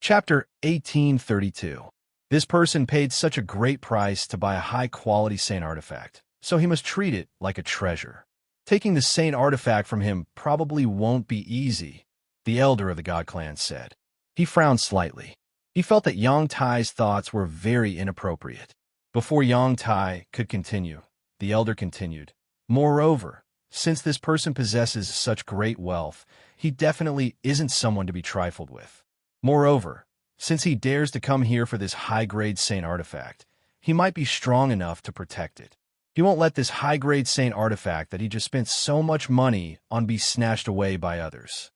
Chapter 1832. This person paid such a great price to buy a high-quality saint artifact, so he must treat it like a treasure. Taking the saint artifact from him probably won't be easy, the elder of the God clan said. He frowned slightly. He felt that Yang Tai's thoughts were very inappropriate. Before Yang Tai could continue, the elder continued. Moreover, since this person possesses such great wealth, he definitely isn't someone to be trifled with. Moreover, since he dares to come here for this high-grade saint artifact, he might be strong enough to protect it. He won't let this high-grade saint artifact that he just spent so much money on be snatched away by others.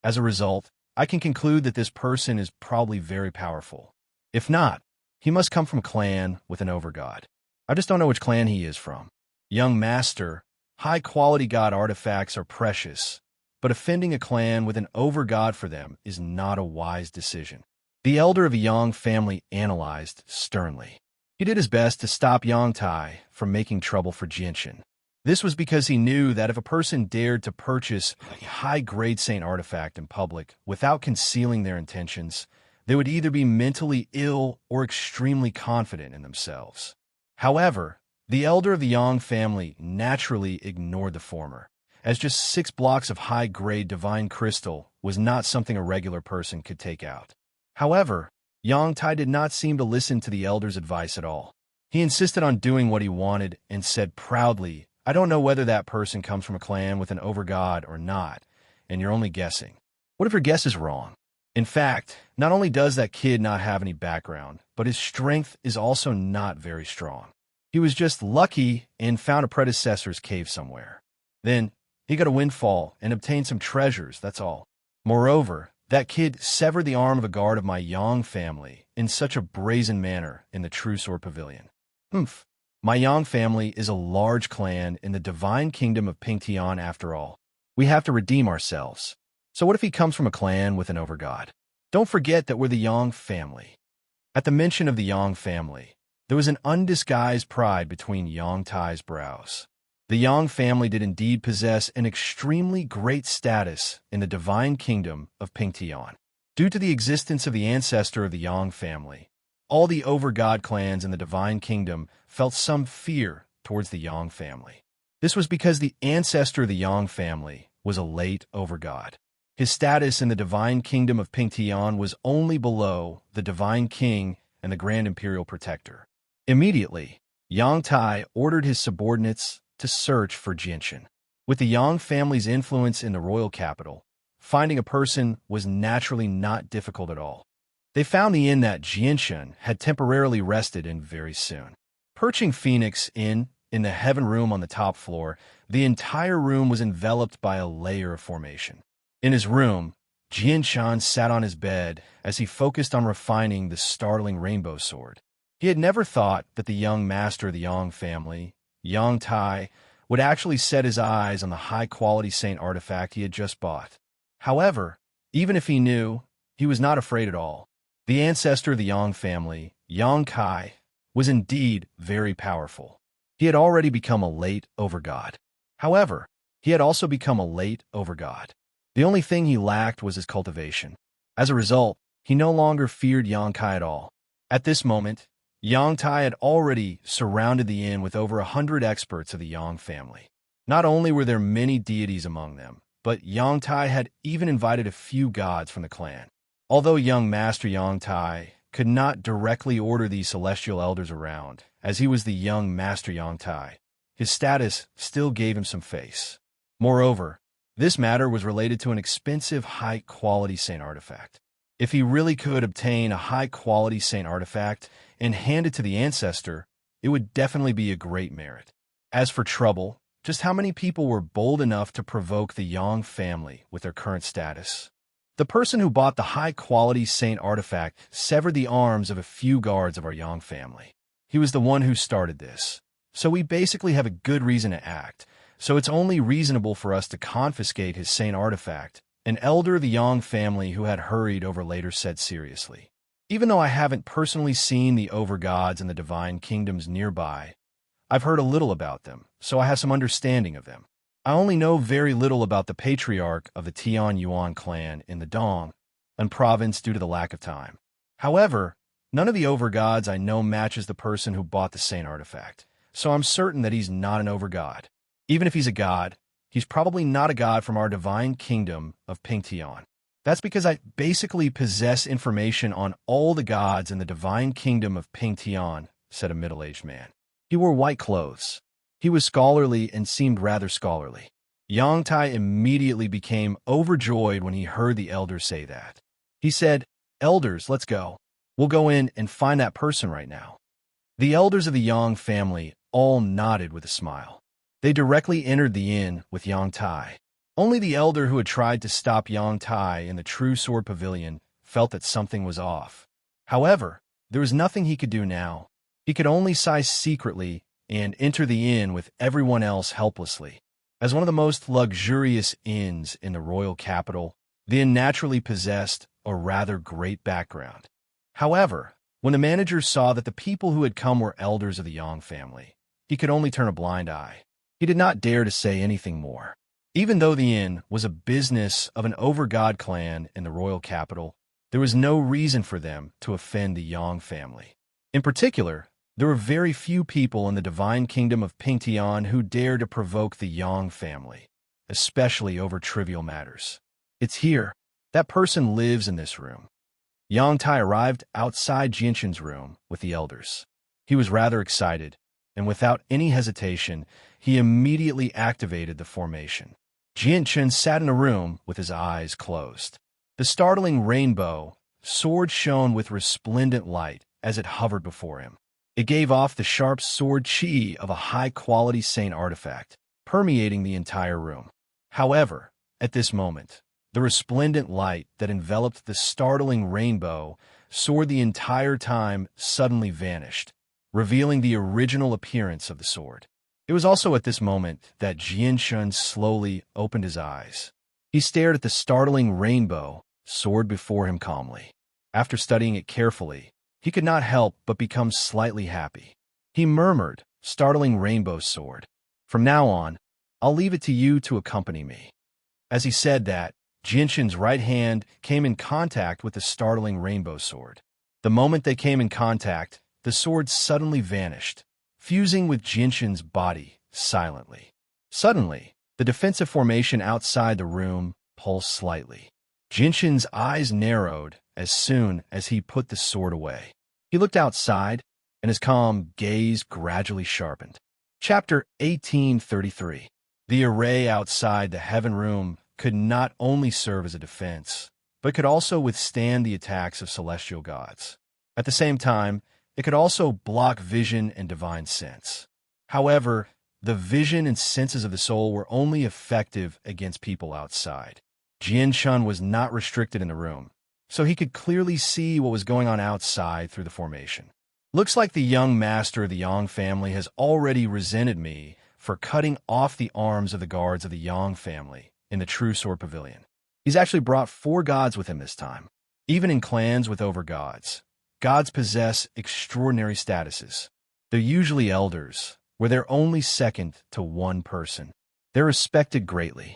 As a result, I can conclude that this person is probably very powerful. If not, he must come from a clan with an overgod. I just don't know which clan he is from. Young master, high-quality god artifacts are precious, but offending a clan with an overgod for them is not a wise decision. The elder of the Yang family analyzed sternly. He did his best to stop Yang Tai from making trouble for Jinshin. This was because he knew that if a person dared to purchase a high-grade saint artifact in public without concealing their intentions, they would either be mentally ill or extremely confident in themselves. However, the elder of the Yang family naturally ignored the former, as just 6 blocks of high-grade divine crystal was not something a regular person could take out. However, Yang Tai did not seem to listen to the elder's advice at all. He insisted on doing what he wanted and said proudly, I don't know whether that person comes from a clan with an overgod or not, and you're only guessing. What if your guess is wrong? In fact, not only does that kid not have any background, but his strength is also not very strong. He was just lucky and found a predecessor's cave somewhere. Then, he got a windfall and obtained some treasures, that's all. Moreover, that kid severed the arm of a guard of my Yang family in such a brazen manner in the True Sword Pavilion. Humph. My Yang family is a large clan in the divine kingdom of Pingtian after all. We have to redeem ourselves. So what if he comes from a clan with an overgod? Don't forget that we're the Yang family. At the mention of the Yang family, there was an undisguised pride between Yang Tai's brows. The Yang family did indeed possess an extremely great status in the divine kingdom of Pingtian. Due to the existence of the ancestor of the Yang family, all the overgod clans in the divine kingdom felt some fear towards the Yang family. This was because the ancestor of the Yang family was a late overgod. His status in the divine kingdom of Pingtian was only below the divine king and the grand imperial protector. Immediately, Yang Tai ordered his subordinates to search for Jinshin. With the Yang family's influence in the royal capital, finding a person was naturally not difficult at all. They found the inn that Jinshin had temporarily rested in very soon. Perching Phoenix Inn in the heaven room on the top floor, the entire room was enveloped by a layer of formation. In his room, Jinshin sat on his bed as he focused on refining the startling rainbow sword. He had never thought that the young master of the Yang family, Yang Tai, would actually set his eyes on the high-quality saint artifact he had just bought. However, even if he knew, he was not afraid at all. The ancestor of the Yang family, Yang Kai, was indeed very powerful. He had already become a late overgod. However, he had also become a late overgod. The only thing he lacked was his cultivation. As a result, he no longer feared Yang Kai at all. At this moment, Yang Tai had already surrounded the inn with over 100 experts of the Yang family. Not only were there many deities among them, but Yang Tai had even invited a few gods from the clan. Although young Master Yang Tai could not directly order these celestial elders around, as he was the young Master Yang Tai, his status still gave him some face. Moreover, this matter was related to an expensive high-quality saint artifact. If he really could obtain a high-quality saint artifact and hand it to the ancestor, it would definitely be a great merit. As for trouble, just how many people were bold enough to provoke the Yang family with their current status? The person who bought the high-quality saint artifact severed the arms of a few guards of our Yang family. He was the one who started this. So we basically have a good reason to act, so it's only reasonable for us to confiscate his saint artifact. An elder of the Yang family who had hurried over later said seriously. Even though I haven't personally seen the overgods in the divine kingdoms nearby, I've heard a little about them, so I have some understanding of them. I only know very little about the patriarch of the Tian Yuan clan in the Dong, and province due to the lack of time. However, none of the overgods I know matches the person who bought the Saint artifact, so I'm certain that he's not an overgod. Even if he's a god, he's probably not a god from our divine kingdom of Pingtian. That's because I basically possess information on all the gods in the divine kingdom of Pingtian, said a middle-aged man. He wore white clothes. He was scholarly and seemed rather scholarly. Yang Tai immediately became overjoyed when he heard the elder say that. He said, "Elders, let's go. We'll go in and find that person right now." The elders of the Yang family all nodded with a smile. They directly entered the inn with Yang Tai. Only the elder who had tried to stop Yang Tai in the True Sword Pavilion felt that something was off. However, there was nothing he could do now. He could only sigh secretly and enter the inn with everyone else helplessly. As one of the most luxurious inns in the royal capital, the inn naturally possessed a rather great background. However, when the manager saw that the people who had come were elders of the Yang family, he could only turn a blind eye. He did not dare to say anything more. Even though the inn was a business of an overgod clan in the royal capital, there was no reason for them to offend the Yang family. In particular, there were very few people in the divine kingdom of Pingtian who dared to provoke the Yang family, especially over trivial matters. It's here. That person lives in this room. Yang Tai arrived outside Jinshin's room with the elders. He was rather excited, and without any hesitation, he immediately activated the formation. Jinshin sat in a room with his eyes closed. The startling rainbow sword shone with resplendent light as it hovered before him. It gave off the sharp sword chi of a high-quality Saint artifact, permeating the entire room. However, at this moment, the resplendent light that enveloped the startling rainbow sword the entire time suddenly vanished, revealing the original appearance of the sword. It was also at this moment that Jinshin slowly opened his eyes. He stared at the startling rainbow sword before him calmly. After studying it carefully, he could not help but become slightly happy. He murmured, "Startling rainbow sword. From now on, I'll leave it to you to accompany me." As he said that, Jinshin's right hand came in contact with the startling rainbow sword. The moment they came in contact, the sword suddenly vanished, fusing with Jinshin's body silently. Suddenly, the defensive formation outside the room pulsed slightly. Jinshin's eyes narrowed as soon as he put the sword away. He looked outside, and his calm gaze gradually sharpened. Chapter 1833. The array outside the heaven room could not only serve as a defense, but could also withstand the attacks of celestial gods. At the same time, it could also block vision and divine sense. However, the vision and senses of the soul were only effective against people outside. Jinshin was not restricted in the room, so he could clearly see what was going on outside through the formation. Looks like the young master of the Yang family has already resented me for cutting off the arms of the guards of the Yang family in the True Sword Pavilion. He's actually brought 4 gods with him this time. Even in clans with overgods, gods possess extraordinary statuses. They're usually elders, where they're only second to one person. They're respected greatly.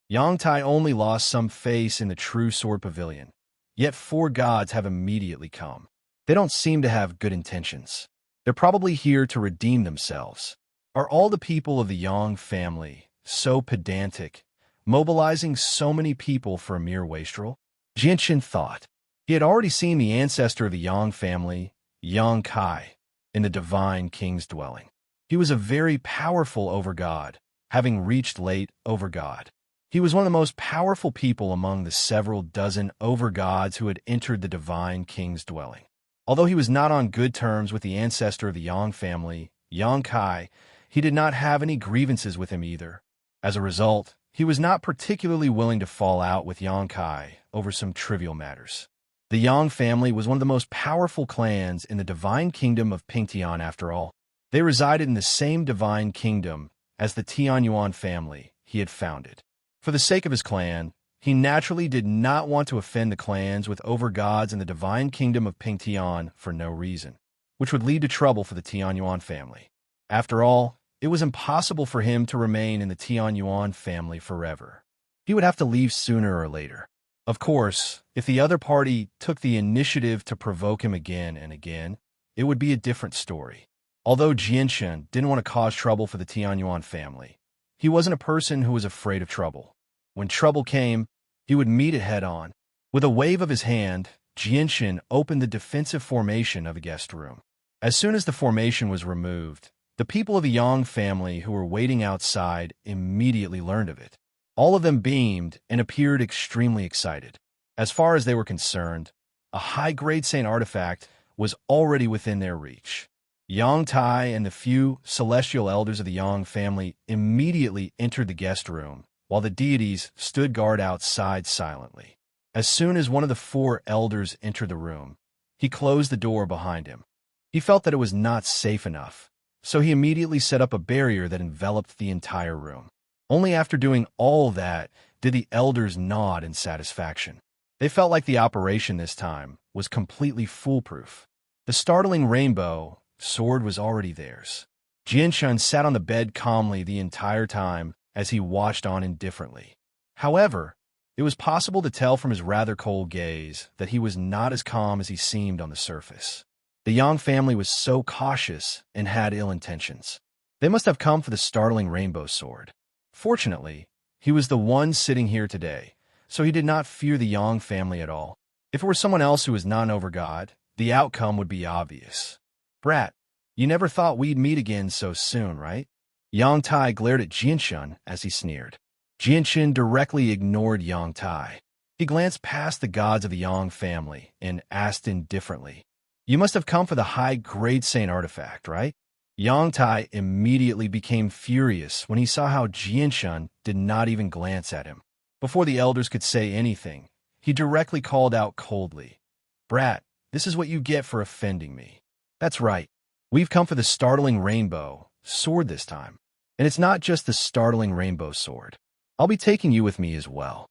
Yang Tai only lost some face in the True Sword Pavilion, yet 4 gods have immediately come. They don't seem to have good intentions. They're probably here to redeem themselves. Are all the people of the Yang family so pedantic, mobilizing so many people for a mere wastrel? Jinshin thought. He had already seen the ancestor of the Yang family, Yang Kai, in the divine king's dwelling. He was a very powerful overgod, having reached late overgod. He was one of the most powerful people among the several dozen overgods who had entered the divine king's dwelling. Although he was not on good terms with the ancestor of the Yang family, Yang Kai, he did not have any grievances with him either. As a result, he was not particularly willing to fall out with Yang Kai over some trivial matters. The Yang family was one of the most powerful clans in the divine kingdom of Pingtian after all. They resided in the same divine kingdom as the Tianyuan family he had founded. For the sake of his clan, he naturally did not want to offend the clans with overgods in the divine kingdom of Pingtian for no reason, which would lead to trouble for the Tianyuan family. After all, it was impossible for him to remain in the Tianyuan family forever. He would have to leave sooner or later. Of course, if the other party took the initiative to provoke him again and again, it would be a different story. Although Jianshan didn't want to cause trouble for the Tianyuan family, he wasn't a person who was afraid of trouble. When trouble came, he would meet it head-on. With a wave of his hand, Jianshan opened the defensive formation of a guest room. As soon as the formation was removed, the people of the Yang family who were waiting outside immediately learned of it. All of them beamed and appeared extremely excited. As far as they were concerned, a high-grade saint artifact was already within their reach. Yang Tai and the few celestial elders of the Yang family immediately entered the guest room, while the deities stood guard outside silently. As soon as one of the four elders entered the room, he closed the door behind him. He felt that it was not safe enough, so he immediately set up a barrier that enveloped the entire room. Only after doing all that did the elders nod in satisfaction. They felt like the operation this time was completely foolproof. The startling rainbow sword was already theirs. Jianshan sat on the bed calmly the entire time as he watched on indifferently. However, it was possible to tell from his rather cold gaze that he was not as calm as he seemed on the surface. The Yang family was so cautious and had ill intentions. They must have come for the startling rainbow sword. Fortunately, he was the one sitting here today, so he did not fear the Yang family at all. If it were someone else who was not an overgod, the outcome would be obvious. Brat, you never thought we'd meet again so soon, right? Yang Tai glared at Jianshan as he sneered. Jianshan directly ignored Yang Tai. He glanced past the gods of the Yang family and asked indifferently, "You must have come for the high-grade saint artifact, right?" Yang Tai immediately became furious when he saw how Jianshan did not even glance at him. Before the elders could say anything, he directly called out coldly, "Brat, this is what you get for offending me. That's right. We've come for the startling rainbow sword this time. And it's not just the startling rainbow sword. I'll be taking you with me as well."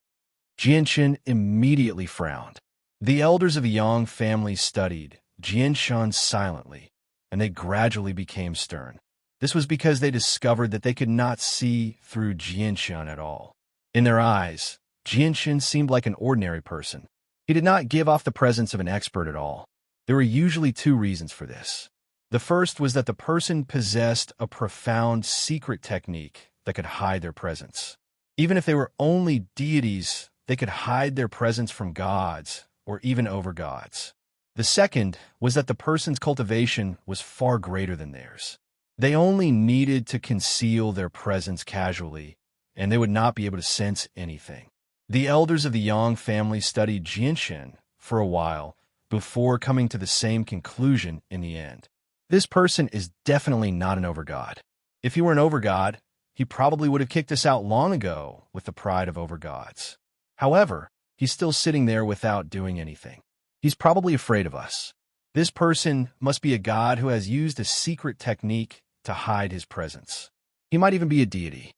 Jianshan immediately frowned. The elders of the Yang family studied Jianshan silently, and they gradually became stern. This was because they discovered that they could not see through Jianshan at all. In their eyes, Jianshan seemed like an ordinary person. He did not give off the presence of an expert at all. There were usually two reasons for this. The first was that the person possessed a profound secret technique that could hide their presence. Even if they were only deities, they could hide their presence from gods or even overgods. The second was that the person's cultivation was far greater than theirs. They only needed to conceal their presence casually, and they would not be able to sense anything. The elders of the Yang family studied Jianshan for a while before coming to the same conclusion in the end. This person is definitely not an overgod. If he were an overgod, he probably would have kicked us out long ago with the pride of overgods. However, he's still sitting there without doing anything. He's probably afraid of us. This person must be a god who has used a secret technique to hide his presence. He might even be a deity.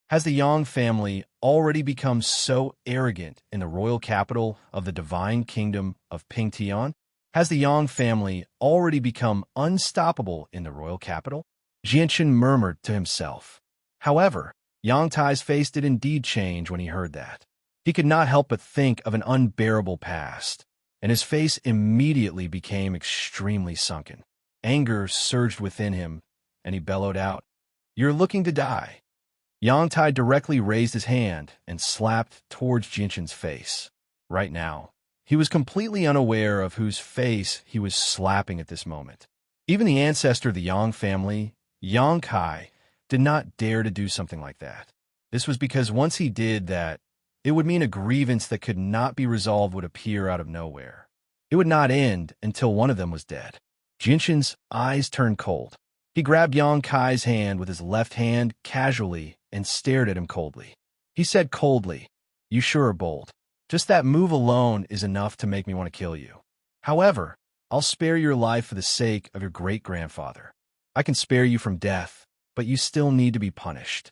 Has the Yang family already become so arrogant in the royal capital of the divine kingdom of Pingtian? Has the Yang family already become unstoppable in the royal capital? Jianshan murmured to himself. However, Yang Tai's face did indeed change when he heard that. He could not help but think of an unbearable past, and his face immediately became extremely sunken. Anger surged within him, and he bellowed out, "You're looking to die." Yang Tai directly raised his hand and slapped towards Jianshan's face. Right now, he was completely unaware of whose face he was slapping at this moment. Even the ancestor of the Yang family, Yang Kai, did not dare to do something like that. This was because once he did that, it would mean a grievance that could not be resolved would appear out of nowhere. It would not end until one of them was dead. Jianshan's eyes turned cold. He grabbed Yang Kai's hand with his left hand casually and stared at him coldly. He said coldly, "You sure are bold. Just that move alone is enough to make me want to kill you. However, I'll spare your life for the sake of your great-grandfather. I can spare you from death, but you still need to be punished."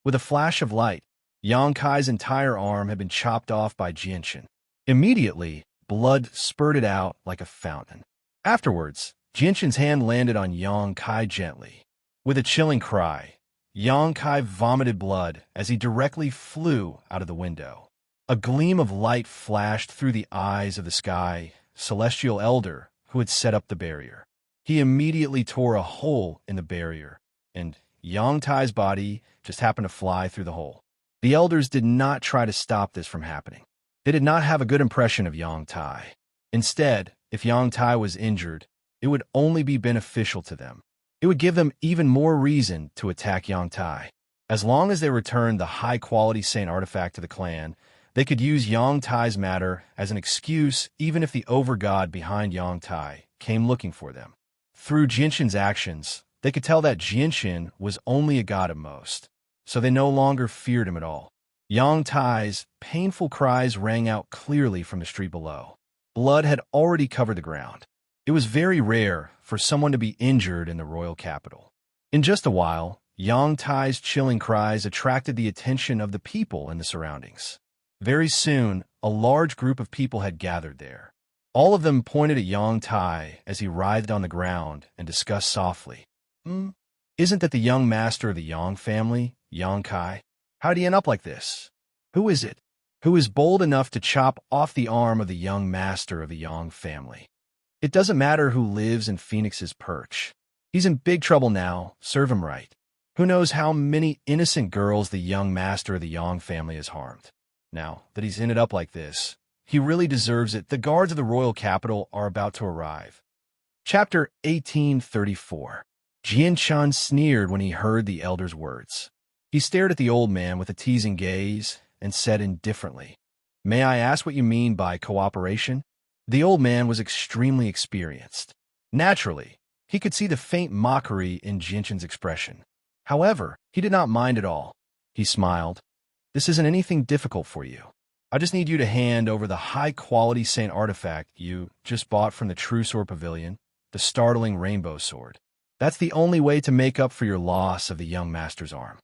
With a flash of light, Yang Kai's entire arm had been chopped off by Jianshan. Immediately, blood spurted out like a fountain. Afterwards, Jianshan's hand landed on Yang Kai gently. With a chilling cry, Yang Kai vomited blood as he directly flew out of the window. A gleam of light flashed through the eyes of the sky celestial elder who had set up the barrier. He immediately tore a hole in the barrier, and Yang Tai's body just happened to fly through the hole. The elders did not try to stop this from happening. They did not have a good impression of Yang Tai. Instead, if Yang Tai was injured, it would only be beneficial to them. It would give them even more reason to attack Yang Tai. As long as they returned the high-quality saint artifact to the clan, they could use Yang Tai's matter as an excuse even if the overgod behind Yang Tai came looking for them. Through Jinshin's actions, they could tell that Jinshin was only a god at most, so they no longer feared him at all. Yang Tai's painful cries rang out clearly from the street below. Blood had already covered the ground. It was very rare for someone to be injured in the royal capital. In just a while, Yang Tai's chilling cries attracted the attention of the people in the surroundings. Very soon, a large group of people had gathered there. All of them pointed at Yang Tai as he writhed on the ground and discussed softly. Isn't that the young master of the Yang family, Yang Kai? How did he end up like this? Who is it? Who is bold enough to chop off the arm of the young master of the Yang family? It doesn't matter who lives in Phoenix's perch. He's in big trouble now, serve him right. Who knows how many innocent girls the young master of the Yang family has harmed? Now that he's ended up like this, he really deserves it. The guards of the royal capital are about to arrive. Chapter 1834. Jianshan sneered when he heard the elder's words. He stared at the old man with a teasing gaze and said indifferently, "May I ask what you mean by cooperation?" The old man was extremely experienced. Naturally, he could see the faint mockery in Jinshin's expression. However, he did not mind at all. He smiled. "This isn't anything difficult for you. I just need you to hand over the high-quality saint artifact you just bought from the True Sword Pavilion, the startling rainbow sword. That's the only way to make up for your loss of the young master's arm.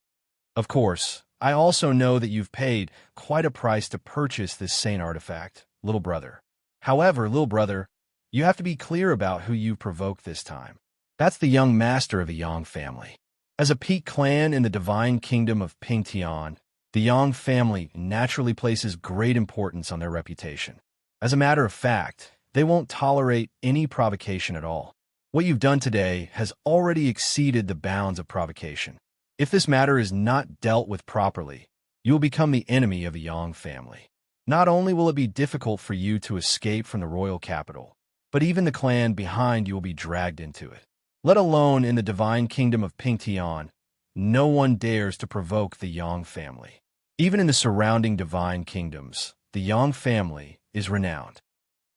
Of course, I also know that you've paid quite a price to purchase this saint artifact, little brother. However, little brother, you have to be clear about who you provoked this time. That's the young master of the Yang family. As a peak clan in the divine kingdom of Pingtian, the Yang family naturally places great importance on their reputation. As a matter of fact, they won't tolerate any provocation at all. What you've done today has already exceeded the bounds of provocation. If this matter is not dealt with properly, you will become the enemy of the Yang family. Not only will it be difficult for you to escape from the royal capital, but even the clan behind you will be dragged into it. Let alone in the divine kingdom of Pingtian, no one dares to provoke the Yang family. Even in the surrounding divine kingdoms, the Yang family is renowned."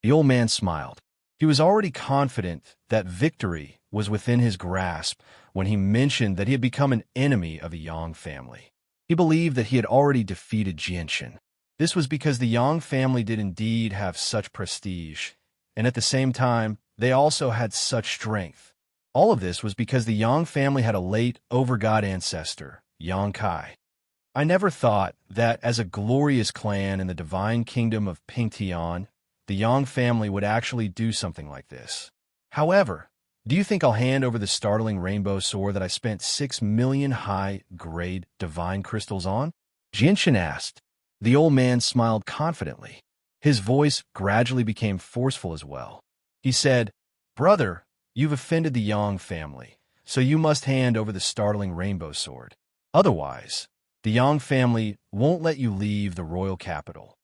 The old man smiled. He was already confident that victory was within his grasp when he mentioned that he had become an enemy of the Yang family. He believed that he had already defeated Jianshin. This was because the Yang family did indeed have such prestige, and at the same time, they also had such strength. All of this was because the Yang family had a late overgod ancestor, Yang Kai. I never thought that as a glorious clan in the divine kingdom of Pingtian, the Yang family would actually do something like this. However, do you think I'll hand over the startling rainbow sword that I spent 6 million high-grade divine crystals on? Jinshin asked. The old man smiled confidently. His voice gradually became forceful as well. He said, "Brother, you've offended the Yang family, so you must hand over the startling rainbow sword. Otherwise, the Yang family won't let you leave the royal capital."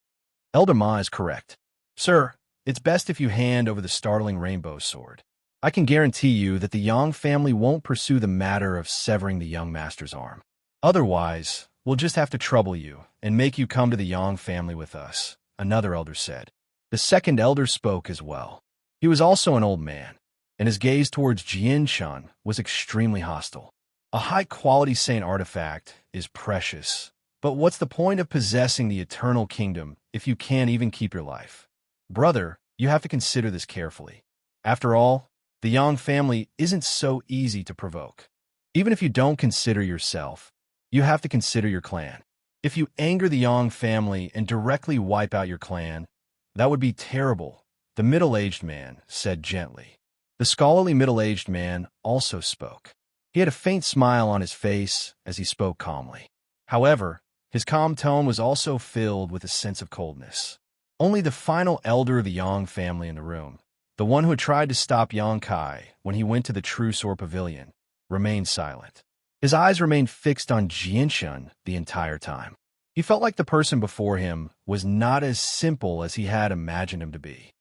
Elder Ma is correct. "Sir, it's best if you hand over the startling rainbow sword. I can guarantee you that the Yang family won't pursue the matter of severing the young master's arm. Otherwise, we'll just have to trouble you and make you come to the Yang family with us," another elder said. The second elder spoke as well. He was also an old man, and his gaze towards Jianshan was extremely hostile. A high-quality saint artifact is precious, but what's the point of possessing the eternal kingdom if you can't even keep your life? Brother, you have to consider this carefully. After all, the Yang family isn't so easy to provoke. Even if you don't consider yourself, you have to consider your clan. If you anger the Yang family and directly wipe out your clan, that would be terrible, the middle-aged man said gently. The scholarly middle-aged man also spoke. He had a faint smile on his face as he spoke calmly. However, His calm tone was also filled with a sense of coldness. Only the final elder of the Yang family in the room, the one who had tried to stop Yang Kai when he went to the True Sword Pavilion, remained silent. His eyes remained fixed on Jianshun the entire time. He felt like the person before him was not as simple as he had imagined him to be.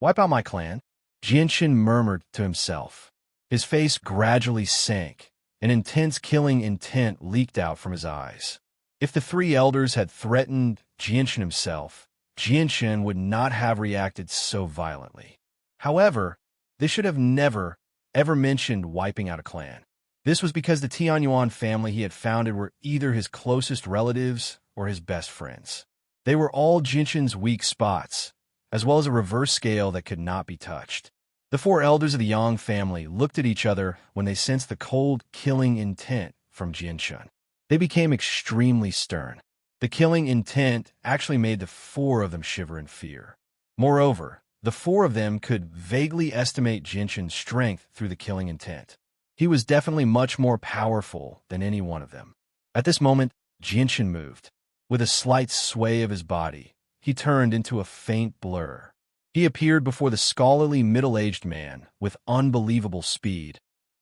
"Wipe out my clan," Jianshun murmured to himself. His face gradually sank. An intense killing intent leaked out from his eyes. If the three elders had threatened Jianshun himself, Jianshun would not have reacted so violently. However, they should have never, ever mentioned wiping out a clan. This was because the Tianyuan family he had founded were either his closest relatives or his best friends. They were all Jianshun's weak spots, as well as a reverse scale that could not be touched. The four elders of the Yang family looked at each other when they sensed the cold, killing intent from Jianshun. They became extremely stern. The killing intent actually made the four of them shiver in fear. Moreover, the four of them could vaguely estimate Jianshun's strength through the killing intent. He was definitely much more powerful than any one of them. At this moment, Jianshun moved. With a slight sway of his body, he turned into a faint blur. He appeared before the scholarly middle-aged man with unbelievable speed,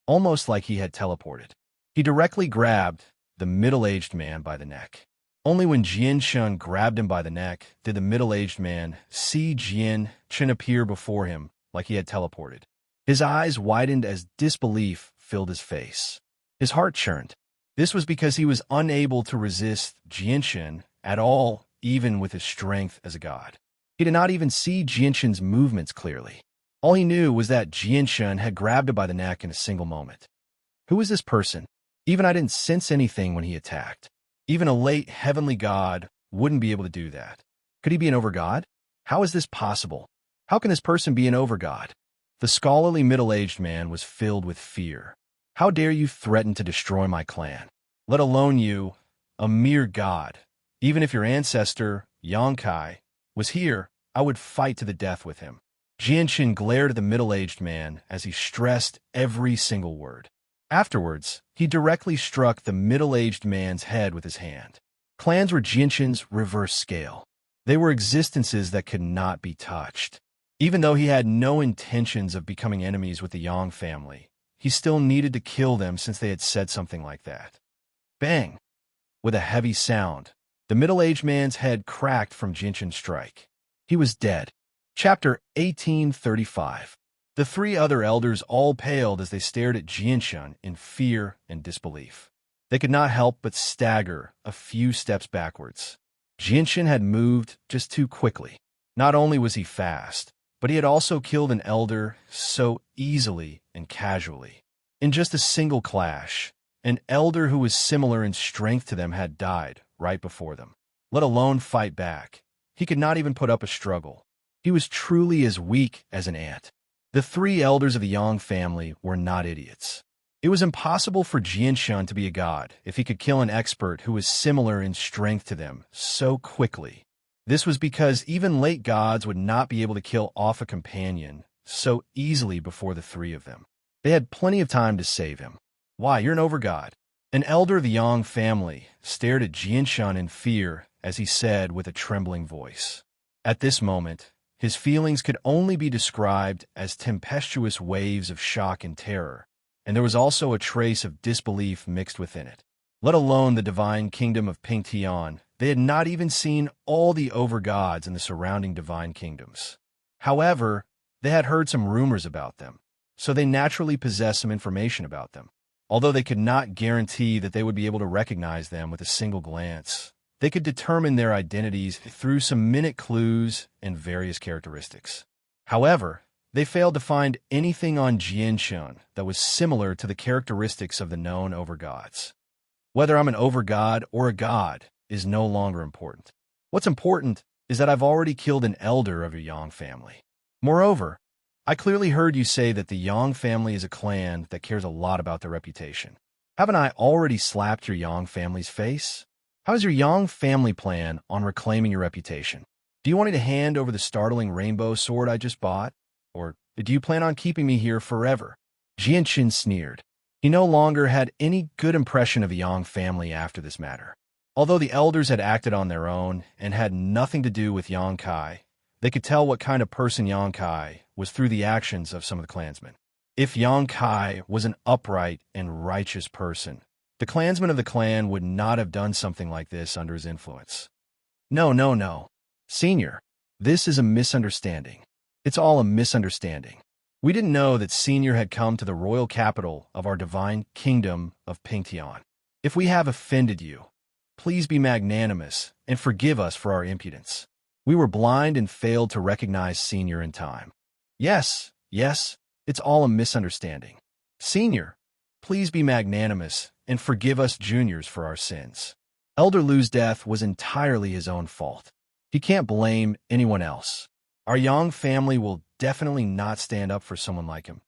almost like he had teleported. He directly grabbed the middle-aged man by the neck. Only when Jianshun grabbed him by the neck did the middle-aged man see Jianshun appear before him like he had teleported. His eyes widened as disbelief filled his face. His heart churned. This was because he was unable to resist Jianshun at all, even with his strength as a god. He did not even see Jianshun's movements clearly. All he knew was that Jianshun had grabbed him by the neck in a single moment. Who was this person? Even I didn't sense anything when he attacked. Even a late heavenly god wouldn't be able to do that. Could he be an overgod? How is this possible? How can this person be an overgod? The scholarly middle-aged man was filled with fear. How dare you threaten to destroy my clan? Let alone you, a mere god. Even if your ancestor, Yang Kai, was here, I would fight to the death with him. Jianshun glared at the middle-aged man as he stressed every single word. Afterwards, he directly struck the middle-aged man's head with his hand. Clans were Jianshun's reverse scale. They were existences that could not be touched. Even though he had no intentions of becoming enemies with the Yang family, he still needed to kill them since they had said something like that. Bang! With a heavy sound, the middle-aged man's head cracked from Jianshun's strike. He was dead. Chapter 1835. The three other elders all paled as they stared at Jianshun in fear and disbelief. They could not help but stagger a few steps backwards. Jianshun had moved just too quickly. Not only was he fast, but he had also killed an elder so easily and casually. In just a single clash, an elder who was similar in strength to them had died right before them. Let alone fight back. He could not even put up a struggle. He was truly as weak as an ant. The three elders of the Yang family were not idiots. It was impossible for Jianshun to be a god if he could kill an expert who was similar in strength to them so quickly. This was because even late gods would not be able to kill off a companion so easily before the three of them. They had plenty of time to save him. Why, you're an overgod. An elder of the Yang family stared at Jianshun in fear as he said with a trembling voice. At this moment, his feelings could only be described as tempestuous waves of shock and terror, and there was also a trace of disbelief mixed within it. Let alone the divine kingdom of Pingtian, they had not even seen all the overgods in the surrounding divine kingdoms. However, they had heard some rumors about them, so they naturally possessed some information about them. Although they could not guarantee that they would be able to recognize them with a single glance, they could determine their identities through some minute clues and various characteristics. However, they failed to find anything on Jianshun that was similar to the characteristics of the known overgods. Whether I'm an overgod or a god is no longer important. What's important is that I've already killed an elder of your Yang family. Moreover, I clearly heard you say that the Yang family is a clan that cares a lot about their reputation. Haven't I already slapped your Yang family's face? How's your Yang family plan on reclaiming your reputation? Do you want me to hand over the startling rainbow sword I just bought? Or do you plan on keeping me here forever? Jianshun sneered. He no longer had any good impression of the Yang family after this matter. Although the elders had acted on their own and had nothing to do with Yang Kai, they could tell what kind of person Yang Kai was through the actions of some of the clansmen. If Yang Kai was an upright and righteous person, the clansmen of the clan would not have done something like this under his influence. No, no, no. Senior, this is a misunderstanding. It's all a misunderstanding. We didn't know that Senior had come to the royal capital of our divine kingdom of Pingtian. If we have offended you, please be magnanimous and forgive us for our impudence. We were blind and failed to recognize Senior in time. Yes, it's all a misunderstanding. Senior, please be magnanimous and forgive us juniors for our sins. Elder Lu's death was entirely his own fault. He can't blame anyone else. Our Yang family will definitely not stand up for someone like him.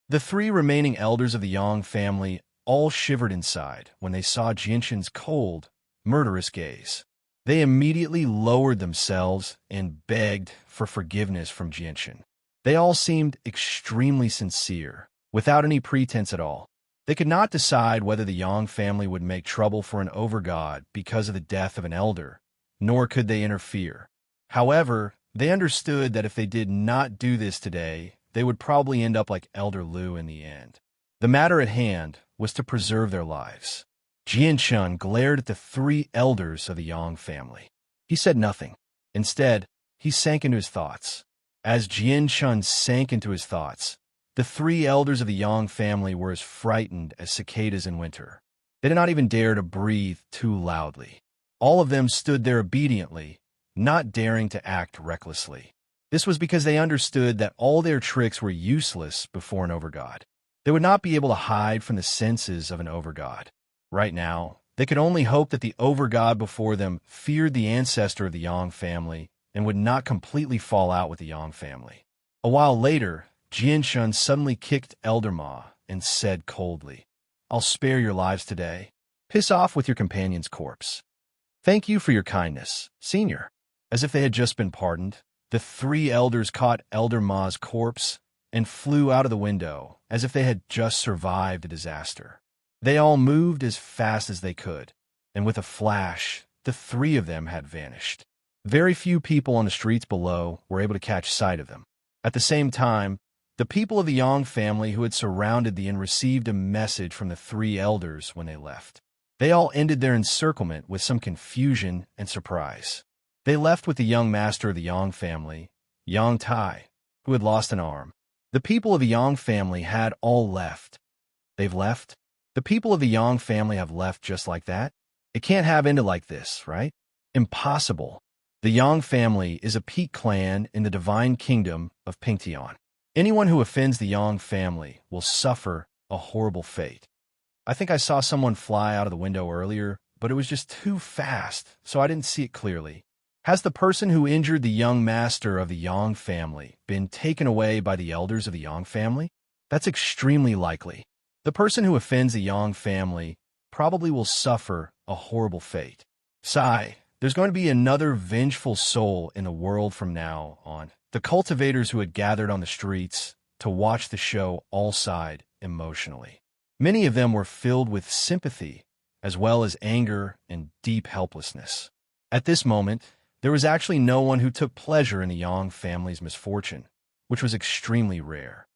The three remaining elders of the Yang family all shivered inside when they saw Jinshin's cold, murderous gaze. They immediately lowered themselves and begged for forgiveness from Jinshin. They all seemed extremely sincere, without any pretense at all. They could not decide whether the Yang family would make trouble for an overgod because of the death of an elder, nor could they interfere. However, they understood that if they did not do this today, they would probably end up like Elder Lu in the end. The matter at hand was to preserve their lives. Jinshin glared at the three elders of the Yang family. He said nothing. Instead, he sank into his thoughts. As Jinshin sank into his thoughts, the three elders of the Yang family were as frightened as cicadas in winter. They did not even dare to breathe too loudly. All of them stood there obediently, not daring to act recklessly. This was because they understood that all their tricks were useless before an overgod. They would not be able to hide from the senses of an overgod. Right now, they could only hope that the overgod before them feared the ancestor of the Yang family and would not completely fall out with the Yang family. A while later, Jinshin suddenly kicked Elder Ma and said coldly, "I'll spare your lives today. Piss off with your companion's corpse. Thank you for your kindness, Senior." As if they had just been pardoned, the three elders caught Elder Ma's corpse and flew out of the window as if they had just survived a disaster. They all moved as fast as they could, and with a flash, the three of them had vanished. Very few people on the streets below were able to catch sight of them. At the same time, the people of the Yang family who had surrounded the inn received a message from the three elders when they left. They all ended their encirclement with some confusion and surprise. They left with the young master of the Yang family, Yang Tai, who had lost an arm. The people of the Yang family had all left. They've left? The people of the Yang family have left just like that? It can't have ended like this, right? Impossible. The Yang family is a peak clan in the divine kingdom of Pingtian. Anyone who offends the Yang family will suffer a horrible fate. I think I saw someone fly out of the window earlier, but it was just too fast, so I didn't see it clearly. Has the person who injured the young master of the Yang family been taken away by the elders of the Yang family? That's extremely likely. The person who offends the Yang family probably will suffer a horrible fate. Sigh, there's going to be another vengeful soul in the world from now on. The cultivators who had gathered on the streets to watch the show all sighed emotionally. Many of them were filled with sympathy, as well as anger and deep helplessness. At this moment, there was actually no one who took pleasure in the Yang family's misfortune, which was extremely rare.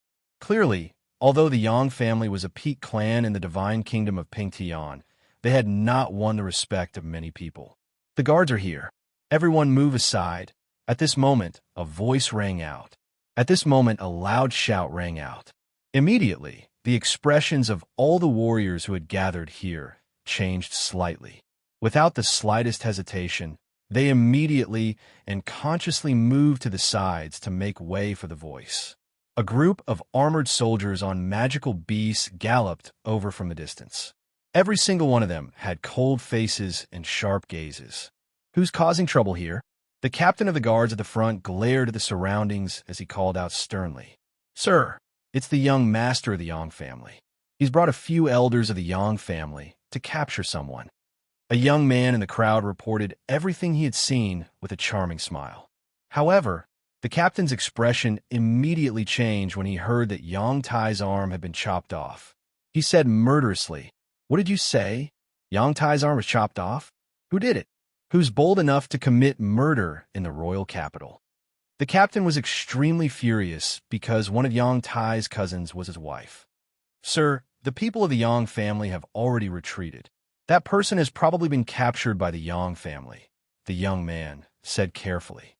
Clearly, although the Yang family was a peak clan in the divine kingdom of Pingtian, they had not won the respect of many people. The guards are here. Everyone move aside. At this moment, a voice rang out. At this moment, a loud shout rang out. Immediately, the expressions of all the warriors who had gathered here changed slightly. Without the slightest hesitation, they immediately and consciously moved to the sides to make way for the voice. A group of armored soldiers on magical beasts galloped over from the distance. Every single one of them had cold faces and sharp gazes. Who's causing trouble here? The captain of the guards at the front glared at the surroundings as he called out sternly, "Sir, it's the young master of the Yang family. He's brought a few elders of the Yang family to capture someone." A young man in the crowd reported everything he had seen with a charming smile. However, the captain's expression immediately changed when he heard that Yang Tai's arm had been chopped off. He said murderously, "What did you say? Yang Tai's arm was chopped off? Who did it? Who's bold enough to commit murder in the royal capital? The captain was extremely furious because one of Yang Tai's cousins was his wife. Sir, the people of the Yang family have already retreated. That person has probably been captured by the Yang family, the young man said carefully.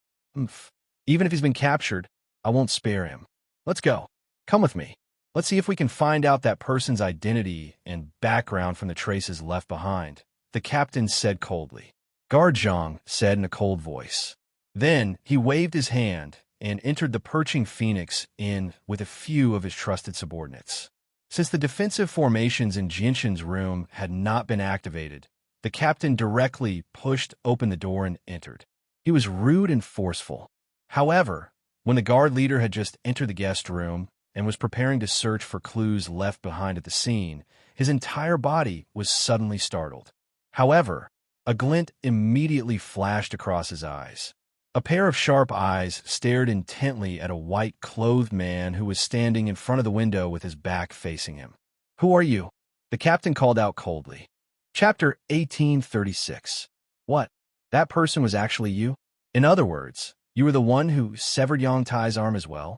Even if he's been captured, I won't spare him. Let's go. Come with me. Let's see if we can find out that person's identity and background from the traces left behind, the captain said coldly. Guard Zhang said in a cold voice. Then he waved his hand and entered the perching phoenix inn with a few of his trusted subordinates. Since the defensive formations in Jinshan's room had not been activated, the captain directly pushed open the door and entered. He was rude and forceful. However, when the guard leader had just entered the guest room and was preparing to search for clues left behind at the scene, his entire body was suddenly startled. However, a glint immediately flashed across his eyes. A pair of sharp eyes stared intently at a white-clothed man who was standing in front of the window with his back facing him. Who are you? The captain called out coldly. Chapter 1836. What? That person was actually you? In other words, you were the one who severed Yang Tai's arm as well?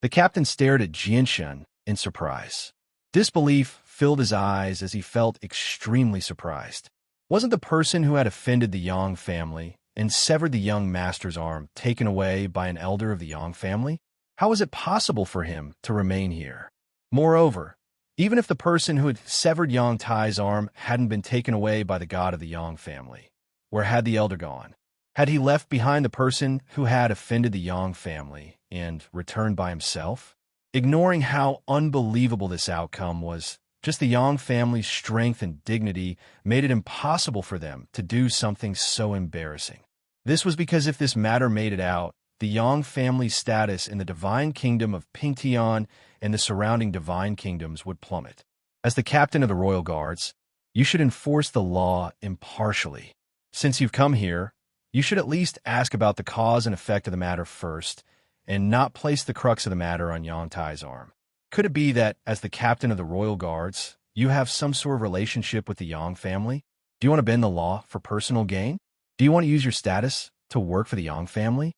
The captain stared at Jinshan in surprise. Disbelief filled his eyes as he felt extremely surprised. Wasn't the person who had offended the Yang family and severed the young master's arm taken away by an elder of the Yang family? How was it possible for him to remain here? Moreover, even if the person who had severed Yang Tai's arm hadn't been taken away by the god of the Yang family, where had the elder gone? Had he left behind the person who had offended the Yang family and returned by himself? Ignoring how unbelievable this outcome was, just the Yang family's strength and dignity made it impossible for them to do something so embarrassing. This was because if this matter made it out, the Yang family's status in the divine kingdom of Pingtian and the surrounding divine kingdoms would plummet. As the captain of the royal guards, you should enforce the law impartially. Since you've come here, you should at least ask about the cause and effect of the matter first, and not place the crux of the matter on Yang Tai's arm. Could it be that, as the captain of the royal guards, you have some sort of relationship with the Yang family? Do you want to bend the law for personal gain? Do you want to use your status to work for the Yang family?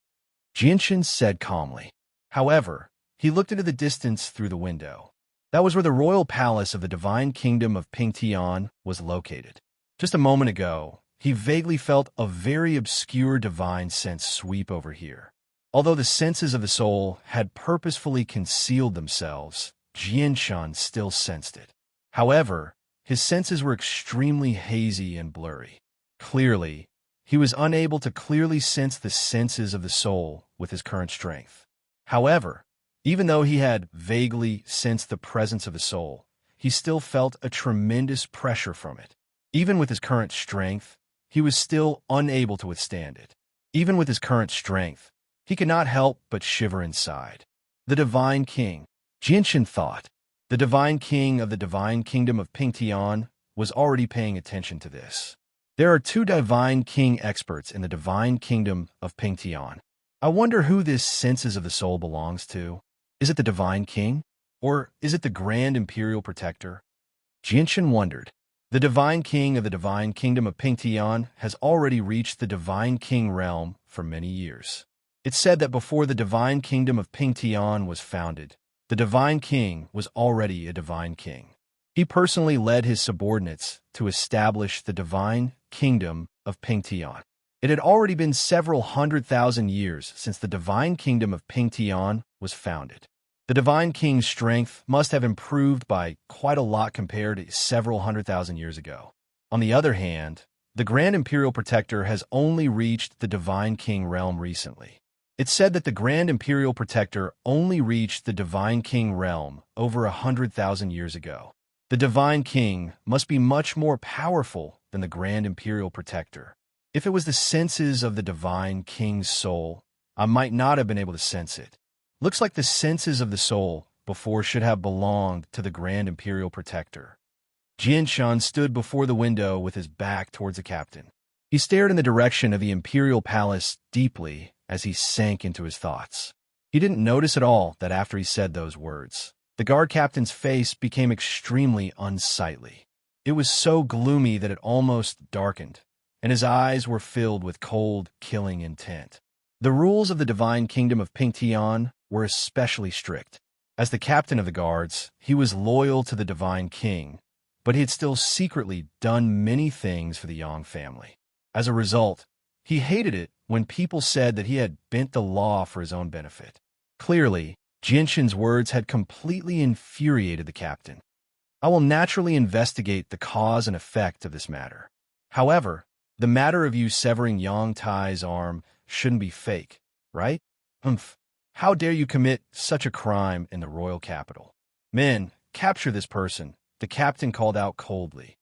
Jinshan said calmly. However, he looked into the distance through the window. That was where the royal palace of the divine kingdom of Pingtian was located. Just a moment ago, he vaguely felt a very obscure divine sense sweep over here. Although the senses of the soul had purposefully concealed themselves, Jinshan still sensed it. However, his senses were extremely hazy and blurry. Clearly, he was unable to clearly sense the senses of the soul with his current strength. However, even though he had vaguely sensed the presence of the soul, he still felt a tremendous pressure from it. Even with his current strength, he was still unable to withstand it. Even with his current strength, he could not help but shiver inside. The Divine King, Jinshan thought. The Divine King of the Divine Kingdom of Pingtian was already paying attention to this. There are two Divine King experts in the Divine Kingdom of Pingtian. I wonder who this senses of the soul belongs to. Is it the Divine King? Or is it the Grand Imperial Protector? Jinshan wondered. The Divine King of the Divine Kingdom of Pingtian has already reached the Divine King realm for many years. It's said that before the Divine Kingdom of Pingtian was founded, the Divine King was already a Divine King. He personally led his subordinates to establish the Divine Kingdom of Pingtian. It had already been several 100,000 years since the Divine Kingdom of Pingtian was founded. The Divine King's strength must have improved by quite a lot compared to several 100,000 years ago. On the other hand, the Grand Imperial Protector has only reached the Divine King realm recently. It's said that the Grand Imperial Protector only reached the Divine King realm over 100,000 years ago. The Divine King must be much more powerful than the Grand Imperial Protector. If it was the senses of the Divine King's soul, I might not have been able to sense it. Looks like the senses of the soul before should have belonged to the Grand Imperial Protector. Jinshan stood before the window with his back towards the captain. He stared in the direction of the Imperial Palace deeply as he sank into his thoughts. He didn't notice at all that after he said those words, the guard captain's face became extremely unsightly. It was so gloomy that it almost darkened, and his eyes were filled with cold, killing intent. The rules of the divine kingdom of Pingtian were especially strict. As the captain of the guards, he was loyal to the divine king, but he had still secretly done many things for the Yang family. As a result, he hated it when people said that he had bent the law for his own benefit. Clearly, Jinshin's words had completely infuriated the captain. I will naturally investigate the cause and effect of this matter. However, the matter of you severing Yang Tai's arm shouldn't be fake, right? Humph. How dare you commit such a crime in the royal capital? Men, capture this person, the captain called out coldly.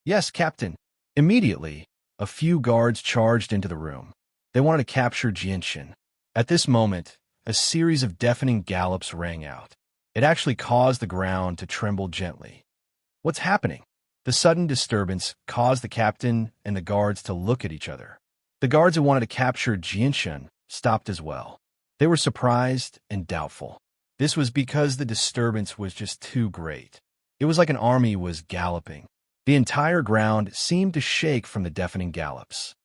Yes, captain. Immediately, a few guards charged into the room. They wanted to capture Jinshin. At this moment, a series of deafening gallops rang out. It actually caused the ground to tremble gently. What's happening? The sudden disturbance caused the captain and the guards to look at each other. The guards who wanted to capture Jinshin stopped as well. They were surprised and doubtful. This was because the disturbance was just too great. It was like an army was galloping. The entire ground seemed to shake from the deafening gallops.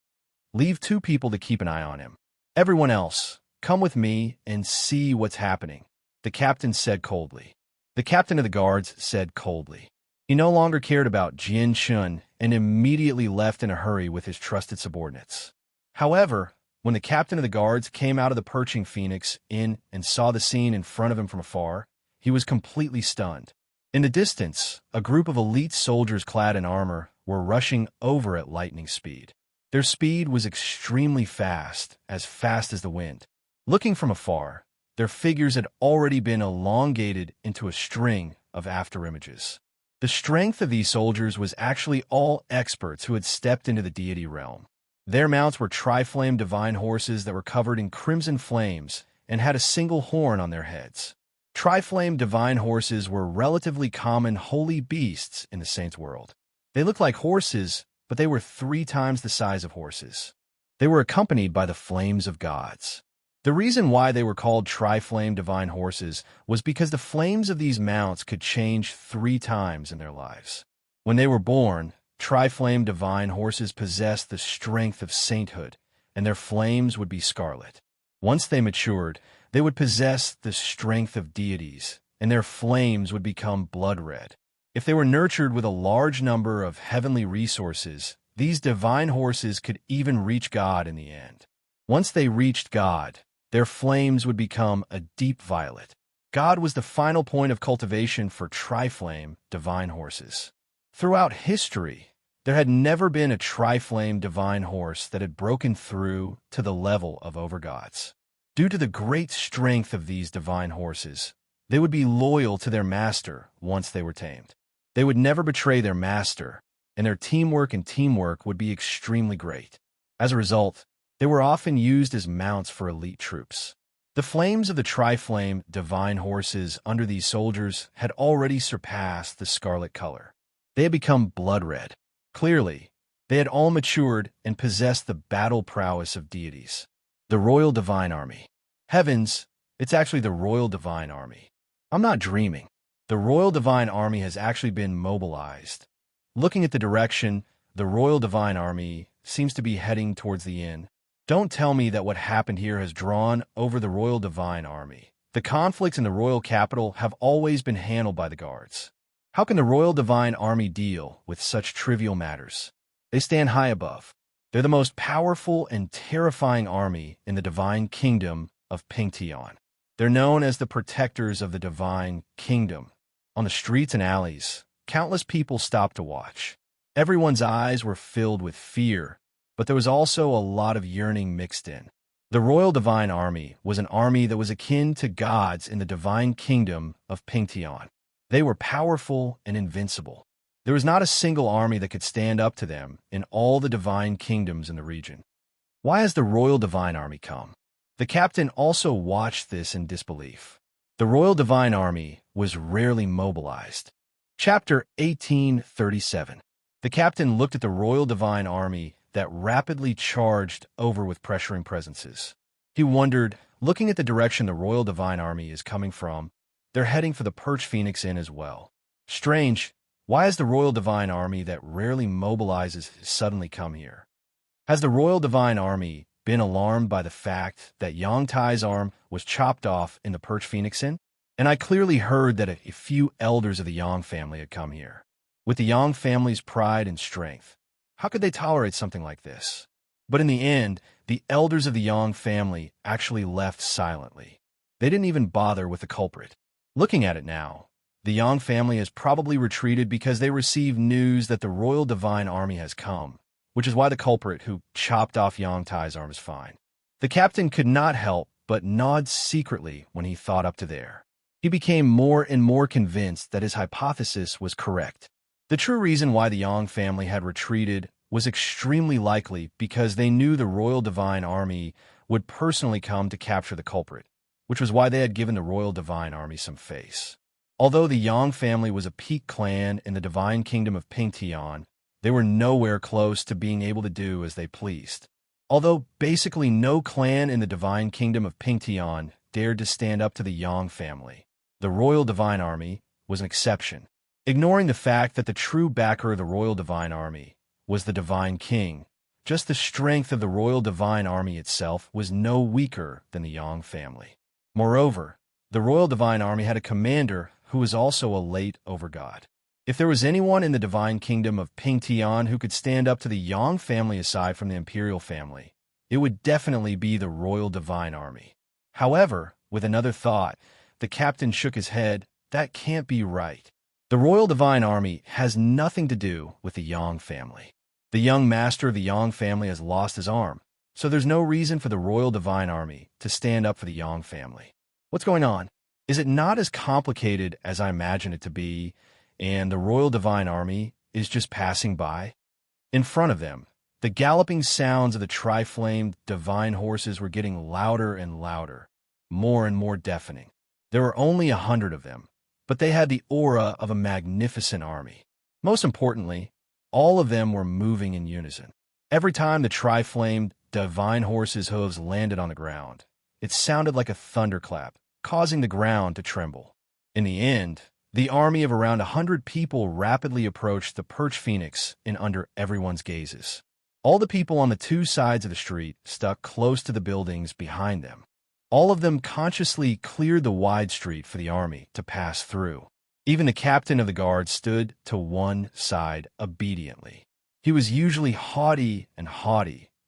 Leave 2 people to keep an eye on him. Everyone else, come with me and see what's happening, the captain said coldly. The captain of the guards said coldly. He no longer cared about Jinshin and immediately left in a hurry with his trusted subordinates. However, when the captain of the guards came out of the perching phoenix inn and saw the scene in front of him from afar, he was completely stunned. In the distance, a group of elite soldiers clad in armor were rushing over at lightning speed. Their speed was extremely fast as the wind. Looking from afar, their figures had already been elongated into a string of afterimages. The strength of these soldiers was actually all experts who had stepped into the deity realm. Their mounts were tri-flame divine horses that were covered in crimson flames and had a single horn on their heads. Tri-flame divine horses were relatively common holy beasts in the saints' world. They looked like horses, but they were 3 times the size of horses. They were accompanied by the flames of gods. The reason why they were called tri-flame divine horses was because the flames of these mounts could change 3 times in their lives. When they were born, tri-flame divine horses possessed the strength of sainthood, and their flames would be scarlet. Once they matured, they would possess the strength of deities, and their flames would become blood red. If they were nurtured with a large number of heavenly resources, these divine horses could even reach God in the end. Once they reached God, their flames would become a deep violet. God was the final point of cultivation for tri-flame divine horses. Throughout history, there had never been a tri-flame divine horse that had broken through to the level of overgods. Due to the great strength of these divine horses, they would be loyal to their master once they were tamed. They would never betray their master, and their teamwork would be extremely great. As a result, they were often used as mounts for elite troops. The flames of the tri-flame divine horses under these soldiers had already surpassed the scarlet color. They had become blood red. Clearly, they had all matured and possessed the battle prowess of deities. The Royal Divine Army. Heavens, it's actually the Royal Divine Army. I'm not dreaming. The Royal Divine Army has actually been mobilized. Looking at the direction, the Royal Divine Army seems to be heading towards the inn. Don't tell me that what happened here has drawn over the Royal Divine Army. The conflicts in the royal capital have always been handled by the guards. How can the Royal Divine Army deal with such trivial matters? They stand high above. They're the most powerful and terrifying army in the divine kingdom of Pingtian. They're known as the protectors of the divine kingdom. On the streets and alleys, countless people stopped to watch. Everyone's eyes were filled with fear, but there was also a lot of yearning mixed in. The Royal Divine Army was an army that was akin to gods in the divine kingdom of Pingtian. They were powerful and invincible. There was not a single army that could stand up to them in all the divine kingdoms in the region. Why has the Royal Divine Army come? The captain also watched this in disbelief. The Royal Divine Army was rarely mobilized. Chapter 1837. The captain looked at the Royal Divine Army that rapidly charged over with pressuring presences. He wondered, looking at the direction the Royal Divine Army is coming from, they're heading for the Perch Phoenix Inn as well. Strange, Why has the Royal Divine Army that rarely mobilizes suddenly come here? Has the Royal Divine Army been alarmed by the fact that Yang Tai's arm was chopped off in the Perch Phoenix Inn? And I clearly heard that a few elders of the Yang family had come here. With the Yang family's pride and strength, how could they tolerate something like this? But in the end, the elders of the Yang family actually left silently. They didn't even bother with the culprit. Looking at it now, the Yang family has probably retreated because they received news that the Royal Divine Army has come, which is why the culprit who chopped off Yang Tai's arm is fine. The captain could not help but nod secretly when he thought up to there. He became more and more convinced that his hypothesis was correct. The true reason why the Yang family had retreated was extremely likely because they knew the Royal Divine Army would personally come to capture the culprit, which was why they had given the Royal Divine Army some face. Although the Yang family was a peak clan in the Divine Kingdom of Pingtian, they were nowhere close to being able to do as they pleased. Although basically no clan in the Divine Kingdom of Pingtian dared to stand up to the Yang family, the Royal Divine Army was an exception. Ignoring the fact that the true backer of the Royal Divine Army was the Divine King, just the strength of the Royal Divine Army itself was no weaker than the Yang family. Moreover, the Royal Divine Army had a commander who was also a late overgod. If there was anyone in the Divine Kingdom of Pingtian who could stand up to the Yang family aside from the Imperial family, it would definitely be the Royal Divine Army. However, with another thought, the captain shook his head. That can't be right. The Royal Divine Army has nothing to do with the Yang family. The young master of the Yang family has lost his arm, so there's no reason for the Royal Divine Army to stand up for the Yang family. What's going on? Is it not as complicated as I imagine it to be, and the Royal Divine Army is just passing by? In front of them, the galloping sounds of the tri-flamed divine horses were getting louder and louder, more and more deafening. There were only 100 of them, but they had the aura of a magnificent army. Most importantly, all of them were moving in unison. Every time the tri-flamed divine horses' hooves landed on the ground, it sounded like a thunderclap, causing the ground to tremble. In the end, the army of around 100 people rapidly approached the Perch Phoenix in under everyone's gazes. All the people on the two sides of the street stuck close to the buildings behind them. All of them consciously cleared the wide street for the army to pass through. Even the captain of the guard stood to one side obediently. He was usually haughty,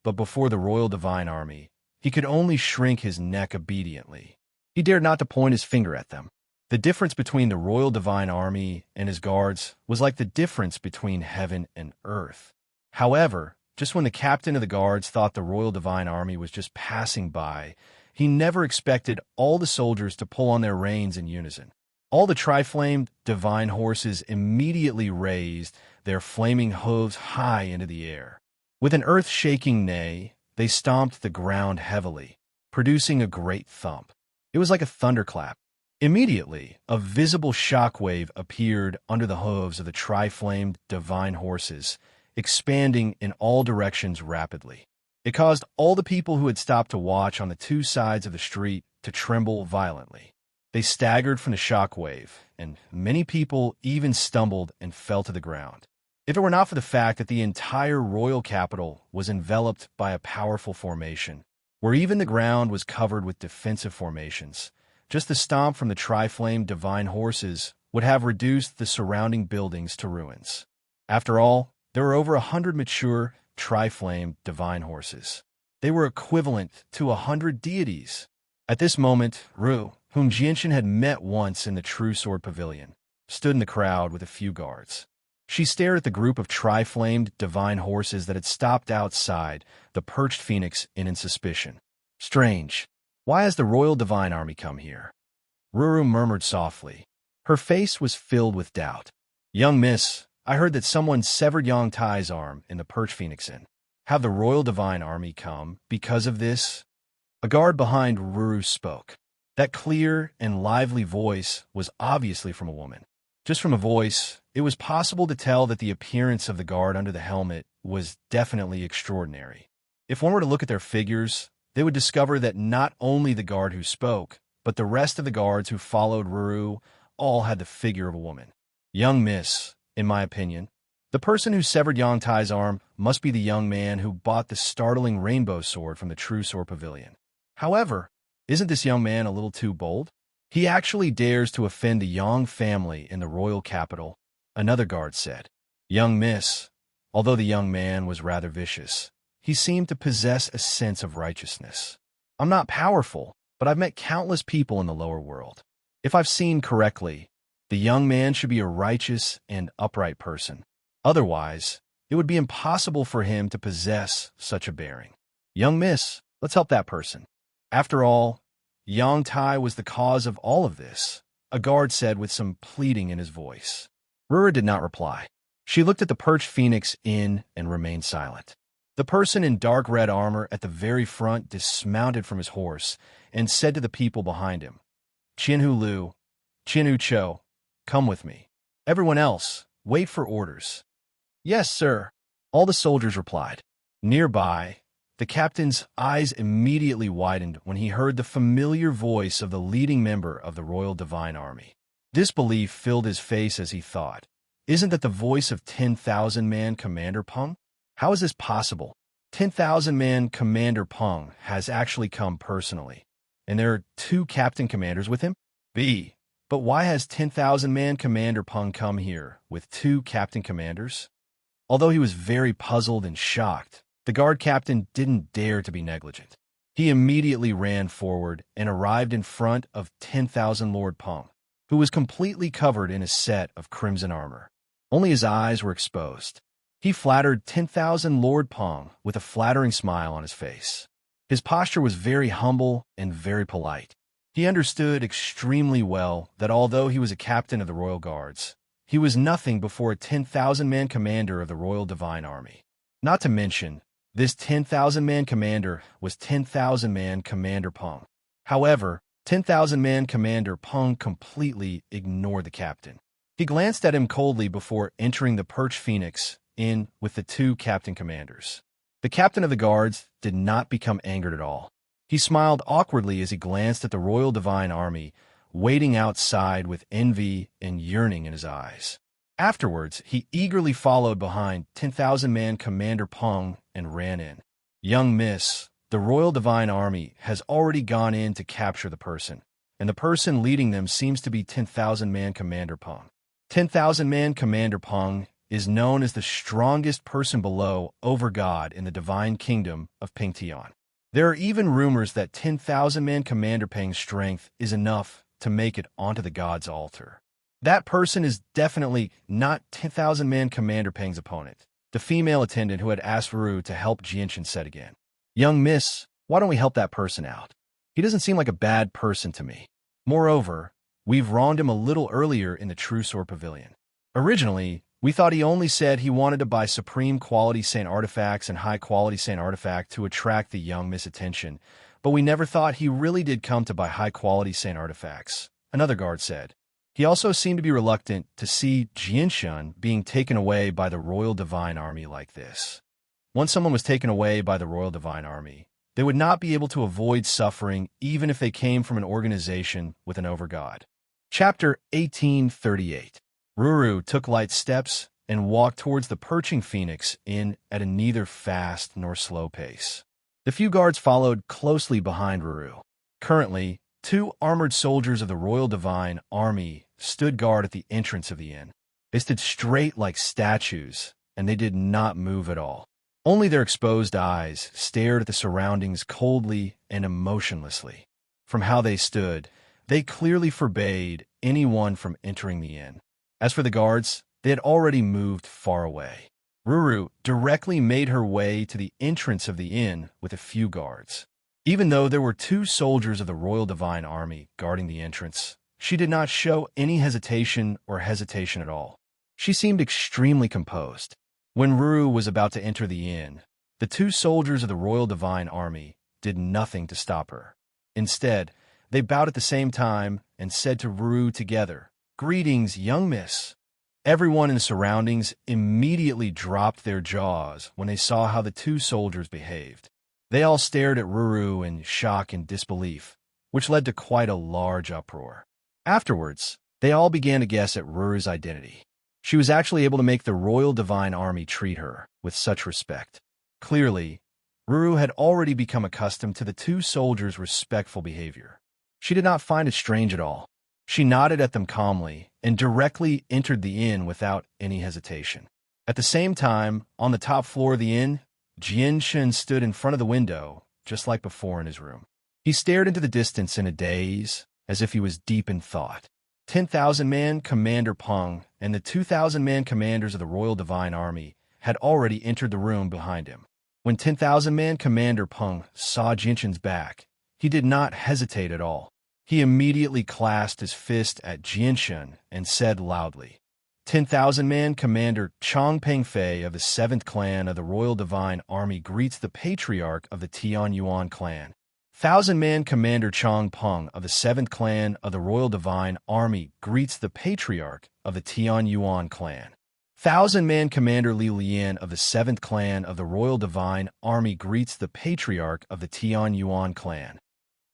but before the Royal Divine Army, he could only shrink his neck obediently. He dared not to point his finger at them. The difference between the Royal Divine Army and his guards was like the difference between heaven and earth. However, just when the captain of the guards thought the Royal Divine Army was just passing by, he never expected all the soldiers to pull on their reins in unison. All the tri-flamed divine horses immediately raised their flaming hooves high into the air. With an earth-shaking neigh, they stomped the ground heavily, producing a great thump. It was like a thunderclap. Immediately, a visible shockwave appeared under the hooves of the tri-flamed divine horses, expanding in all directions rapidly. It caused all the people who had stopped to watch on the two sides of the street to tremble violently. They staggered from the shockwave, and many people even stumbled and fell to the ground. If it were not for the fact that the entire royal capital was enveloped by a powerful formation, where even the ground was covered with defensive formations, just the stomp from the tri-flamed divine horses would have reduced the surrounding buildings to ruins. After all, there were over 100 mature tri-flamed divine horses. They were equivalent to 100 deities. At this moment, Ru, whom Jianshin had met once in the True Sword Pavilion, stood in the crowd with a few guards. She stared at the group of tri-flamed divine horses that had stopped outside the Perched Phoenix in suspicion. Strange. Why has the Royal Divine Army come here? Ruru murmured softly. Her face was filled with doubt. Young miss, I heard that someone severed Yang Tai's arm in the Perch Phoenix Inn. Have the Royal Divine Army come because of this? A guard behind Ruru spoke. That clear and lively voice was obviously from a woman. Just from a voice, it was possible to tell that the appearance of the guard under the helmet was definitely extraordinary. If one were to look at their figures, they would discover that not only the guard who spoke, but the rest of the guards who followed Ruru all had the figure of a woman. Young miss, in my opinion. The person who severed Yang Tai's arm must be the young man who bought the startling rainbow sword from the True Sword Pavilion. However, isn't this young man a little too bold? He actually dares to offend the Yang family in the royal capital, another guard said. Young miss, although the young man was rather vicious, he seemed to possess a sense of righteousness. I'm not powerful, but I've met countless people in the lower world. If I've seen correctly, the young man should be a righteous and upright person. Otherwise, it would be impossible for him to possess such a bearing. Young miss, let's help that person. After all, Yang Tai was the cause of all of this, a guard said with some pleading in his voice. Rura did not reply. She looked at the perched phoenix inn and remained silent. The person in dark red armor at the very front dismounted from his horse and said to the people behind him, Qianhu Lu, Qianhu Cho, come with me. Everyone else, wait for orders. Yes, sir, all the soldiers replied. Nearby, the captain's eyes immediately widened when he heard the familiar voice of the leading member of the Royal Divine Army. Disbelief filled his face as he thought, isn't that the voice of 10,000-man Commander Peng? How is this possible? 10,000-man Commander Peng has actually come personally, and there are 2 captain commanders with him? But why has 10,000-man Commander Peng come here with 2 captain commanders? Although he was very puzzled and shocked, the guard captain didn't dare to be negligent. He immediately ran forward and arrived in front of 10,000 Lord Peng, who was completely covered in a set of crimson armor. Only his eyes were exposed. He flattered 10,000 Lord Peng with a flattering smile on his face. His posture was very humble and very polite. He understood extremely well that although he was a captain of the Royal Guards, he was nothing before a 10,000-man commander of the Royal Divine Army. Not to mention, this 10,000-man commander was 10,000-man Commander Peng. However, 10,000-man Commander Peng completely ignored the captain. He glanced at him coldly before entering the perched phoenix inn with the 2 captain commanders. The captain of the guards did not become angered at all. He smiled awkwardly as he glanced at the Royal Divine Army, waiting outside with envy and yearning in his eyes. Afterwards, he eagerly followed behind 10,000-man Commander Peng and ran in. Young miss, the Royal Divine Army has already gone in to capture the person, and the person leading them seems to be 10,000-man Commander Peng. 10,000-man Commander Peng is known as the strongest person below over God in the divine kingdom of Pingtian. There are even rumors that 10,000-man Commander Peng's strength is enough to make it onto the god's altar. That person is definitely not 10,000-man Commander Peng's opponent, the female attendant who had asked Ru to help Jianshan said again. Young miss, why don't we help that person out? He doesn't seem like a bad person to me. Moreover, we've wronged him a little earlier in the True Sword Pavilion. Originally, we thought he only said he wanted to buy supreme quality Saint artifacts and high quality Saint artifact to attract the young miss attention, but we never thought he really did come to buy high quality Saint artifacts, another guard said. He also seemed to be reluctant to see Jianshan being taken away by the Royal Divine Army like this. Once someone was taken away by the Royal Divine Army, they would not be able to avoid suffering even if they came from an organization with an overgod. Chapter 1838. Ruru took light steps and walked towards the perching phoenix inn at a neither fast nor slow pace. The few guards followed closely behind Ruru. Currently, 2 armored soldiers of the Royal Divine Army stood guard at the entrance of the inn. They stood straight like statues, and they did not move at all. Only their exposed eyes stared at the surroundings coldly and emotionlessly. From how they stood, they clearly forbade anyone from entering the inn. As for the guards, they had already moved far away. Ruru directly made her way to the entrance of the inn with a few guards. Even though there were 2 soldiers of the Royal Divine Army guarding the entrance, she did not show any hesitation at all. She seemed extremely composed. When Ruru was about to enter the inn, the 2 soldiers of the Royal Divine Army did nothing to stop her. Instead, they bowed at the same time and said to Ruru together, "Greetings, young miss." Everyone in the surroundings immediately dropped their jaws when they saw how the 2 soldiers behaved. They all stared at Ruru in shock and disbelief, which led to quite a large uproar. Afterwards, they all began to guess at Ruru's identity. She was actually able to make the Royal Divine Army treat her with such respect. Clearly, Ruru had already become accustomed to the two soldiers' respectful behavior. She did not find it strange at all. She nodded at them calmly and directly entered the inn without any hesitation. At the same time, on the top floor of the inn, Jianshan stood in front of the window, just like before in his room. He stared into the distance in a daze, as if he was deep in thought. 10,000-man Commander Peng and the 2,000-man commanders of the Royal Divine Army had already entered the room behind him. When 10,000-man Commander Peng saw Jianshan's back, he did not hesitate at all. He immediately clasped his fist at Jianshan and said loudly, 10,000-man Commander Chang Pengfei of the 7th Clan of the Royal Divine Army greets the Patriarch of the Tianyuan Clan. 1,000-man Commander Chang Peng of the 7th Clan of the Royal Divine Army greets the Patriarch of the Tianyuan Clan. 1,000-man Commander Li Lian of the 7th Clan of the Royal Divine Army greets the Patriarch of the Tianyuan Clan.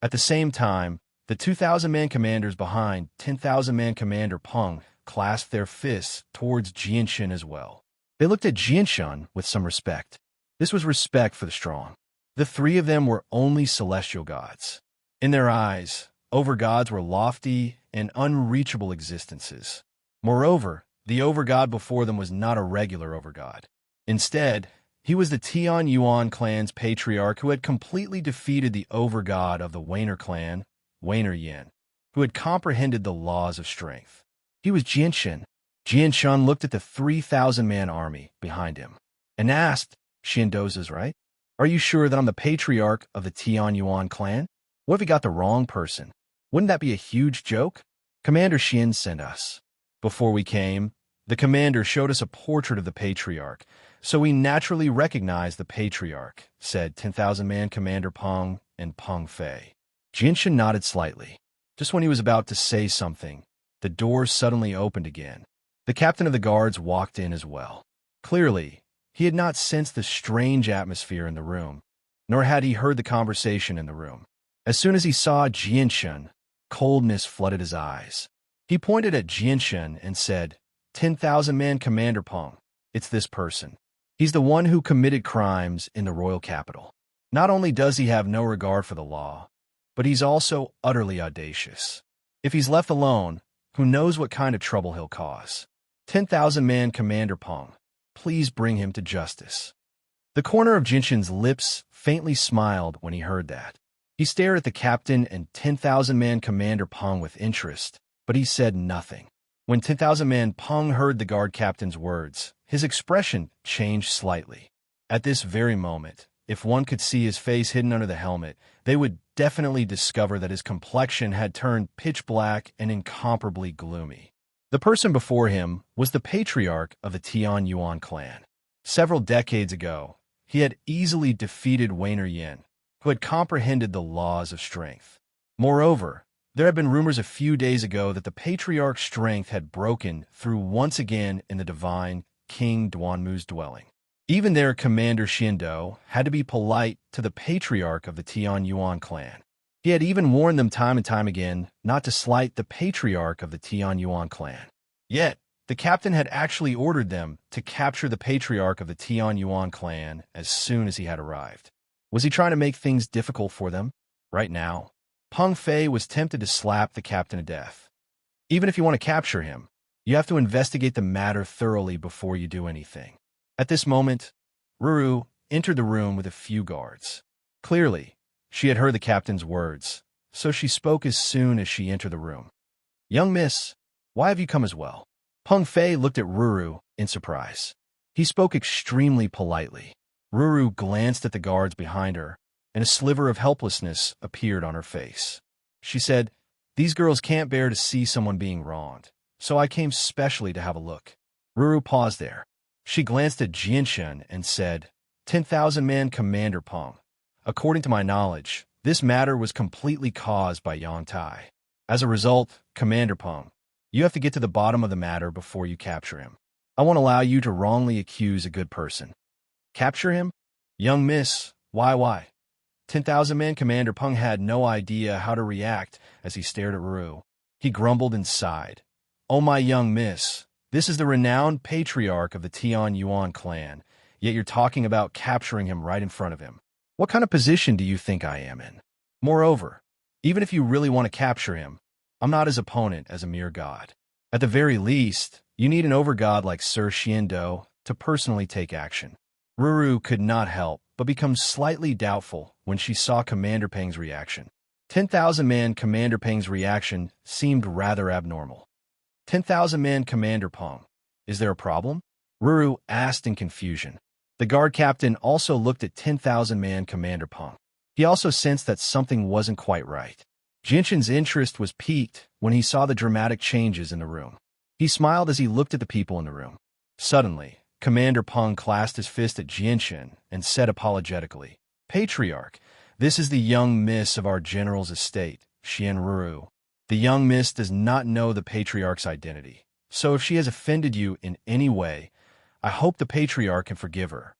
At the same time, the 2,000-man commanders behind 10,000-man Commander Peng clasped their fists towards Jianshan as well. They looked at Jianshan with some respect. This was respect for the strong. The three of them were only celestial gods. In their eyes, overgods were lofty and unreachable existences. Moreover, the overgod before them was not a regular overgod. Instead, he was the Tianyuan clan's patriarch who had completely defeated the overgod of the Wainer clan, Wainer Yin, who had comprehended the laws of strength. He was Jianshan. Jianshan looked at the 3,000-man army behind him and asked, Xiandoza's right? Are you sure that I'm the patriarch of the Tianyuan clan? What if we got the wrong person? Wouldn't that be a huge joke? Commander Xian sent us. Before we came, the commander showed us a portrait of the patriarch, so we naturally recognized the patriarch, said 10,000-man Commander Peng and Peng Fei. Jianshan nodded slightly. Just when he was about to say something, the door suddenly opened again. The captain of the guards walked in as well. Clearly, he had not sensed the strange atmosphere in the room, nor had he heard the conversation in the room. As soon as he saw Jianshan, coldness flooded his eyes. He pointed at Jianshan and said, 10,000-man Commander Peng, it's this person. He's the one who committed crimes in the royal capital. Not only does he have no regard for the law, but he's also utterly audacious. If he's left alone, who knows what kind of trouble he'll cause. 10,000-man Commander Peng, please bring him to justice. The corner of Jianshan's lips faintly smiled when he heard that. He stared at the captain and 10,000-man Commander Peng with interest, but he said nothing. When 10,000-man Peng heard the guard captain's words, his expression changed slightly. At this very moment, if one could see his face hidden under the helmet, they would definitely discover that his complexion had turned pitch black and incomparably gloomy. The person before him was the patriarch of the Tianyuan clan. Several decades ago, he had easily defeated Wainer Yin, who had comprehended the laws of strength. Moreover, there had been rumors a few days ago that the patriarch's strength had broken through once again in the divine King Duanmu's dwelling. Even their commander Xiando had to be polite to the patriarch of the Tianyuan clan. He had even warned them time and time again not to slight the patriarch of the Tianyuan clan. Yet, the captain had actually ordered them to capture the patriarch of the Tianyuan clan as soon as he had arrived. Was he trying to make things difficult for them? Right now, Peng Fei was tempted to slap the captain to death. Even if you want to capture him, you have to investigate the matter thoroughly before you do anything. At this moment, Ruru entered the room with a few guards. Clearly, she had heard the captain's words, so she spoke as soon as she entered the room. Young miss, why have you come as well? Peng Fei looked at Ruru in surprise. He spoke extremely politely. Ruru glanced at the guards behind her, and a sliver of helplessness appeared on her face. She said, these girls can't bear to see someone being wronged, so I came specially to have a look. Ruru paused there. She glanced at Jianshan and said, 10,000-man Commander Peng, according to my knowledge, this matter was completely caused by Yang Tai. As a result, Commander Peng, you have to get to the bottom of the matter before you capture him. I won't allow you to wrongly accuse a good person. Capture him? Young miss, why? 10,000-man Commander Peng had no idea how to react as he stared at Ruru. He grumbled and sighed. Oh, my young miss, This is the renowned patriarch of the Tian Yuan clan, yet you're talking about capturing him right in front of him. What kind of position do you think I am in? Moreover, even if you really want to capture him, I'm not his opponent as a mere god. At the very least, you need an overgod like Sir Xiando to personally take action. Ruru could not help but become slightly doubtful when she saw Commander Peng's reaction. 10,000-man Commander Peng's reaction seemed rather abnormal. 10,000-man Commander Peng, is there a problem? Ruru asked in confusion. The guard captain also looked at 10,000-man Commander Peng. He also sensed that something wasn't quite right. Jinshin's interest was piqued when he saw the dramatic changes in the room. He smiled as he looked at the people in the room. Suddenly, Commander Peng clasped his fist at Jinshin and said apologetically, "Patriarch, this is the young miss of our general's estate, Xian Ruru. The young miss does not know the Patriarch's identity, so if she has offended you in any way, I hope the Patriarch can forgive her."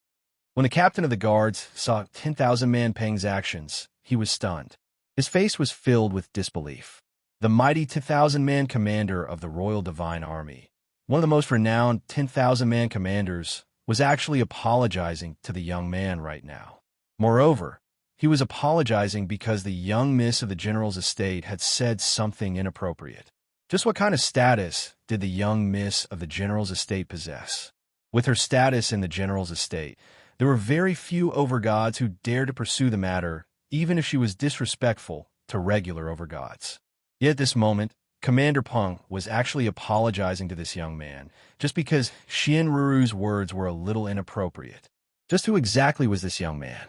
When the captain of the guards saw 10,000-man Peng's actions, he was stunned. His face was filled with disbelief. The mighty 10,000-man commander of the Royal Divine Army, one of the most renowned 10,000-man commanders, was actually apologizing to the young man right now. Moreover, he was apologizing because the young miss of the general's estate had said something inappropriate. Just what kind of status did the young miss of the general's estate possess? With her status in the general's estate, there were very few overgods who dared to pursue the matter, even if she was disrespectful to regular overgods. Yet at this moment, Commander Peng was actually apologizing to this young man, just because Xian Ruru's words were a little inappropriate. Just who exactly was this young man?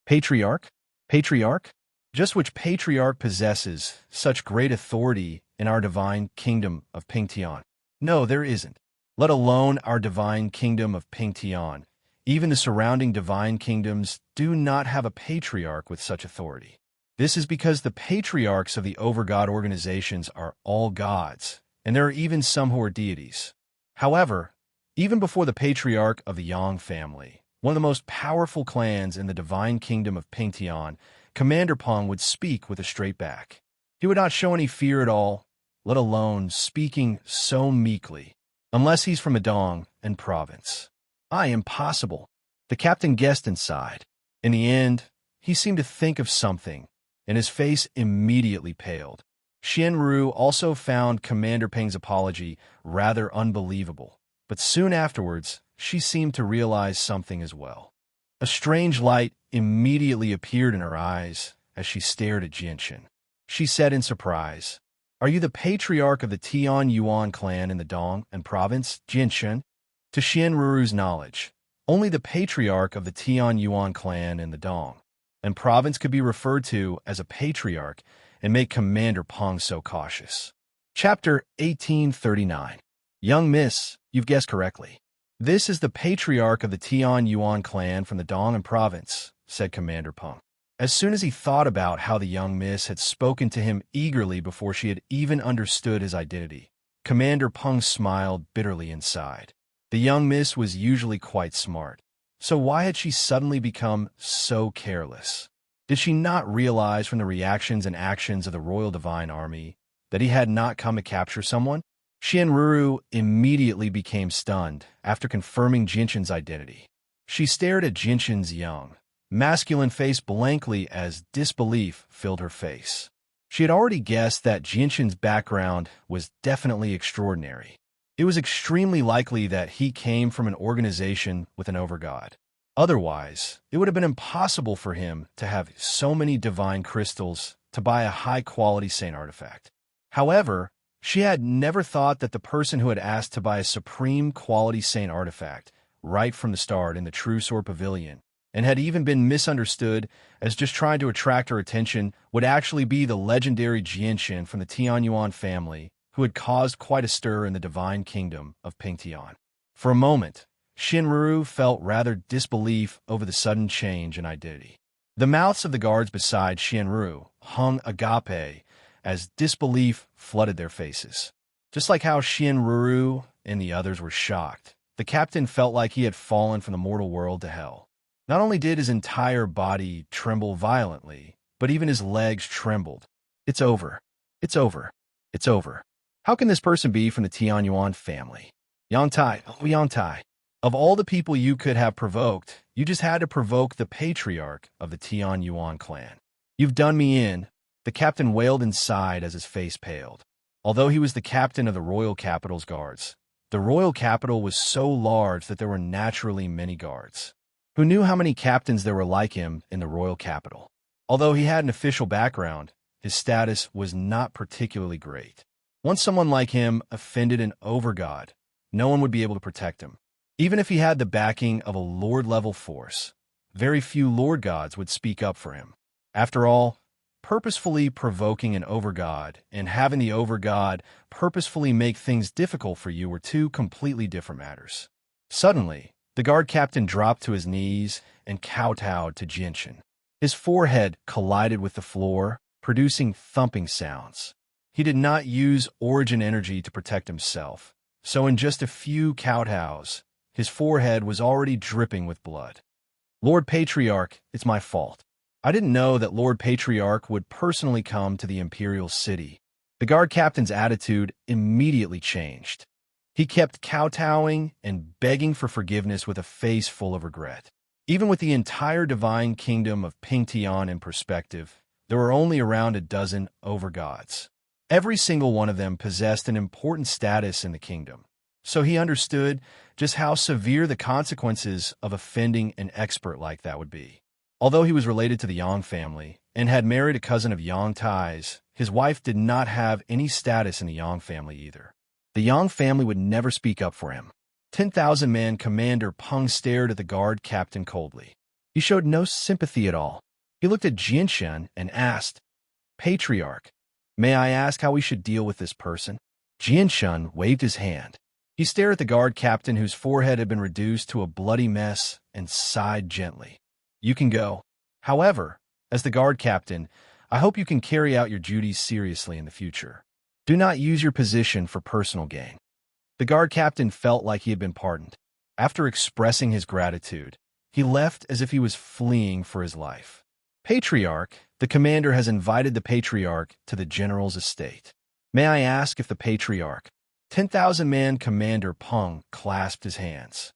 Patriarch? Patriarch? Just which patriarch possesses such great authority in our divine kingdom of Pingtian? No, there isn't. Let alone our divine kingdom of Pingtian. Even the surrounding divine kingdoms do not have a patriarch with such authority. This is because the patriarchs of the overgod organizations are all gods, and there are even some who are deities. However, even before the patriarch of the Yang family, one of the most powerful clans in the divine kingdom of Pingtian, Commander Peng would speak with a straight back. He would not show any fear at all, let alone speaking so meekly, unless he's from Adong and province. Impossible. The captain guessed and sighed. In the end, he seemed to think of something, and his face immediately paled. Xian Ruru also found Commander Peng's apology rather unbelievable, but soon afterwards, she seemed to realize something as well. A strange light immediately appeared in her eyes as she stared at Jinshin. She said in surprise, "Are you the patriarch of the Tian Yuan clan in the Dong and province, Jinshin?" To Xian Ruru's knowledge, only the patriarch of the Tian Yuan clan in the Dong and province could be referred to as a patriarch and make Commander Peng so cautious. Chapter 1839. Young Miss, you've guessed correctly. This is the patriarch of the Tian Yuan clan from the Dong and province, said Commander Peng. As soon as he thought about how the young miss had spoken to him eagerly before she had even understood his identity, Commander Peng smiled bitterly inside. The young miss was usually quite smart, so why had she suddenly become so careless? Did she not realize from the reactions and actions of the Royal Divine Army that he had not come to capture someone? Xian Ruru immediately became stunned after confirming Jinshin's identity. She stared at Jinshin's young, masculine face blankly as disbelief filled her face. She had already guessed that Jinshin's background was definitely extraordinary. It was extremely likely that he came from an organization with an overgod. Otherwise, it would have been impossible for him to have so many divine crystals to buy a high-quality saint artifact. However, she had never thought that the person who had asked to buy a supreme quality saint artifact right from the start in the True Sword Pavilion and had even been misunderstood as just trying to attract her attention would actually be the legendary Jinshin from the Tianyuan family, who had caused quite a stir in the divine kingdom of Pingtian. For a moment, Shinruru felt rather disbelief over the sudden change in identity. The mouths of the guards beside Shinruru hung agape as disbelief flooded their faces. Just like how Shinruru and the others were shocked, the captain felt like he had fallen from the mortal world to hell. Not only did his entire body tremble violently, but even his legs trembled. It's over. It's over. It's over. How can this person be from the Tianyuan family? Yang Tai, oh Yang Tai. Of all the people you could have provoked, you just had to provoke the patriarch of the Tian Yuan clan. You've done me in, the captain wailed inside as his face paled. Although he was the captain of the royal capital's guards, the royal capital was so large that there were naturally many guards. Who knew how many captains there were like him in the royal capital? Although he had an official background, his status was not particularly great. Once someone like him offended an overgod, no one would be able to protect him. Even if he had the backing of a lord-level force, very few lord gods would speak up for him. After all, purposefully provoking an overgod and having the overgod purposefully make things difficult for you were two completely different matters. Suddenly, the guard captain dropped to his knees and kowtowed to Jinshin. His forehead collided with the floor, producing thumping sounds. He did not use origin energy to protect himself, so in just a few kowtows, his forehead was already dripping with blood. Lord Patriarch, it's my fault. I didn't know that Lord Patriarch would personally come to the Imperial City. The guard captain's attitude immediately changed. He kept kowtowing and begging for forgiveness with a face full of regret. Even with the entire divine kingdom of Pingtian in perspective, there were only around a dozen overgods. Every single one of them possessed an important status in the kingdom, so he understood just how severe the consequences of offending an expert like that would be. Although he was related to the Yang family and had married a cousin of Yang Tai's, his wife did not have any status in the Yang family either. The Yang family would never speak up for him. 10,000-man Commander Peng stared at the guard captain coldly. He showed no sympathy at all. He looked at Jinshin and asked, "Patriarch, may I ask how we should deal with this person?" Jinshin waved his hand. He stared at the guard captain whose forehead had been reduced to a bloody mess and sighed gently. "You can go. However, as the guard captain, I hope you can carry out your duties seriously in the future. Do not use your position for personal gain." The guard captain felt like he had been pardoned. After expressing his gratitude, he left as if he was fleeing for his life. "Patriarch, the commander has invited the Patriarch to the general's estate. May I ask if the Patriarch?" 10,000-man Commander Peng clasped his hands.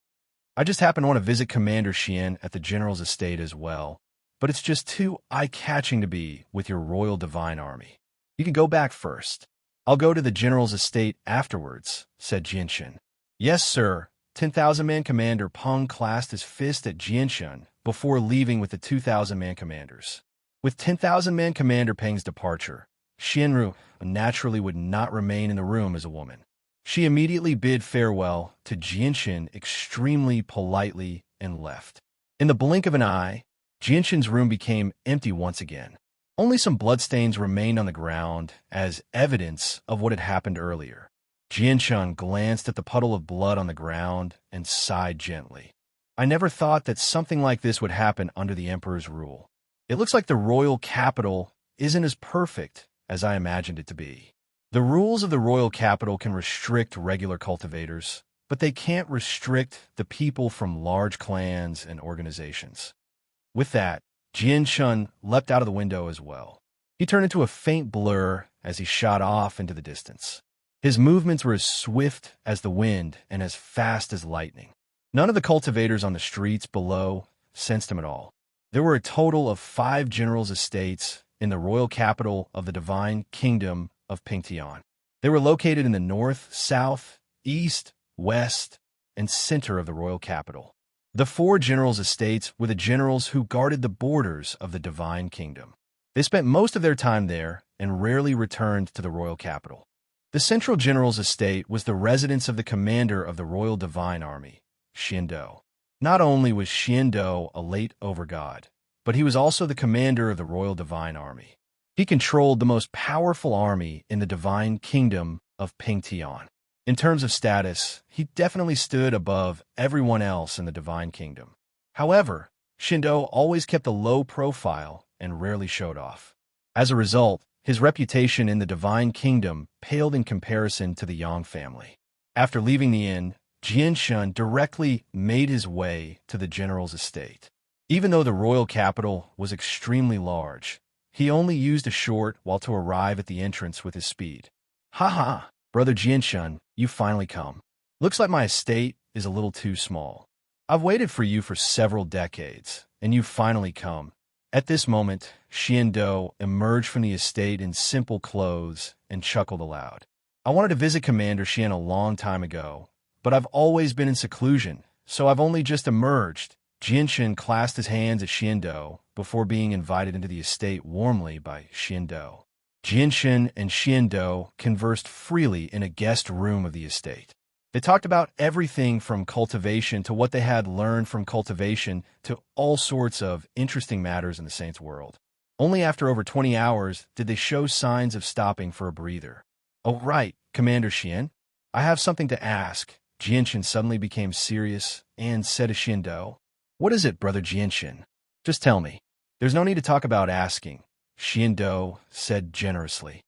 "I just happen to want to visit Commander Xian at the general's estate as well, but it's just too eye-catching to be with your royal divine army. You can go back first. I'll go to the general's estate afterwards," said Jinshin. "Yes, sir." 10,000-man Commander Peng clasped his fist at Jinshin before leaving with the 2,000-man commanders. With 10,000-man Commander Peng's departure, Xianru naturally would not remain in the room as a woman. She immediately bid farewell to Jinshin extremely politely and left. In the blink of an eye, Jinshin's room became empty once again. Only some bloodstains remained on the ground as evidence of what had happened earlier. Jinshin glanced at the puddle of blood on the ground and sighed gently. "I never thought that something like this would happen under the Emperor's rule. It looks like the royal capital isn't as perfect as I imagined it to be. The rules of the royal capital can restrict regular cultivators, but they can't restrict the people from large clans and organizations." With that, Jinshin leapt out of the window as well. He turned into a faint blur as he shot off into the distance. His movements were as swift as the wind and as fast as lightning. None of the cultivators on the streets below sensed him at all. There were a total of 5 generals' estates in the royal capital of the divine kingdom of Pingtian. They were located in the north, south, east, west, and center of the royal capital. The 4 generals' estates were the generals who guarded the borders of the divine kingdom. They spent most of their time there and rarely returned to the royal capital. The central general's estate was the residence of the commander of the royal divine army, Xiando. Not only was Xiando a late overgod, but he was also the commander of the royal divine army. He controlled the most powerful army in the divine kingdom of Pingtian. In terms of status, he definitely stood above everyone else in the divine kingdom. However, Xiando always kept a low profile and rarely showed off. As a result, his reputation in the divine kingdom paled in comparison to the Yang family. After leaving the inn, Jinshin directly made his way to the general's estate. Even though the royal capital was extremely large, he only used a short while to arrive at the entrance with his speed. "Ha ha, brother Jinshin, you finally come. Looks like my estate is a little too small. I've waited for you for several decades, and you've finally come. At this moment, Xiando emerged from the estate in simple clothes and chuckled aloud. I wanted to visit Commander Xian a long time ago, but I've always been in seclusion, so I've only just emerged. Jianshan clasped his hands at Xiando before being invited into the estate warmly by Xiando. Jianshan and Xiando conversed freely in a guest room of the estate. They talked about everything from cultivation to what they had learned from cultivation to all sorts of interesting matters in the Saint's world. Only after over 20 hours did they show signs of stopping for a breather. "Oh, right, Commander Xian. I have something to ask." Jianshan suddenly became serious and said to Xiando, "What is it, Brother Jianshan? Just tell me. There's no need to talk about asking," Xiando said generously.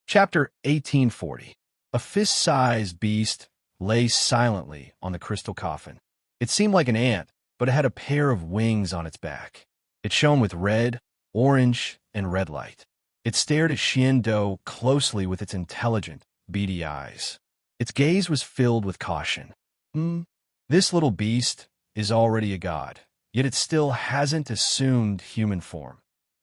Chapter 1840. A fist-sized beast lay silently on the crystal coffin. It seemed like an ant, but it had a pair of wings on its back. It shone with red, orange, and red light. It stared at Xiando closely with its intelligent, beady eyes. Its gaze was filled with caution. This little beast is already a god, yet it still hasn't assumed human form."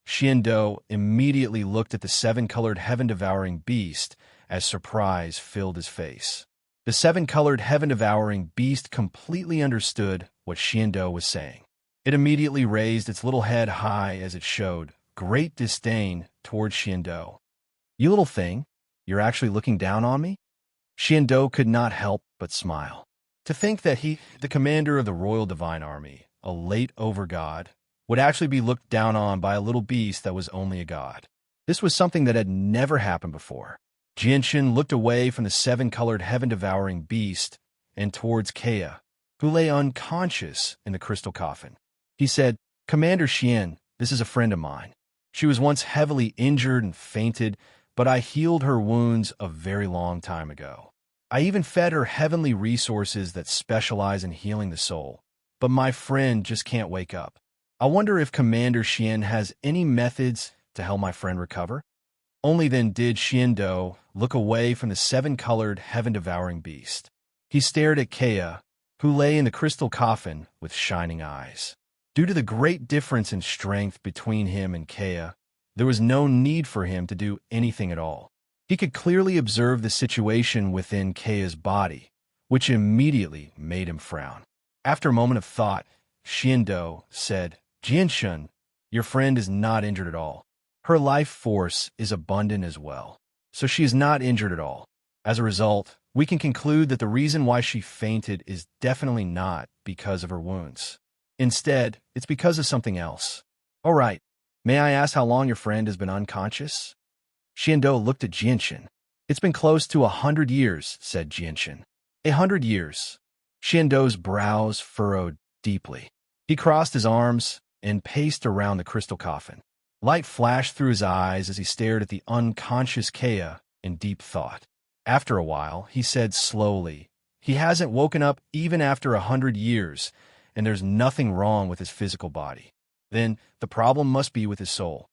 Xiando immediately looked at the seven-colored heaven-devouring beast as surprise filled his face. The seven-colored heaven-devouring beast completely understood what Xiando was saying. It immediately raised its little head high as it showed great disdain towards Xiando. "You little thing, you're actually looking down on me?" Xiando could not help but smile. To think that he, the commander of the Royal Divine Army, a late over-god, would actually be looked down on by a little beast that was only a god. This was something that had never happened before. Jianshan looked away from the seven-colored heaven-devouring beast and towards Kea, who lay unconscious in the crystal coffin. He said, "Commander Xian, this is a friend of mine. She was once heavily injured and fainted, but I healed her wounds a very long time ago. I even fed her heavenly resources that specialize in healing the soul, but my friend just can't wake up. I wonder if Commander Xian has any methods to help my friend recover?" Only then did Xiando look away from the seven-colored heaven-devouring beast. He stared at Kea, who lay in the crystal coffin with shining eyes. Due to the great difference in strength between him and Kea, there was no need for him to do anything at all. He could clearly observe the situation within Kea's body, which immediately made him frown. After a moment of thought, Xiando said, "Jianshan, your friend is not injured at all. Her life force is abundant as well, so she is not injured at all. As a result, we can conclude that the reason why she fainted is definitely not because of her wounds. Instead, it's because of something else. All right, may I ask how long your friend has been unconscious?" Xiando looked at Jianshan. "It's been close to 100 years, said Jianshan. 100 years. Xiando's brows furrowed deeply. He crossed his arms and paced around the crystal coffin. Light flashed through his eyes as he stared at the unconscious Kea in deep thought. After a while, he said slowly, "He hasn't woken up even after 100 years, and there's nothing wrong with his physical body. Then the problem must be with his soul.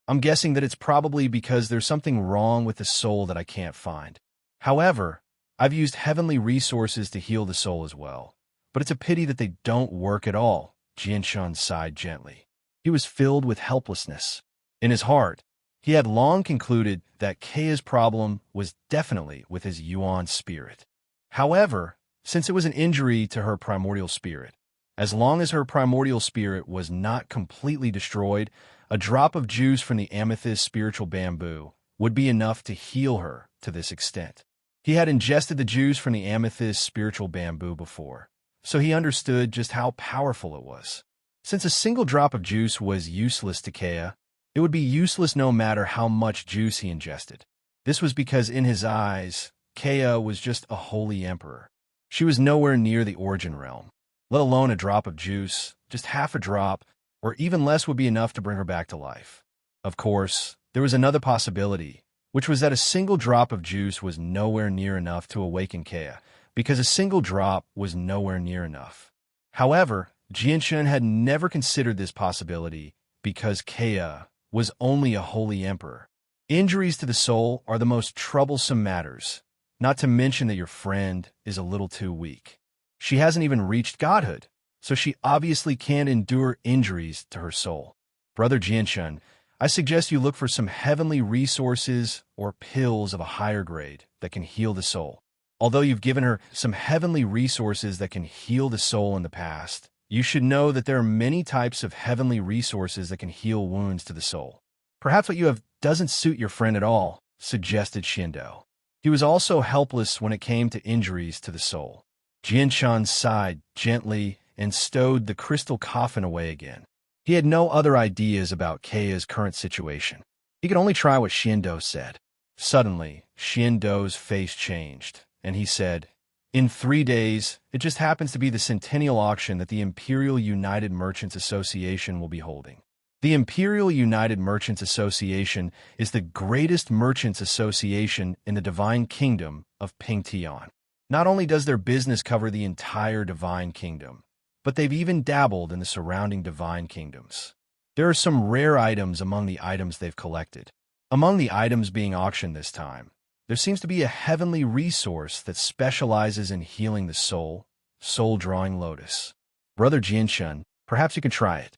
I'm guessing that it's probably because there's something wrong with the soul that I can't find. However, I've used heavenly resources to heal the soul as well, but it's a pity that they don't work at all." Jianshan sighed gently. He was filled with helplessness. In his heart, he had long concluded that Kea's problem was definitely with his Yuan spirit. However, since it was an injury to her primordial spirit, as long as her primordial spirit was not completely destroyed, a drop of juice from the amethyst spiritual bamboo would be enough to heal her to this extent. He had ingested the juice from the amethyst spiritual bamboo before, so he understood just how powerful it was. Since a single drop of juice was useless to Kea, it would be useless no matter how much juice he ingested. This was because in his eyes, Kea was just a holy emperor. She was nowhere near the origin realm, let alone a drop of juice. Just half a drop, or even less, would be enough to bring her back to life. Of course, there was another possibility, which was that a single drop of juice was nowhere near enough to awaken Kea, because a single drop was nowhere near enough. However, Jianshan had never considered this possibility because Kea was only a holy emperor. Injuries to the soul are the most troublesome matters, Not to mention that your friend is a little too weak. She hasn't even reached godhood, so she obviously can't endure injuries to her soul. Brother Jianshun, I suggest you look for some heavenly resources or pills of a higher grade that can heal the soul. Although you've given her some heavenly resources that can heal the soul in the past, you should know that there are many types of heavenly resources that can heal wounds to the soul. Perhaps what you have doesn't suit your friend at all, suggested Xindo. He was also helpless when it came to injuries to the soul. Jianshan sighed gently and stowed the crystal coffin away again. He had no other ideas about Keia's current situation. He could only try what Xindo said. Suddenly, Xiando's face changed, and he said, "In 3 days, it just happens to be the centennial auction that the Imperial United Merchants Association will be holding. The Imperial United Merchants Association is the greatest merchants association in the Divine Kingdom of Pingtian. Not only does their business cover the entire Divine Kingdom, but they've even dabbled in the surrounding Divine Kingdoms. There are some rare items among the items they've collected. Among the items being auctioned this time, there seems to be a heavenly resource that specializes in healing the soul, soul-drawing lotus. Brother Jianshun, perhaps you can try it."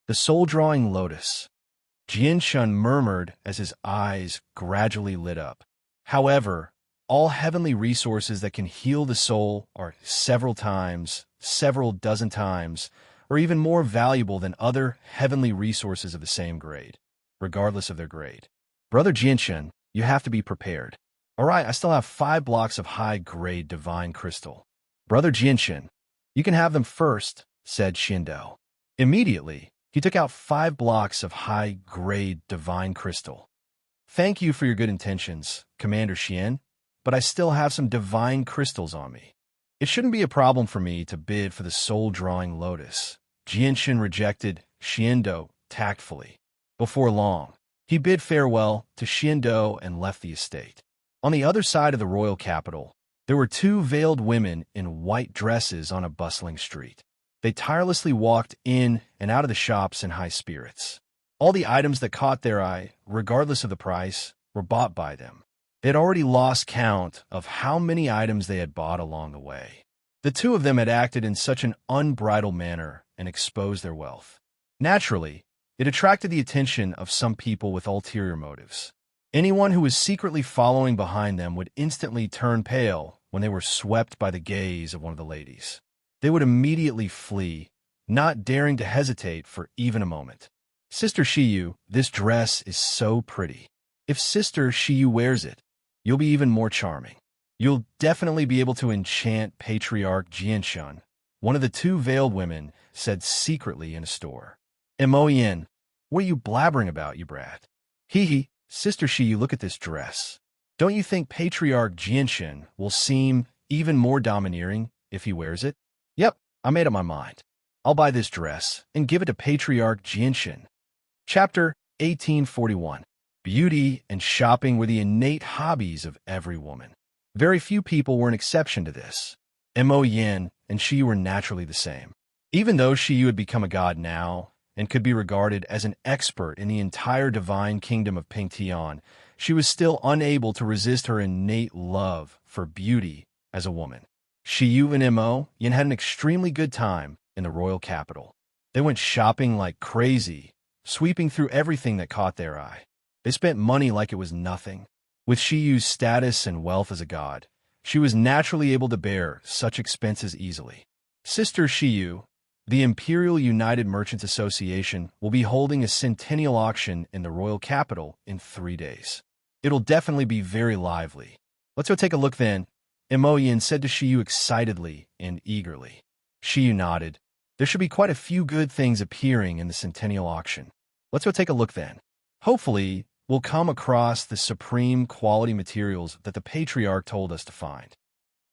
The soul-drawing lotus. Jianshun murmured as his eyes gradually lit up. However, all heavenly resources that can heal the soul are several dozen times, or even more valuable than other heavenly resources of the same grade, regardless of their grade. Brother Jianshun, you have to be prepared. All right, I still have 5 blocks of high-grade divine crystal. Brother Jianshun, you can have them first, said Xindo. Immediately, he took out 5 blocks of high-grade divine crystal. "Thank you for your good intentions, Commander Xian, but I still have some divine crystals on me. It shouldn't be a problem for me to bid for the soul-drawing lotus." Jianshin rejected Xindo tactfully. Before long, he bid farewell to Xindo and left the estate. On the other side of the royal capital, there were 2 veiled women in white dresses on a bustling street. They tirelessly walked in and out of the shops in high spirits. All the items that caught their eye, regardless of the price, were bought by them. They had already lost count of how many items they had bought along the way. The 2 of them had acted in such an unbridled manner and exposed their wealth. Naturally, it attracted the attention of some people with ulterior motives. Anyone who was secretly following behind them would instantly turn pale when they were swept by the gaze of one of the ladies. They would immediately flee, not daring to hesitate for even a moment. "Sister Shiyu, this dress is so pretty. If Sister Shiyu wears it, you'll be even more charming. You'll definitely be able to enchant Patriarch Jianshun," one of the 2 veiled women said secretly in a store. "Emoyin, what are you blabbering about, you brat? Hee, Sister Shiyu, look at this dress. Don't you think Patriarch Jianshun will seem even more domineering if he wears it? Yep, I made up my mind. I'll buy this dress and give it to Patriarch Jianshun." Chapter 1841. Beauty and shopping were the innate hobbies of every woman. Very few people were an exception to this. Mo Yin and Shiyu were naturally the same. Even though Shiyu had become a god now and could be regarded as an expert in the entire divine kingdom of Pingtian, she was still unable to resist her innate love for beauty as a woman. Shiyu and Mo Yin had an extremely good time in the royal capital. They went shopping like crazy, sweeping through everything that caught their eye. They spent money like it was nothing. With Shiyu's status and wealth as a god, she was naturally able to bear such expenses easily. "Sister Shiyu, the Imperial United Merchants Association will be holding a centennial auction in the royal capital in 3 days. It'll definitely be very lively. Let's go take a look then," Mo Yin said to Shiyu excitedly and eagerly. Shiyu nodded. "There should be quite a few good things appearing in the centennial auction. Let's go take a look then. Hopefully, we'll come across the supreme quality materials that the Patriarch told us to find."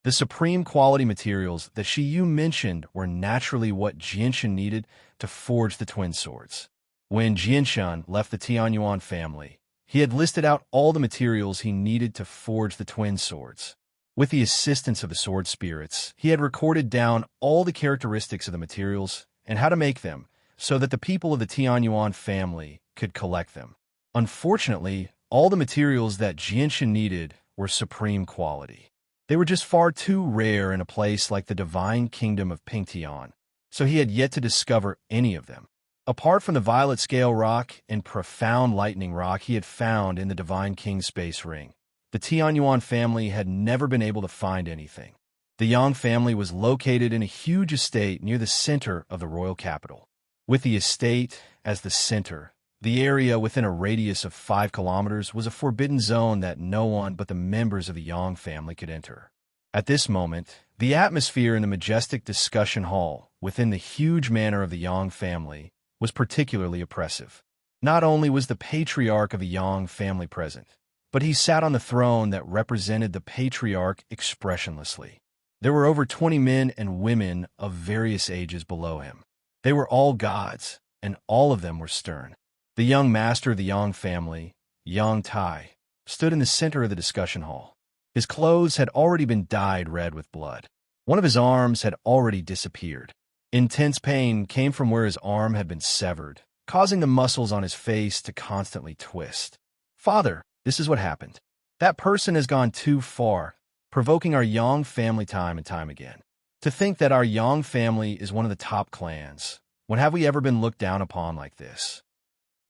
The supreme quality materials that Shiyu mentioned were naturally what Jianshan needed to forge the twin swords. When Jianshan left the Tianyuan family, he had listed out all the materials he needed to forge the twin swords. With the assistance of the sword spirits, he had recorded down all the characteristics of the materials and how to make them so that the people of the Tianyuan family could collect them. Unfortunately, all the materials that Jianshan needed were supreme quality. They were just far too rare in a place like the divine kingdom of Pingtian, so he had yet to discover any of them. Apart from the violet scale rock and profound lightning rock he had found in the Divine King's space ring, the Tianyuan family had never been able to find anything. The Yang family was located in a huge estate near the center of the royal capital. With the estate as the center, the area within a radius of 5 kilometers was a forbidden zone that no one but the members of the Yang family could enter. At this moment, the atmosphere in the majestic discussion hall within the huge manor of the Yang family was particularly oppressive. Not only was the patriarch of the Yang family present, but he sat on the throne that represented the patriarch expressionlessly. There were over 20 men and women of various ages below him. They were all gods, and all of them were stern. The young master of the Yang family, Yang Tai, stood in the center of the discussion hall. His clothes had already been dyed red with blood. One of his arms had already disappeared. Intense pain came from where his arm had been severed, causing the muscles on his face to constantly twist. "Father, this is what happened. That person has gone too far, provoking our Yang family time and time again. To think that our Yang family is one of the top clans. When have we ever been looked down upon like this?"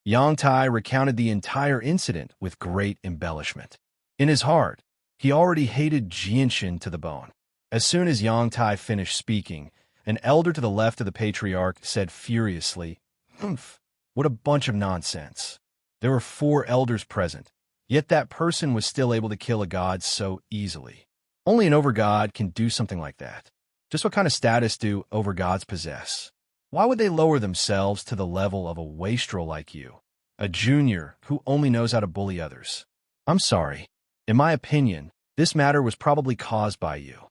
Yang Tai recounted the entire incident with great embellishment. In his heart, he already hated Jianshin to the bone. As soon as Yang Tai finished speaking, an elder to the left of the patriarch said furiously, "Humph, what a bunch of nonsense." There were 4 elders present, yet that person was still able to kill a god so easily. Only an overgod can do something like that. Just what kind of status do overgods possess? Why would they lower themselves to the level of a wastrel like you, a junior who only knows how to bully others? I'm sorry. In my opinion, this matter was probably caused by you.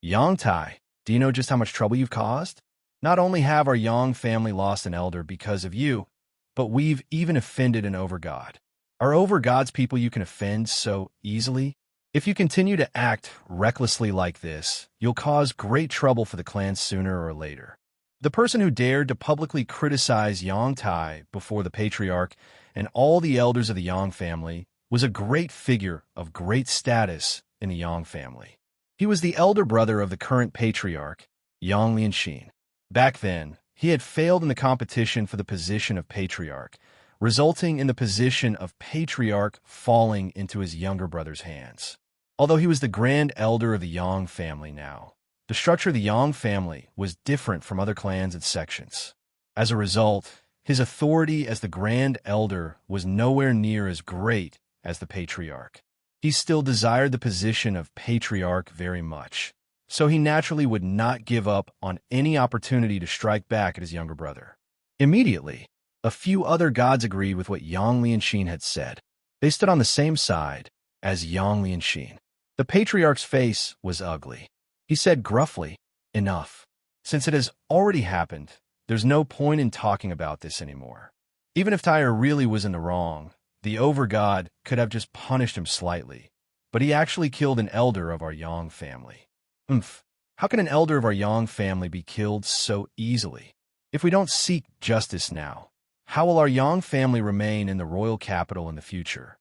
Yang Tai, do you know just how much trouble you've caused? Not only have our Yang family lost an elder because of you, but we've even offended an overgod. Are overgods people you can offend so easily? If you continue to act recklessly like this, you'll cause great trouble for the clan sooner or later. The person who dared to publicly criticize Yang Tai before the patriarch and all the elders of the Yang family was a great figure of great status in the Yang family. He was the elder brother of the current patriarch, Yang Lianxin. Back then, he had failed in the competition for the position of patriarch, resulting in the position of patriarch falling into his younger brother's hands. Although he was the grand elder of the Yang family now, the structure of the Yang family was different from other clans and sections. As a result, his authority as the grand elder was nowhere near as great as the patriarch. He still desired the position of patriarch very much, so he naturally would not give up on any opportunity to strike back at his younger brother. Immediately, a few other gods agreed with what Yang Lianxin had said. They stood on the same side as Yang Lianxin. The patriarch's face was ugly. He said gruffly, "Enough. Since it has already happened, there's no point in talking about this anymore." Even if Tyre really was in the wrong, the overgod could have just punished him slightly, but he actually killed an elder of our Yang family. How can an elder of our Yang family be killed so easily? If we don't seek justice now, how will our Yang family remain in the royal capital in the future?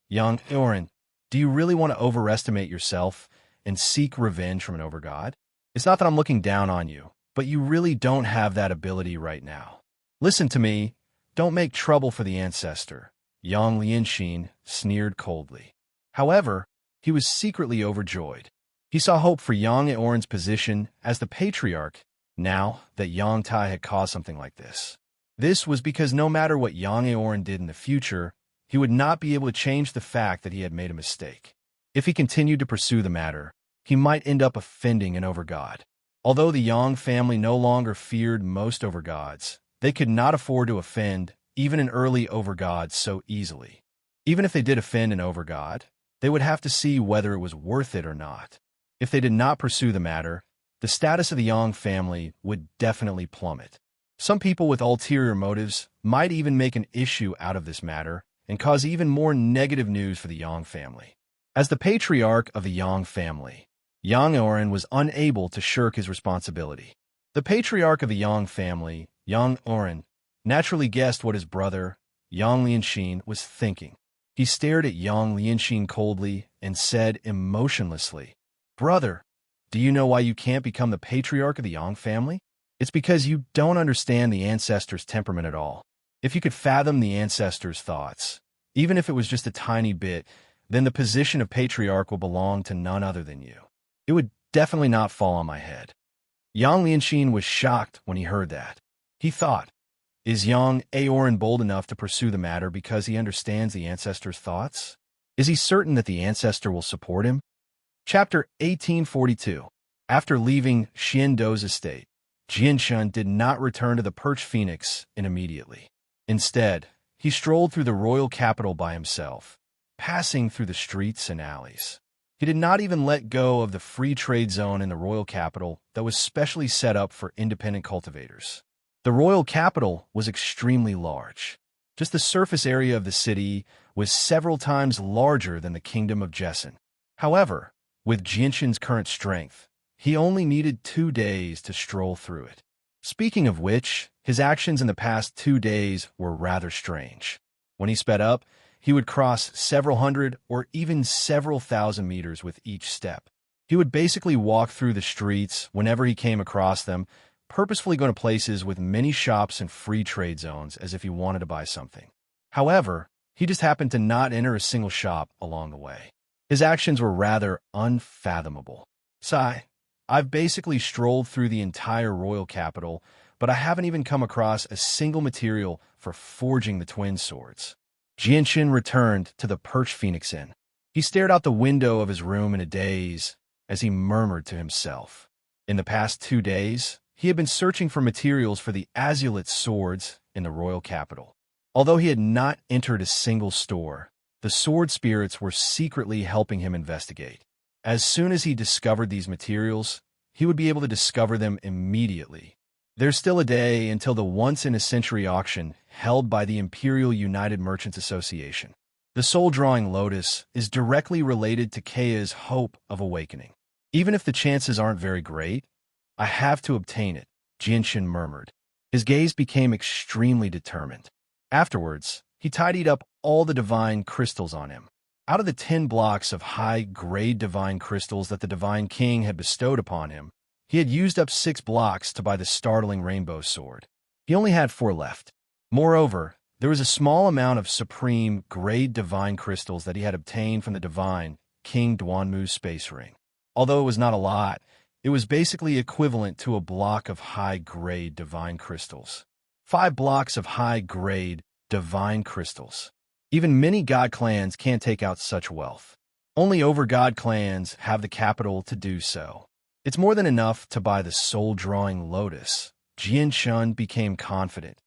Yang Oren, do you really want to overestimate yourself and seek revenge from an overgod? It's not that I'm looking down on you, but you really don't have that ability right now. Listen to me. Don't make trouble for the ancestor. Yang Lianxin sneered coldly. However, he was secretly overjoyed. He saw hope for Yang Eoren's position as the patriarch now that Yang Tai had caused something like this. This was because no matter what Yang Eoren did in the future, he would not be able to change the fact that he had made a mistake. If he continued to pursue the matter, he might end up offending an overgod. Although the Yang family no longer feared most overgods, they could not afford to offend even an early overgod so easily. Even if they did offend an overgod, they would have to see whether it was worth it or not. If they did not pursue the matter, the status of the Yang family would definitely plummet. Some people with ulterior motives might even make an issue out of this matter and cause even more negative news for the Yang family. As the patriarch of the Yang family, Yang Eoren was unable to shirk his responsibility. The patriarch of the Yang family, Yang Eoren, naturally guessed what his brother, Yang Lianxin, was thinking. He stared at young Lianxin coldly and said emotionlessly, "Brother, do you know why you can't become the patriarch of the Yang family? It's because you don't understand the ancestors' temperament at all. If you could fathom the ancestors' thoughts, even if it was just a tiny bit, then the position of patriarch will belong to none other than you. It would definitely not fall on my head." Yang Lianxin was shocked when he heard that. He thought, is Yang Aoran bold enough to pursue the matter because he understands the ancestor's thoughts? Is he certain that the ancestor will support him? Chapter 1842. After leaving Xiando's estate, Jianshun did not return to the Perch Phoenix immediately. Instead, he strolled through the royal capital by himself, passing through the streets and alleys. He did not even let go of the free trade zone in the royal capital that was specially set up for independent cultivators. The royal capital was extremely large. Just the surface area of the city was several times larger than the kingdom of Jessen. However, with Jianshun's current strength, he only needed 2 days to stroll through it. Speaking of which, his actions in the past 2 days were rather strange. When he sped up, he would cross several hundred or even several thousand meters with each step. He would basically walk through the streets whenever he came across them, purposefully going to places with many shops and free trade zones as if he wanted to buy something. However, he just happened to not enter a single shop along the way. His actions were rather unfathomable. Sigh, I've basically strolled through the entire royal capital, but I haven't even come across a single material for forging the twin swords. Jianshun returned to the Perch Phoenix Inn. He stared out the window of his room in a daze as he murmured to himself. In the past 2 days, he had been searching for materials for the azulate swords in the royal capital. Although he had not entered a single store, the sword spirits were secretly helping him investigate. As soon as he discovered these materials, he would be able to discover them immediately. There's still a day until the once-in-a-century auction held by the Imperial United Merchants Association. The soul-drawing lotus is directly related to Kaya's hope of awakening. Even if the chances aren't very great, I have to obtain it, Jianshun murmured. His gaze became extremely determined. Afterwards, he tidied up all the divine crystals on him. Out of the 10 blocks of high-grade divine crystals that the Divine King had bestowed upon him, he had used up 6 blocks to buy the startling rainbow sword. He only had 4 left. Moreover, there was a small amount of supreme grade divine crystals that he had obtained from the Divine King Duanmu's space ring. Although it was not a lot, it was basically equivalent to a block of high-grade divine crystals. 5 blocks of high-grade divine crystals. Even many god clans can't take out such wealth. Only over-god clans have the capital to do so. It's more than enough to buy the soul-drawing lotus. Jianshun became confident.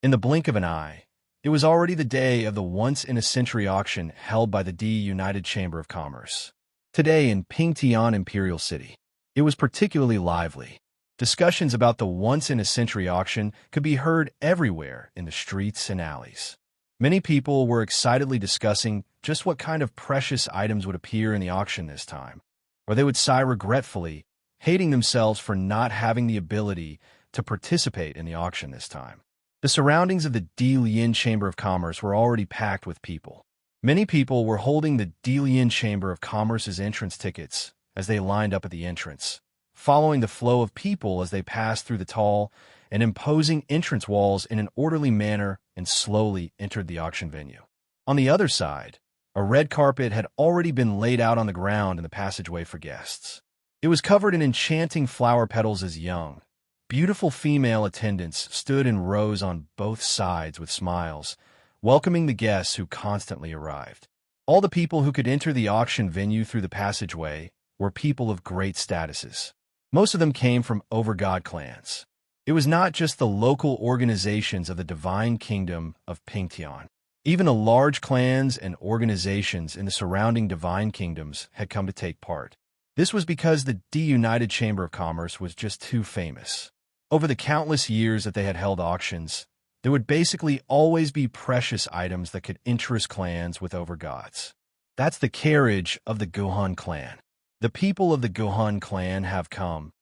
In the blink of an eye, it was already the day of the once-in-a-century auction held by the D United Chamber of Commerce. Today in Pingtian Imperial City, it was particularly lively. Discussions about the once-in-a-century auction could be heard everywhere in the streets and alleys. Many people were excitedly discussing just what kind of precious items would appear in the auction this time, or they would sigh regretfully, hating themselves for not having the ability to participate in the auction this time. The surroundings of the Dilian Chamber of Commerce were already packed with people. Many people were holding the Dilian Chamber of Commerce's entrance tickets as they lined up at the entrance, following the flow of people as they passed through the tall and imposing entrance walls in an orderly manner and slowly entered the auction venue. On the other side, a red carpet had already been laid out on the ground in the passageway for guests. It was covered in enchanting flower petals as young, beautiful female attendants stood in rows on both sides with smiles, welcoming the guests who constantly arrived. All the people who could enter the auction venue through the passageway were people of great statuses. Most of them came from over-god clans. It was not just the local organizations of the Divine Kingdom of Pingtian. Even the large clans and organizations in the surrounding divine kingdoms had come to take part. This was because the D-United Chamber of Commerce was just too famous. Over the countless years that they had held auctions, there would basically always be precious items that could interest clans with overgods. That's the carriage of the Gohan clan. The people of the Gohan clan have come.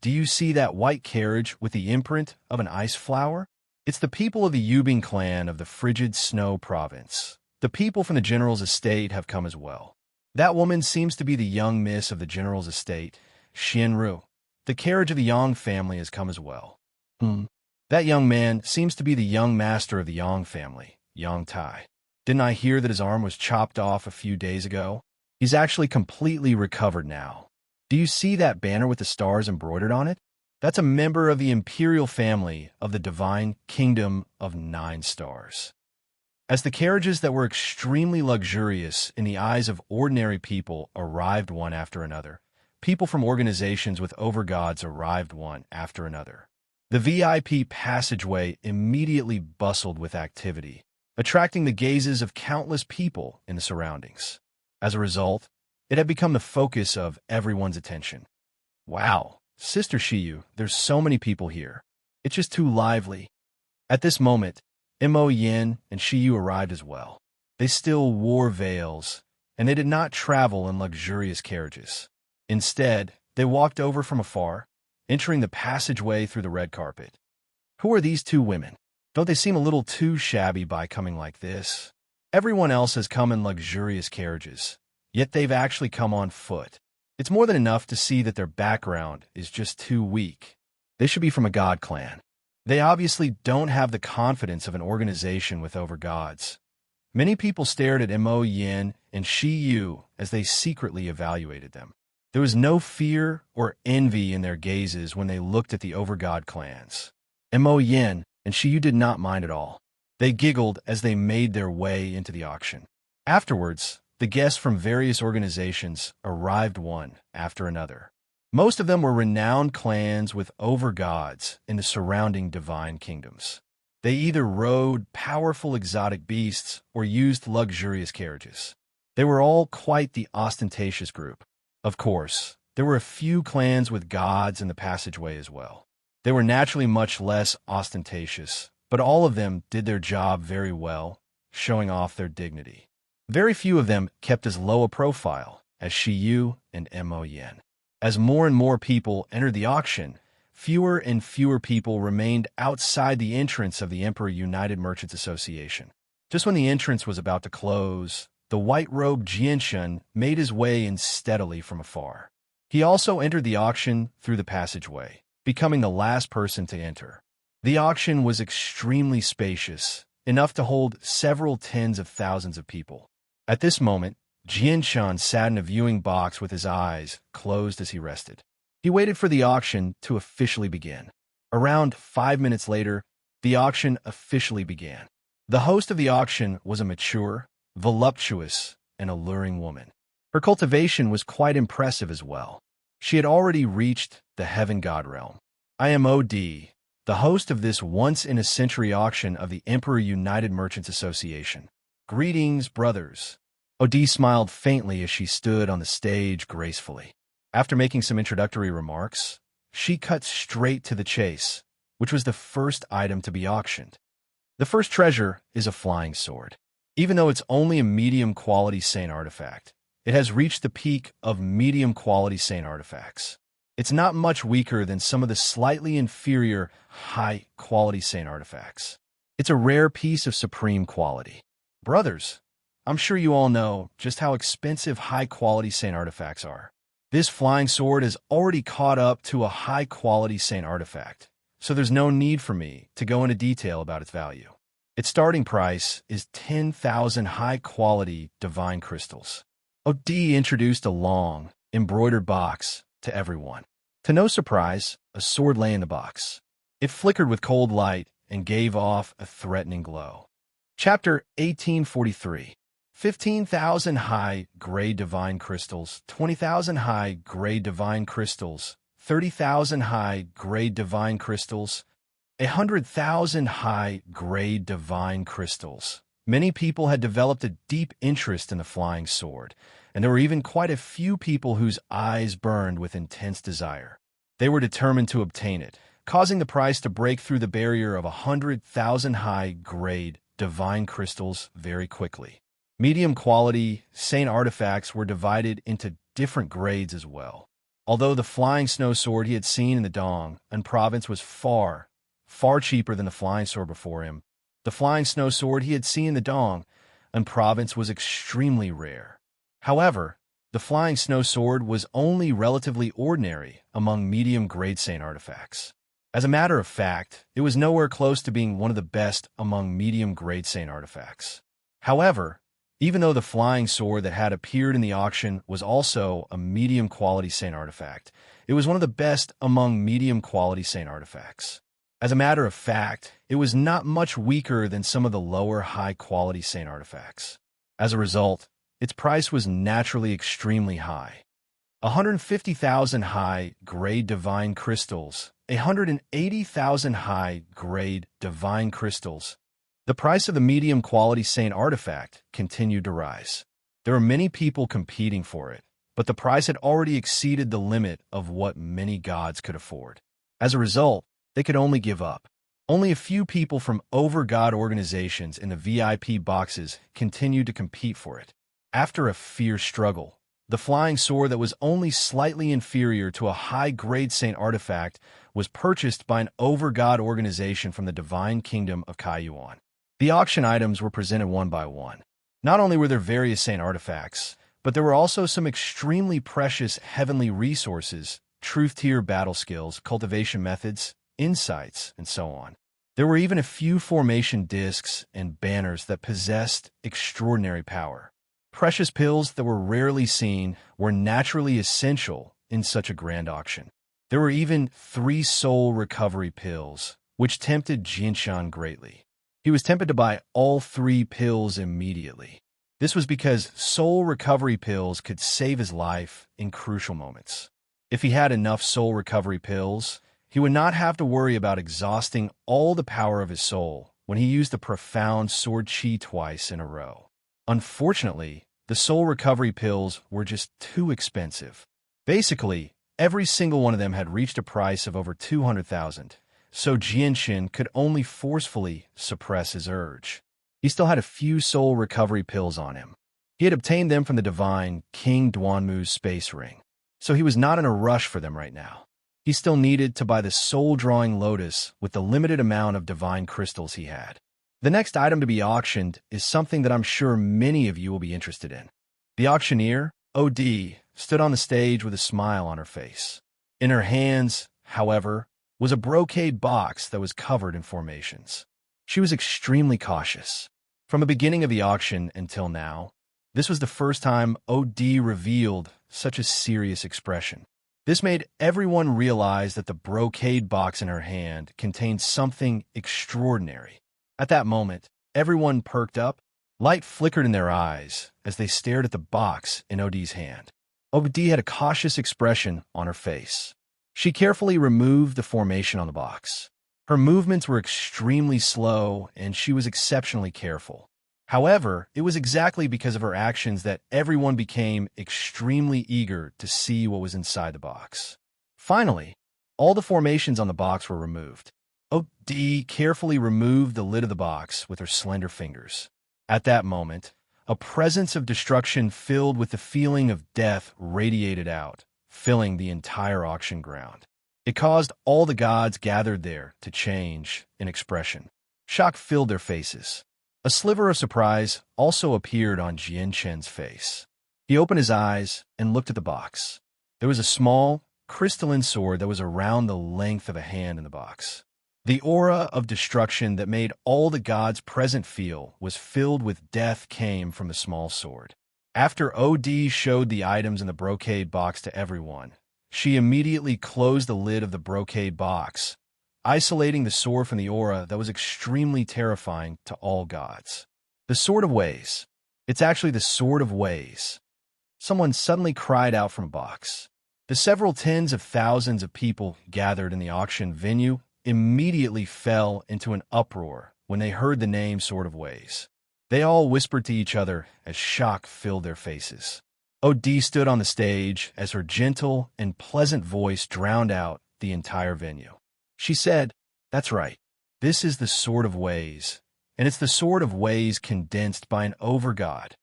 Do you see that white carriage with the imprint of an ice flower? It's the people of the Yubing clan of the frigid snow province. The people from the general's estate have come as well. That woman seems to be the young miss of the general's estate, Xianru. The carriage of the Yang family has come as well. That young man seems to be the young master of the Yang family, Yang Tai. Didn't I hear that his arm was chopped off a few days ago? He's actually completely recovered now. Do you see that banner with the stars embroidered on it? That's a member of the imperial family of the divine kingdom of 9 stars. As the carriages that were extremely luxurious in the eyes of ordinary people arrived one after another, people from organizations with overgods arrived one after another. The VIP passageway immediately bustled with activity, attracting the gazes of countless people in the surroundings. As a result, it had become the focus of everyone's attention. Wow, Sister Shiyu, there's so many people here. It's just too lively. At this moment, Mo Yin and Shiyu arrived as well. They still wore veils, and they did not travel in luxurious carriages. Instead, they walked over from afar, entering the passageway through the red carpet. Who are these 2 women? Don't they seem a little too shabby by coming like this? Everyone else has come in luxurious carriages, yet they've actually come on foot. It's more than enough to see that their background is just too weak. They should be from a god clan. They obviously don't have the confidence of an organization with overgods. Many people stared at Mo Yin and Shi Yu as they secretly evaluated them. There was no fear or envy in their gazes when they looked at the overgod clans. Mo Yin and Shi Yu did not mind at all. They giggled as they made their way into the auction. Afterwards, the guests from various organizations arrived one after another. Most of them were renowned clans with overgods in the surrounding divine kingdoms. They either rode powerful exotic beasts or used luxurious carriages. They were all quite the ostentatious group. Of course, there were a few clans with gods in the passageway as well. They were naturally much less ostentatious, but all of them did their job very well, showing off their dignity. Very few of them kept as low a profile as Shi Yu and Mo Yin. As more and more people entered the auction, fewer and fewer people remained outside the entrance of the Emperor United Merchants Association. Just when the entrance was about to close, the white-robed Jianshan made his way in steadily from afar. He also entered the auction through the passageway, becoming the last person to enter. The auction was extremely spacious, enough to hold several tens of thousands of people. At this moment, Jianshan sat in a viewing box with his eyes closed as he rested. He waited for the auction to officially begin. Around 5 minutes later, the auction officially began. The host of the auction was a mature, voluptuous, and alluring woman. Her cultivation was quite impressive as well. She had already reached the heaven god realm. I am OD, the host of this once-in-a-century auction of the Emperor United Merchants Association. Greetings, brothers. OD smiled faintly as she stood on the stage gracefully. After making some introductory remarks, she cut straight to the chase, which was the first item to be auctioned. The first treasure is a flying sword. Even though it's only a medium-quality Saint artifact, it has reached the peak of medium-quality Saint artifacts. It's not much weaker than some of the slightly inferior high-quality Saint artifacts. It's a rare piece of supreme quality. Brothers, I'm sure you all know just how expensive high-quality Saint artifacts are. This flying sword has already caught up to a high-quality Saint artifact, so there's no need for me to go into detail about its value. Its starting price is 10,000 high-quality divine crystals. OD introduced a long, embroidered box to everyone. To no surprise, a sword lay in the box. It flickered with cold light and gave off a threatening glow. Chapter 1843. 15,000 high-grade divine crystals, 20,000 high-grade divine crystals, 30,000 high-grade divine crystals, 100,000 high-grade divine crystals. Many people had developed a deep interest in the flying sword, and there were even quite a few people whose eyes burned with intense desire. They were determined to obtain it, causing the price to break through the barrier of 100,000 high-grade divine crystals very quickly. Medium-quality Saint artifacts were divided into different grades as well. Although the flying snow sword he had seen in the Dong and province was far cheaper than the flying sword before him, the flying snow sword he had seen in the Dong and province was extremely rare. However, the flying snow sword was only relatively ordinary among medium-grade Saint artifacts. As a matter of fact, it was nowhere close to being one of the best among medium-grade Saint artifacts. However, even though the flying sword that had appeared in the auction was also a medium-quality Saint artifact, it was one of the best among medium-quality Saint artifacts. As a matter of fact, it was not much weaker than some of the lower high-quality Saint artifacts. As a result, its price was naturally extremely high. 150,000 high-grade divine crystals, 180,000 high-grade divine crystals. The price of the medium-quality Saint artifact continued to rise. There were many people competing for it, but the price had already exceeded the limit of what many gods could afford. As a result, they could only give up. Only a few people from over-god organizations in the VIP boxes continued to compete for it. After a fierce struggle, the flying sword that was only slightly inferior to a high-grade Saint artifact was purchased by an over-god organization from the divine kingdom of Kaiyuan. The auction items were presented one by one. Not only were there various Saint artifacts, but there were also some extremely precious heavenly resources, truth-tier battle skills, cultivation methods, insights, and so on. There were even a few formation discs and banners that possessed extraordinary power. Precious pills that were rarely seen were naturally essential in such a grand auction. There were even 3 soul recovery pills, which tempted Jinshan greatly. He was tempted to buy all 3 pills immediately. This was because soul recovery pills could save his life in crucial moments. If he had enough soul recovery pills, he would not have to worry about exhausting all the power of his soul when he used the profound sword chi twice in a row. Unfortunately, the soul recovery pills were just too expensive. Basically, every single one of them had reached a price of over 200,000, so Jinshin could only forcefully suppress his urge. He still had a few soul recovery pills on him. He had obtained them from the divine King Duanmu's space ring, so he was not in a rush for them right now. He still needed to buy the soul-drawing lotus with the limited amount of divine crystals he had. The next item to be auctioned is something that I'm sure many of you will be interested in. The auctioneer, OD, stood on the stage with a smile on her face. In her hands, however, was a brocade box that was covered in formations. She was extremely cautious. From the beginning of the auction until now, this was the first time OD revealed such a serious expression. This made everyone realize that the brocade box in her hand contained something extraordinary. At that moment, everyone perked up. Light flickered in their eyes as they stared at the box in OD's hand. OD had a cautious expression on her face. She carefully removed the formation on the box. Her movements were extremely slow, and she was exceptionally careful. However, it was exactly because of her actions that everyone became extremely eager to see what was inside the box. Finally, all the formations on the box were removed. OD carefully removed the lid of the box with her slender fingers. At that moment, a presence of destruction filled with the feeling of death radiated out, filling the entire auction ground. It caused all the gods gathered there to change in expression. Shock filled their faces. A sliver of surprise also appeared on Jinshen's face. He opened his eyes and looked at the box. There was a small, crystalline sword that was around the length of a hand in the box. The aura of destruction that made all the gods present feel was filled with death came from the small sword. After OD showed the items in the brocade box to everyone, she immediately closed the lid of the brocade box, isolating the sword from the aura that was extremely terrifying to all gods. The Sword of Ways. It's actually the Sword of Ways. Someone suddenly cried out from a box. The several tens of thousands of people gathered in the auction venue immediately fell into an uproar when they heard the name Sword of Ways. They all whispered to each other as shock filled their faces. OD stood on the stage as her gentle and pleasant voice drowned out the entire venue. She said, "That's right. This is the Sword of Ways, and it's the Sword of Ways condensed by an over-god."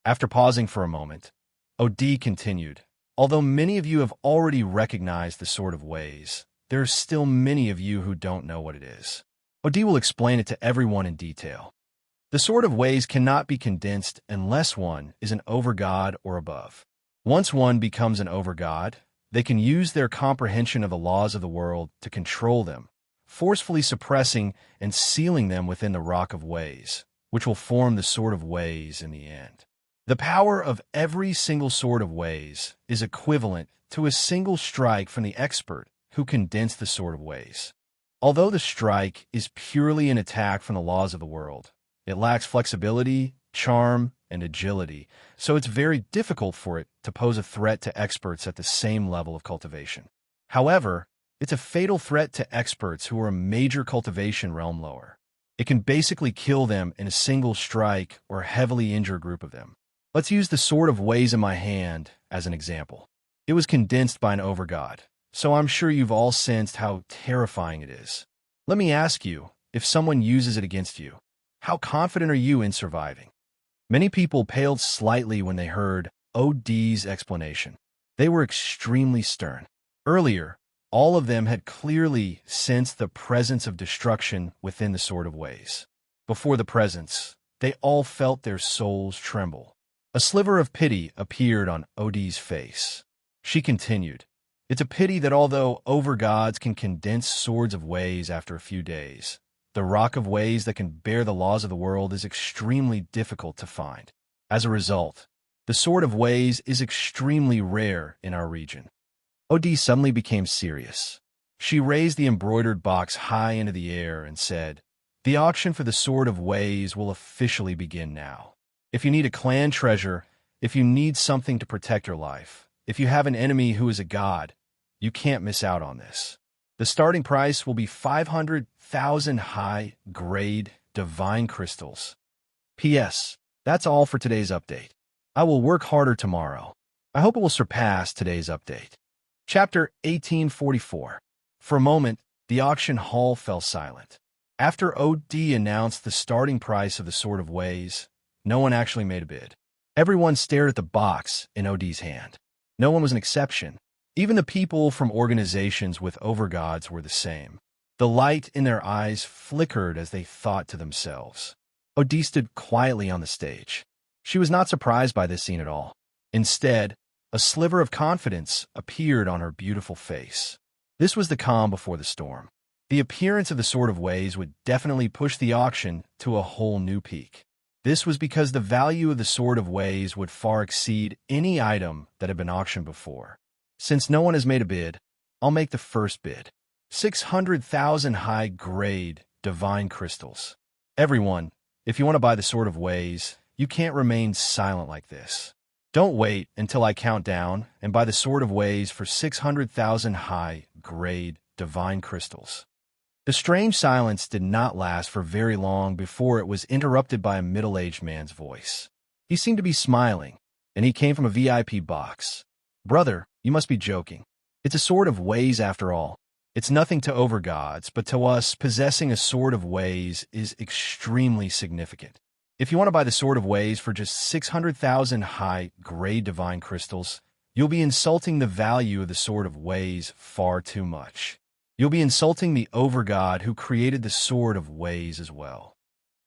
After pausing for a moment, OD continued, "Although many of you have already recognized the Sword of Ways, there are still many of you who don't know what it is. OD will explain it to everyone in detail. The Sword of Ways cannot be condensed unless one is an overgod or above. Once one becomes an overgod, they can use their comprehension of the laws of the world to control them, forcefully suppressing and sealing them within the Rock of Ways, which will form the Sword of Ways in the end. The power of every single Sword of Ways is equivalent to a single strike from the expert who condensed the Sword of Ways. Although the strike is purely an attack from the laws of the world, it lacks flexibility, charm, and agility, so it's very difficult for it to pose a threat to experts at the same level of cultivation. However, it's a fatal threat to experts who are a major cultivation realm lower. It can basically kill them in a single strike or heavily injure a group of them. Let's use the Sword of Ways in my hand as an example. It was condensed by an overgod, so I'm sure you've all sensed how terrifying it is. Let me ask you, if someone uses it against you, how confident are you in surviving? Many people paled slightly when they heard OD's explanation. They were extremely stern. Earlier, all of them had clearly sensed the presence of destruction within the Sword of Ways. Before the presence, they all felt their souls tremble. A sliver of pity appeared on OD's face. She continued, "It's a pity that although overgods can condense Swords of Ways after a few days, the Rock of Ways that can bear the laws of the world is extremely difficult to find. As a result, the Sword of Ways is extremely rare in our region." OD suddenly became serious. She raised the embroidered box high into the air and said, "The auction for the Sword of Ways will officially begin now. If you need a clan treasure, if you need something to protect your life, if you have an enemy who is a god, you can't miss out on this. The starting price will be 500,000 high-grade divine crystals. P.S. That's all for today's update. I will work harder tomorrow. I hope it will surpass today's update." Chapter 1844. For a moment, the auction hall fell silent. After OD announced the starting price of the Sword of Ways, no one actually made a bid. Everyone stared at the box in OD's hand. No one was an exception. Even the people from organizations with overgods were the same. The light in their eyes flickered as they thought to themselves. OD stood quietly on the stage. She was not surprised by this scene at all. Instead, a sliver of confidence appeared on her beautiful face. This was the calm before the storm. The appearance of the Sword of Ways would definitely push the auction to a whole new peak. This was because the value of the Sword of Ways would far exceed any item that had been auctioned before. Since no one has made a bid, I'll make the first bid. 600,000 high-grade divine crystals. Everyone, if you want to buy the Sword of Ways, you can't remain silent like this. Don't wait until I count down and buy the Sword of Ways for 600,000 high-grade divine crystals. The strange silence did not last for very long before it was interrupted by a middle-aged man's voice. He seemed to be smiling, and he came from a VIP box. "Brother, you must be joking. It's a Sword of Ways after all. It's nothing to overgods, but to us, possessing a Sword of Ways is extremely significant. If you want to buy the Sword of Ways for just 600,000 high-grade divine crystals, you'll be insulting the value of the Sword of Ways far too much. You'll be insulting the overgod who created the Sword of Ways as well."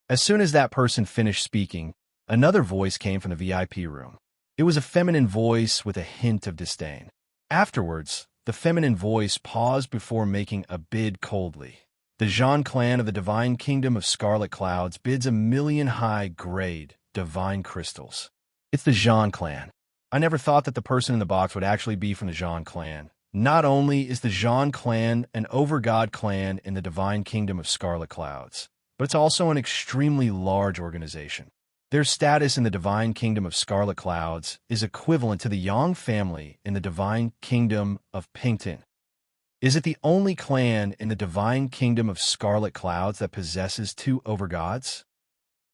As soon as that person finished speaking, another voice came from the VIP room. It was a feminine voice with a hint of disdain. Afterwards, the feminine voice paused before making a bid coldly. "The Jean clan of the Divine Kingdom of Scarlet Clouds bids 1,000,000 high-grade divine crystals." It's the Jean clan. I never thought that the person in the box would actually be from the Jean clan. Not only is the Jean clan an overgod clan in the Divine Kingdom of Scarlet Clouds, but it's also an extremely large organization. Their status in the Divine Kingdom of Scarlet Clouds is equivalent to the Yang family in the Divine Kingdom of Pinkton. Is it the only clan in the Divine Kingdom of Scarlet Clouds that possesses two overgods?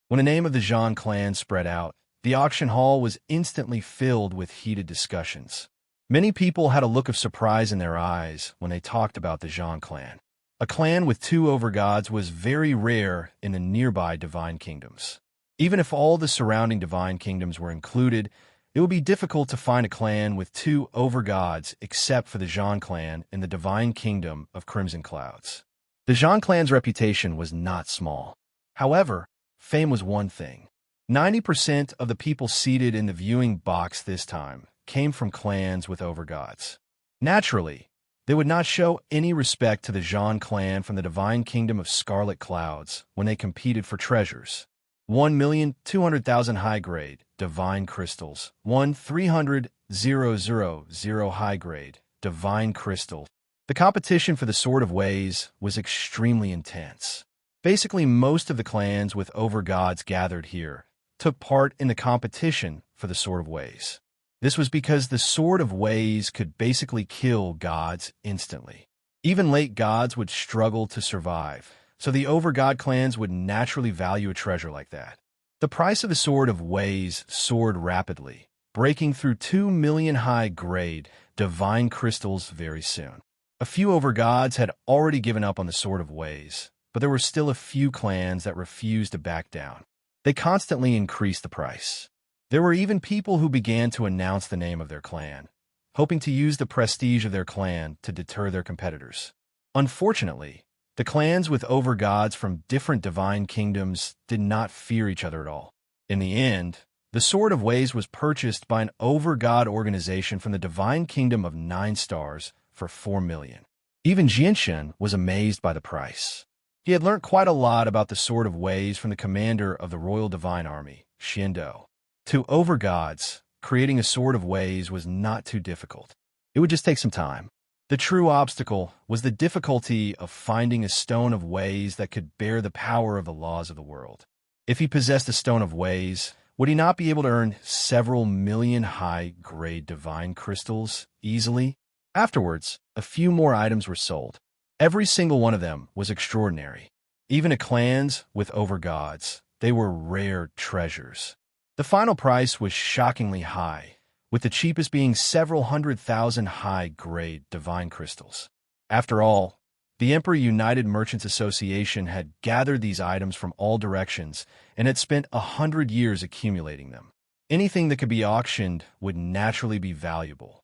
When the name of the Jean clan spread out, the auction hall was instantly filled with heated discussions. Many people had a look of surprise in their eyes when they talked about the Jean clan. A clan with two overgods was very rare in the nearby Divine Kingdoms. Even if all the surrounding Divine Kingdoms were included, it would be difficult to find a clan with two overgods except for the Jean clan in the Divine Kingdom of Crimson Clouds. The Jean clan's reputation was not small. However, Fame was one thing. 90% of the people seated in the viewing box this time came from clans with overgods. Naturally, they would not show any respect to the Zhan clan from the divine kingdom of Scarlet Clouds when they competed for treasures. 1,200,000 high-grade divine crystals, 1,300,000 high-grade divine crystal. The competition for the Sword of Ways was extremely intense. Basically, most of the clans with overgods gathered here took part in the competition for the Sword of Ways. This was because the Sword of Ways could basically kill gods instantly. Even late gods would struggle to survive, so the overgod clans would naturally value a treasure like that. The price of the Sword of Ways soared rapidly, breaking through 2 million high-grade divine crystals very soon. A few overgods had already given up on the Sword of Ways, but there were still a few clans that refused to back down. They constantly increased the price. There were even people who began to announce the name of their clan, hoping to use the prestige of their clan to deter their competitors. Unfortunately, the clans with overgods from different divine kingdoms did not fear each other at all. In the end, the Sword of Ways was purchased by an overgod organization from the divine kingdom of 9 stars for 4 million. Even Jinshen was amazed by the price. He had learned quite a lot about the Sword of Ways from the commander of the Royal Divine Army, Xiando. To overgods, creating a Sword of Ways was not too difficult. It would just take some time. The true obstacle was the difficulty of finding a Stone of Ways that could bear the power of the laws of the world. If he possessed a Stone of Ways, would he not be able to earn several million high-grade divine crystals easily? Afterwards, a few more items were sold. Every single one of them was extraordinary. Even to clans with overgods, they were rare treasures. The final price was shockingly high, with the cheapest being several 100,000 high-grade divine crystals. After all, the Emperor United Merchants Association had gathered these items from all directions and had spent 100 years accumulating them. Anything that could be auctioned would naturally be valuable.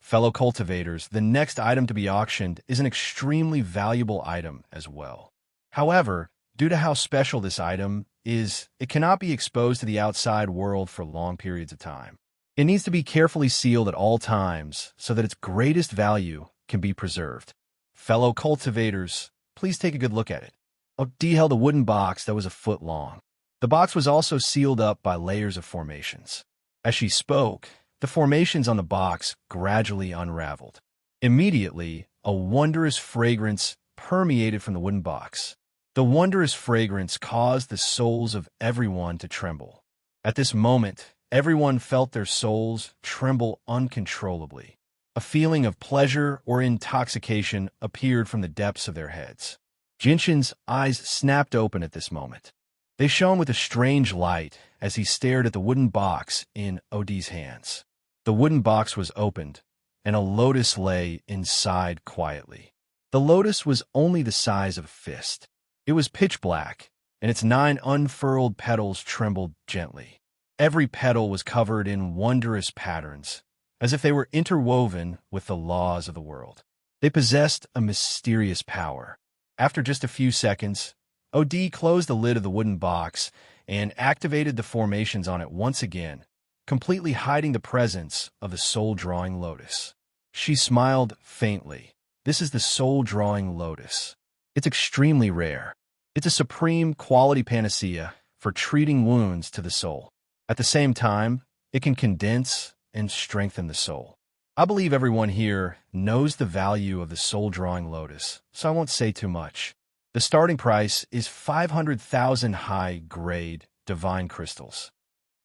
Fellow cultivators, the next item to be auctioned is an extremely valuable item as well. However, due to how special this item is, it cannot be exposed to the outside world for long periods of time. It needs to be carefully sealed at all times so that its greatest value can be preserved. Fellow cultivators, please take a good look at it. Dee held a wooden box that was a foot long. The box was also sealed up by layers of formations. As she spoke, the formations on the box gradually unraveled. Immediately, a wondrous fragrance permeated from the wooden box. The wondrous fragrance caused the souls of everyone to tremble. At this moment, everyone felt their souls tremble uncontrollably. A feeling of pleasure or intoxication appeared from the depths of their heads. Jinshen's eyes snapped open at this moment. They shone with a strange light as he stared at the wooden box in Odie's hands. The wooden box was opened, and a lotus lay inside quietly. The lotus was only the size of a fist. It was pitch black, and its 9 unfurled petals trembled gently. Every petal was covered in wondrous patterns, as if they were interwoven with the laws of the world. They possessed a mysterious power. After just a few seconds, Odie closed the lid of the wooden box and activated the formations on it once again, completely hiding the presence of the soul-drawing lotus. She smiled faintly. This is the soul-drawing lotus. It's extremely rare. It's a supreme quality panacea for treating wounds to the soul. At the same time, it can condense and strengthen the soul. I believe everyone here knows the value of the soul-drawing lotus, so I won't say too much. The starting price is 500,000 high-grade divine crystals.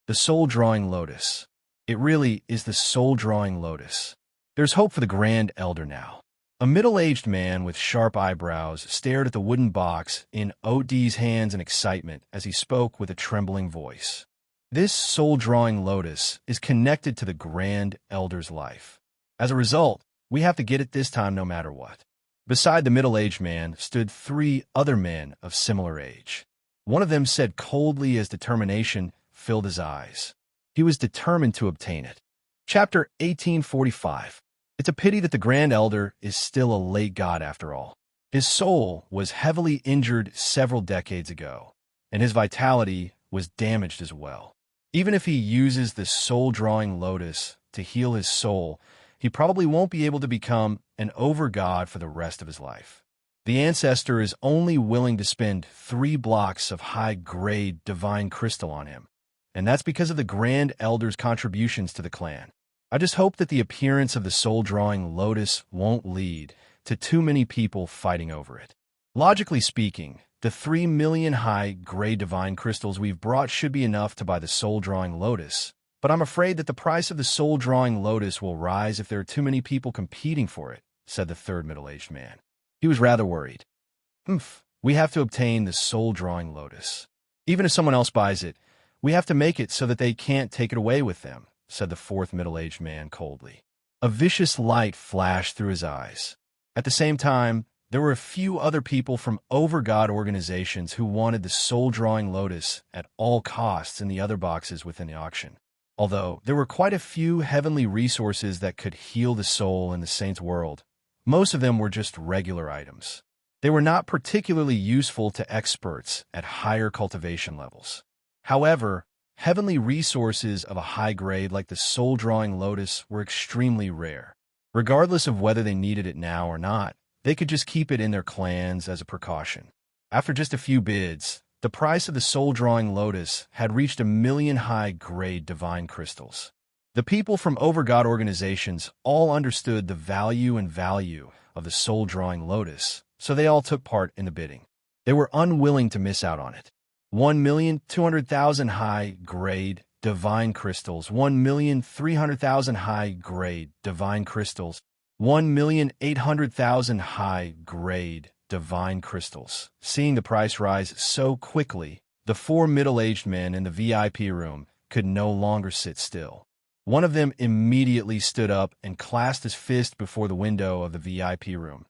The soul-drawing lotus. It really is the soul-drawing lotus. There's hope for the Grand Elder now. A middle-aged man with sharp eyebrows stared at the wooden box in Odie's hands in excitement as he spoke with a trembling voice. This soul-drawing lotus is connected to the Grand Elder's life. As a result, we have to get it this time no matter what. Beside the middle-aged man stood 3 other men of similar age. One of them said coldly as determination filled his eyes. He was determined to obtain it. Chapter 1845. It's a pity that the Grand Elder is still a late god after all. His soul was heavily injured several decades ago, and his vitality was damaged as well. Even if he uses the soul-drawing lotus to heal his soul, he probably won't be able to become an over-god for the rest of his life. The ancestor is only willing to spend 3 blocks of high-grade divine crystal on him, and that's because of the Grand Elder's contributions to the clan. I just hope that the appearance of the soul-drawing lotus won't lead to too many people fighting over it. Logically speaking, the 3 million high-grade divine crystals we've brought should be enough to buy the soul-drawing lotus, but I'm afraid that the price of the soul-drawing lotus will rise if there are too many people competing for it, said the third middle-aged man. He was rather worried. We have to obtain the soul-drawing lotus. Even if someone else buys it, we have to make it so that they can't take it away with them, said the fourth middle-aged man coldly. A vicious light flashed through his eyes. At the same time, there were a few other people from over-god organizations who wanted the soul-drawing lotus at all costs in the other boxes within the auction. Although there were quite a few heavenly resources that could heal the soul in the saint's world, most of them were just regular items. They were not particularly useful to experts at higher cultivation levels. However, heavenly resources of a high grade like the soul-drawing lotus were extremely rare. Regardless of whether they needed it now or not, they could just keep it in their clans as a precaution. After just a few bids, the price of the soul-drawing lotus had reached 1 million high-grade divine crystals. The people from over-god organizations all understood the value of the soul-drawing lotus, so they all took part in the bidding. They were unwilling to miss out on it. 1,200,000 high-grade divine crystals, 1,300,000 high-grade divine crystals, 1,800,000 high-grade divine crystals. Seeing the price rise so quickly, the 4 middle-aged men in the VIP room could no longer sit still. One of them immediately stood up and clasped his fist before the window of the VIP room.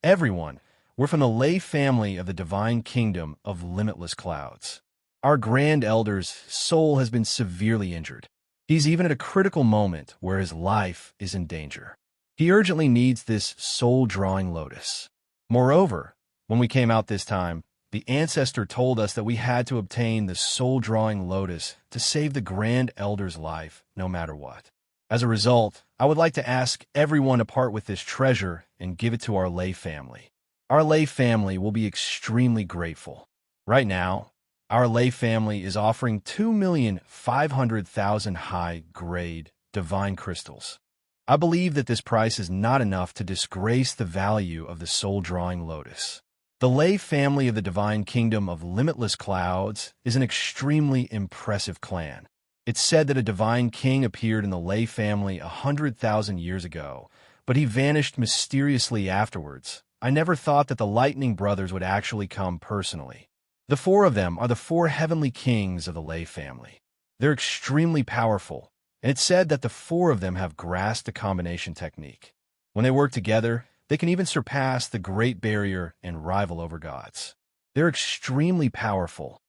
Everyone, we're from the lay family of the divine kingdom of limitless clouds. Our Grand Elder's soul has been severely injured. He's even at a critical moment where his life is in danger. He urgently needs this soul-drawing lotus. Moreover, when we came out this time, the ancestor told us that we had to obtain the soul-drawing lotus to save the Grand Elder's life, no matter what. As a result, I would like to ask everyone to part with this treasure and give it to our lay family. Our lay family will be extremely grateful. Right now, our lay family is offering 2,500,000 high-grade divine crystals. I believe that this price is not enough to disgrace the value of the soul-drawing lotus. The lay family of the divine kingdom of limitless clouds is an extremely impressive clan. It's said that a divine king appeared in the lay family 100,000 years ago, but he vanished mysteriously afterwards. I never thought that the Lightning Brothers would actually come personally. The 4 of them are the 4 heavenly kings of the lay family. They're extremely powerful, and it's said that the 4 of them have grasped the combination technique. When they work together, they can even surpass the Great Barrier and rival over gods. They're extremely powerful.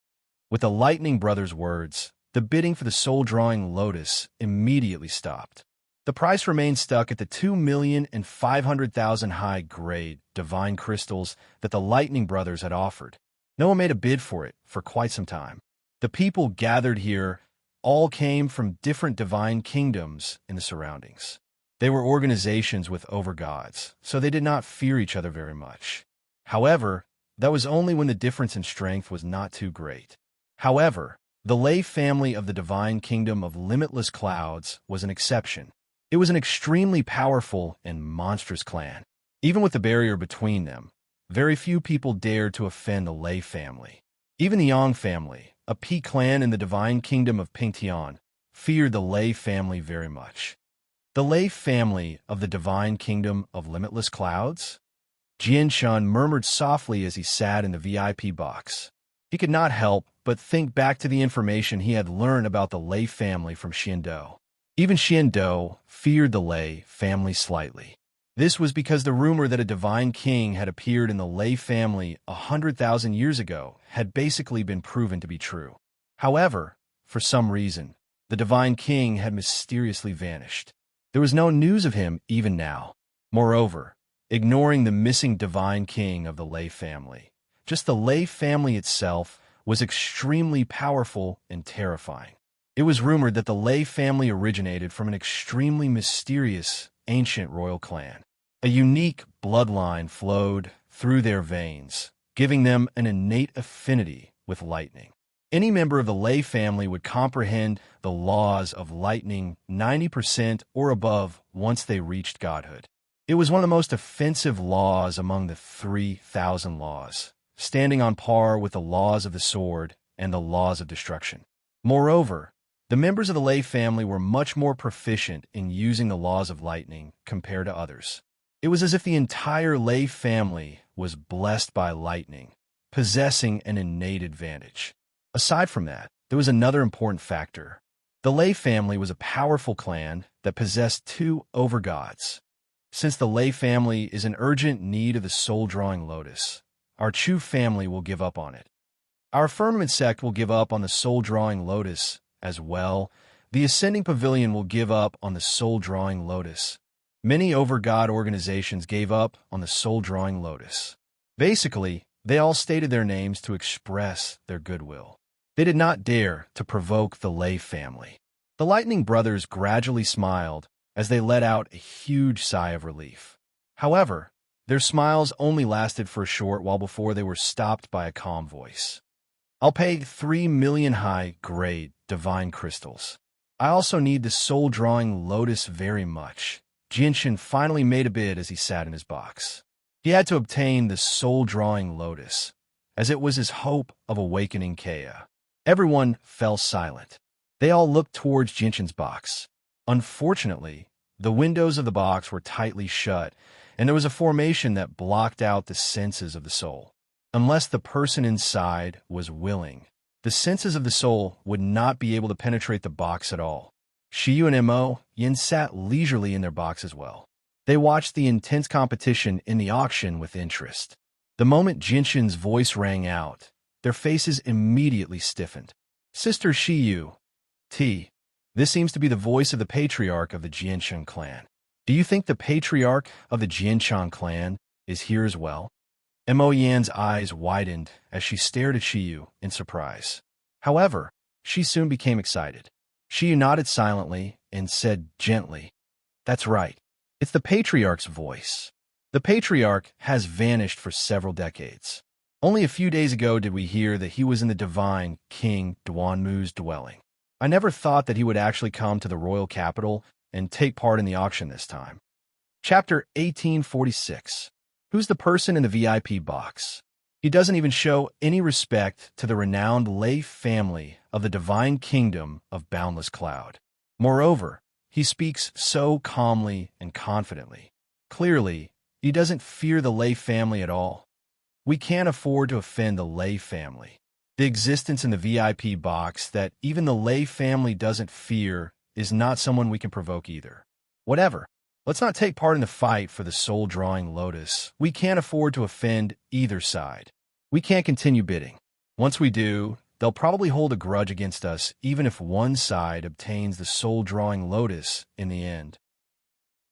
With the Lightning Brothers' words, the bidding for the soul-drawing lotus immediately stopped. The price remained stuck at the 2,500,000 high-grade divine crystals that the Lightning Brothers had offered. No one made a bid for it for quite some time. The people gathered here all came from different divine kingdoms in the surroundings. They were organizations with overgods, so they did not fear each other very much. However, that was only when the difference in strength was not too great. However, the lay family of the divine kingdom of limitless clouds was an exception. It was an extremely powerful and monstrous clan. Even with the barrier between them, very few people dared to offend the lay family. Even the Yang family, a P clan in the divine kingdom of Pingtian, feared the lay family very much. The lay family of the divine kingdom of limitless clouds? Jianshun murmured softly as he sat in the VIP box. He could not help but think back to the information he had learned about the lay family from Xiando. Even Xiando feared the lay family slightly. This was because the rumor that a divine king had appeared in the lay family 100,000 years ago had basically been proven to be true. However, for some reason, the divine king had mysteriously vanished. There was no news of him even now. Moreover, ignoring the missing divine king of the lay family, just the lay family itself was extremely powerful and terrifying. It was rumored that the Lei family originated from an extremely mysterious, ancient royal clan. A unique bloodline flowed through their veins, giving them an innate affinity with lightning. Any member of the Lei family would comprehend the laws of lightning 90% or above once they reached godhood. It was one of the most offensive laws among the 3,000 laws, standing on par with the laws of the sword and the laws of destruction. Moreover, the members of the Lei family were much more proficient in using the laws of lightning compared to others. It was as if the entire Lei family was blessed by lightning, possessing an innate advantage. Aside from that, there was another important factor. The Lei family was a powerful clan that possessed two overgods. Since the Lei family is in urgent need of the soul-drawing lotus, our Chu family will give up on it. Our firmament sect will give up on the soul-drawing lotus as well. The ascending pavilion will give up on the soul-drawing lotus. Many overgod organizations gave up on the soul-drawing lotus. Basically, they all stated their names to express their goodwill. They did not dare to provoke the Lei family. The Lightning Brothers gradually smiled as they let out a huge sigh of relief. However, their smiles only lasted for a short while before they were stopped by a calm voice. I'll pay 3 million high-grade divine crystals. I also need the soul-drawing lotus very much. Jinshin finally made a bid as he sat in his box. He had to obtain the soul-drawing lotus, as it was his hope of awakening Kea. Everyone fell silent. They all looked towards Jinshin's box. Unfortunately, the windows of the box were tightly shut, and there was a formation that blocked out the senses of the soul. Unless the person inside was willing, the senses of the soul would not be able to penetrate the box at all. Shiyu and Mo Yin sat leisurely in their box as well. They watched the intense competition in the auction with interest. The moment Jinshin's voice rang out, their faces immediately stiffened. Sister Shiyu, this seems to be the voice of the patriarch of the Jinshan clan. Do you think the patriarch of the Jinshan clan is here as well? Mo Yan's eyes widened as she stared at Shiyu in surprise. However, she soon became excited. Shiyu nodded silently and said gently, "That's right. It's the patriarch's voice. The patriarch has vanished for several decades. Only a few days ago did we hear that he was in the divine King Duanmu's dwelling. I never thought that he would actually come to the royal capital and take part in the auction this time." Chapter 1846. Who's the person in the VIP box? He doesn't even show any respect to the renowned Lei family of the divine kingdom of Boundless Cloud. Moreover, he speaks so calmly and confidently. Clearly, he doesn't fear the Lei family at all. We can't afford to offend the Lei family. The existence in the VIP box that even the Lei family doesn't fear is not someone we can provoke either. Whatever. Let's not take part in the fight for the soul-drawing lotus. We can't afford to offend either side. We can't continue bidding. Once we do, they'll probably hold a grudge against us even if one side obtains the soul-drawing lotus in the end.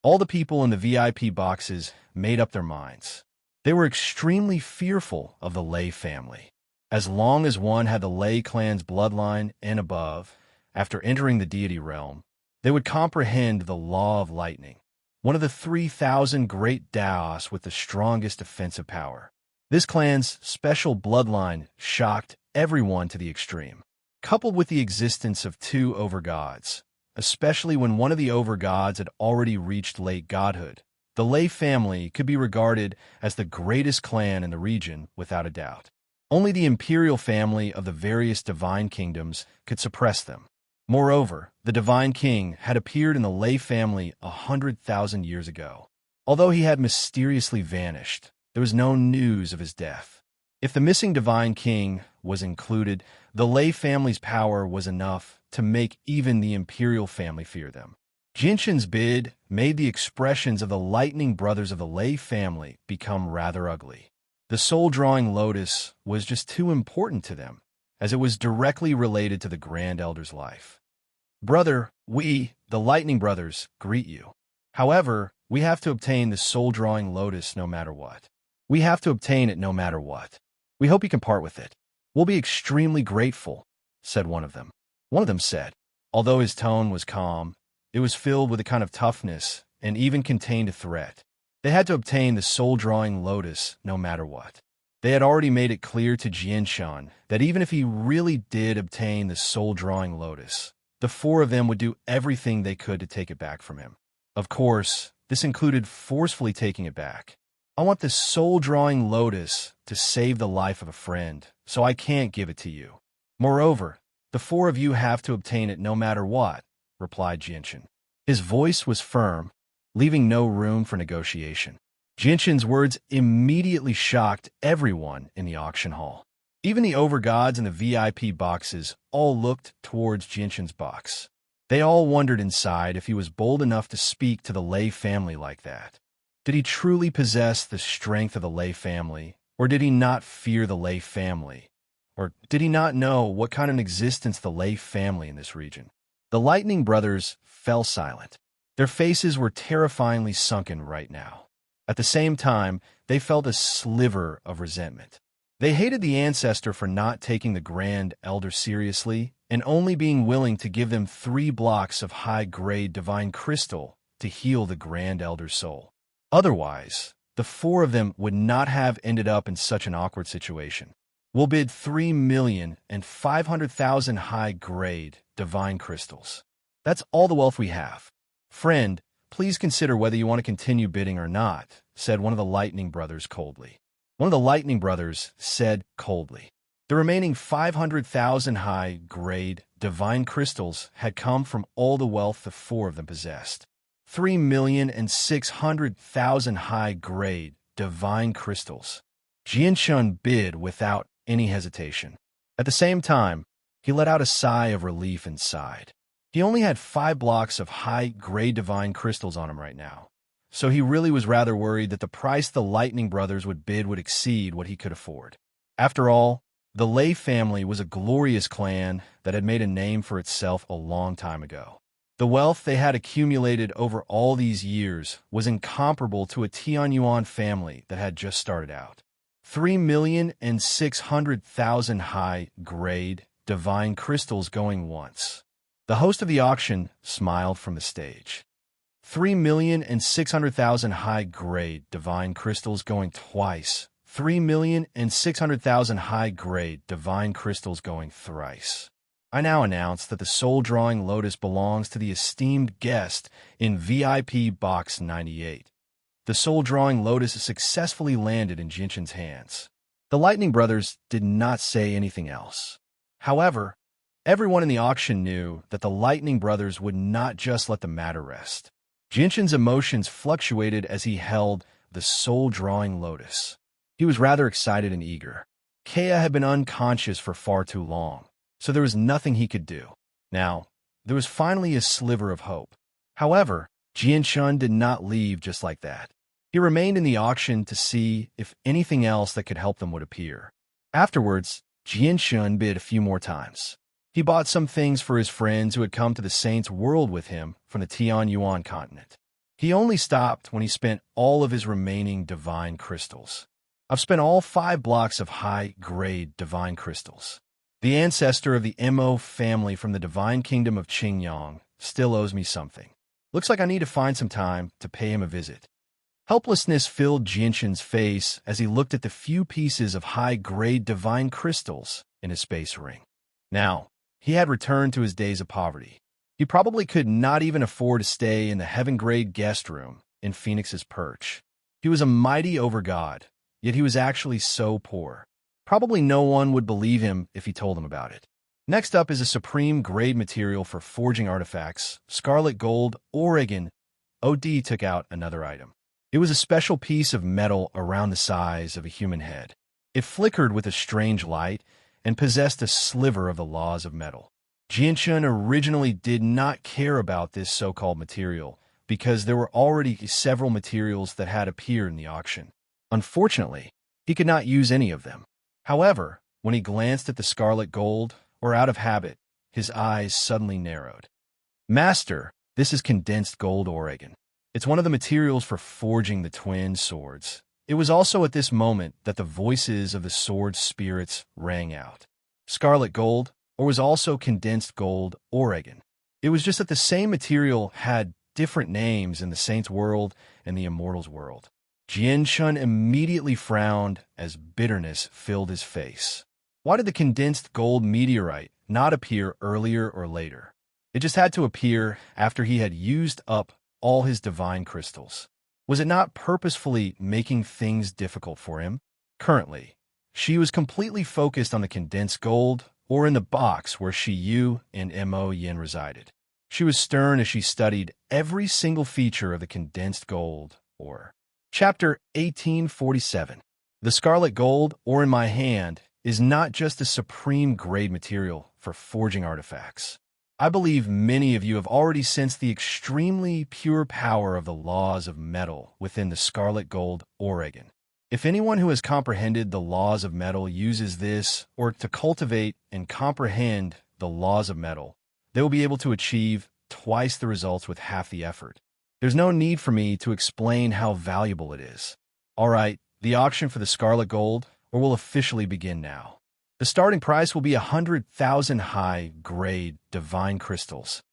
All the people in the VIP boxes made up their minds. They were extremely fearful of the Lei family. As long as one had the Lei clan's bloodline and above, after entering the deity realm, they would comprehend the law of lightning, one of the 3,000 great Daos with the strongest offensive power. This clan's special bloodline shocked everyone to the extreme. Coupled with the existence of two overgods, especially when one of the overgods had already reached late godhood, the Lei family could be regarded as the greatest clan in the region without a doubt. Only the imperial family of the various divine kingdoms could suppress them. Moreover, the divine king had appeared in the Lei family 100,000 years ago. Although he had mysteriously vanished, there was no news of his death. If the missing divine king was included, the Lei family's power was enough to make even the imperial family fear them. Jinshin's bid made the expressions of the Lightning Brothers of the Lei family become rather ugly. The soul-drawing lotus was just too important to them, as it was directly related to the Grand Elder's life. "Brother, we, the Lightning Brothers, greet you. However, we have to obtain the soul-drawing lotus no matter what. We have to obtain it no matter what. We hope you can part with it." "We'll be extremely grateful," said one of them. One of them said, although his tone was calm, it was filled with a kind of toughness and even contained a threat. They had to obtain the soul-drawing lotus no matter what. They had already made it clear to Jianshun that even if he really did obtain the soul-drawing lotus, the four of them would do everything they could to take it back from him. Of course, this included forcefully taking it back. "I want the soul-drawing lotus to save the life of a friend, so I can't give it to you. Moreover, the four of you have to obtain it no matter what," replied Jianshun. His voice was firm, leaving no room for negotiation. Jianshun's words immediately shocked everyone in the auction hall. Even the overgods in the VIP boxes all looked towards Jianshun's box. They all wondered inside if he was bold enough to speak to the Lei family like that. Did he truly possess the strength of the Lei family, or did he not fear the Lei family? Or did he not know what kind of existence the Lei family in this region? The Lightning Brothers fell silent. Their faces were terrifyingly sunken right now. At the same time, they felt a sliver of resentment. They hated the ancestor for not taking the Grand Elder seriously and only being willing to give them 3 blocks of high-grade divine crystal to heal the Grand Elder's soul. Otherwise, the four of them would not have ended up in such an awkward situation. "We'll bid 3,500,000 high-grade divine crystals. That's all the wealth we have. Friend, please consider whether you want to continue bidding or not," said one of the Lightning Brothers coldly. One of the Lightning Brothers said coldly. The remaining 500,000 high-grade divine crystals had come from all the wealth the four of them possessed. 3,600,000 high-grade divine crystals. Jianshun bid without any hesitation. At the same time, he let out a sigh of relief and sighed. He only had 5 blocks of high-grade divine crystals on him right now, so he really was rather worried that the price the Lightning Brothers would bid would exceed what he could afford. After all, the Lei family was a glorious clan that had made a name for itself a long time ago. The wealth they had accumulated over all these years was incomparable to a Tianyuan family that had just started out. 3,600,000 high-grade divine crystals going once. The host of the auction smiled from the stage. 3,600,000 high-grade divine crystals going twice. 3,600,000 high-grade divine crystals going thrice. I now announce that the soul-drawing lotus belongs to the esteemed guest in VIP Box 98. The soul-drawing lotus successfully landed in Jianshun's hands. The Lightning Brothers did not say anything else. However, everyone in the auction knew that the Lightning Brothers would not just let the matter rest. Jianshun's emotions fluctuated as he held the soul-drawing lotus. He was rather excited and eager. Kea had been unconscious for far too long, so there was nothing he could do. Now, there was finally a sliver of hope. However, Jianshun did not leave just like that. He remained in the auction to see if anything else that could help them would appear. Afterwards, Jianshun bid a few more times. He bought some things for his friends who had come to the Saints' World with him from the Tianyuan continent. He only stopped when he spent all of his remaining divine crystals. "I've spent all 5 blocks of high-grade divine crystals. The ancestor of the Mo family from the divine kingdom of Qingyang still owes me something. Looks like I need to find some time to pay him a visit." Helplessness filled Jianshun's face as he looked at the few pieces of high-grade divine crystals in his space ring. Now, he had returned to his days of poverty. He probably could not even afford to stay in the heaven-grade guest room in Phoenix's Perch. He was a mighty overgod, yet he was actually so poor. Probably no one would believe him if he told them about it. Next up is a supreme grade material for forging artifacts, scarlet gold, Oregon. OD took out another item. It was a special piece of metal around the size of a human head. It flickered with a strange light and possessed a sliver of the laws of metal. Jianshun originally did not care about this so-called material because there were already several materials that had appeared in the auction. Unfortunately, he could not use any of them. However, when he glanced at the scarlet gold, or out of habit, his eyes suddenly narrowed. "Master, this is condensed gold Oregon. It's one of the materials for forging the twin swords. It was also at this moment that the voices of the sword spirits rang out. Scarlet gold, or was also condensed gold, Oregon. It was just that the same material had different names in the Saints' world and the Immortals' world. Jian-Shun immediately frowned as bitterness filled his face. Why did the condensed gold meteorite not appear earlier or later? It just had to appear after he had used up all his divine crystals. Was it not purposefully making things difficult for him? Currently, she was completely focused on the condensed gold, or in the box where Shi Yu and Mo Yin resided. She was stern as she studied every single feature of the condensed gold, or Chapter 1847. The scarlet gold, or in my hand, is not just a supreme grade material for forging artifacts. I believe many of you have already sensed the extremely pure power of the laws of metal within the scarlet gold Oregon. If anyone who has comprehended the laws of metal uses this, or to cultivate and comprehend the laws of metal, they will be able to achieve twice the results with half the effort. There's no need for me to explain how valuable it is. All right, the auction for the scarlet gold, or will officially begin now. The starting price will be 100,000 high-grade divine crystals,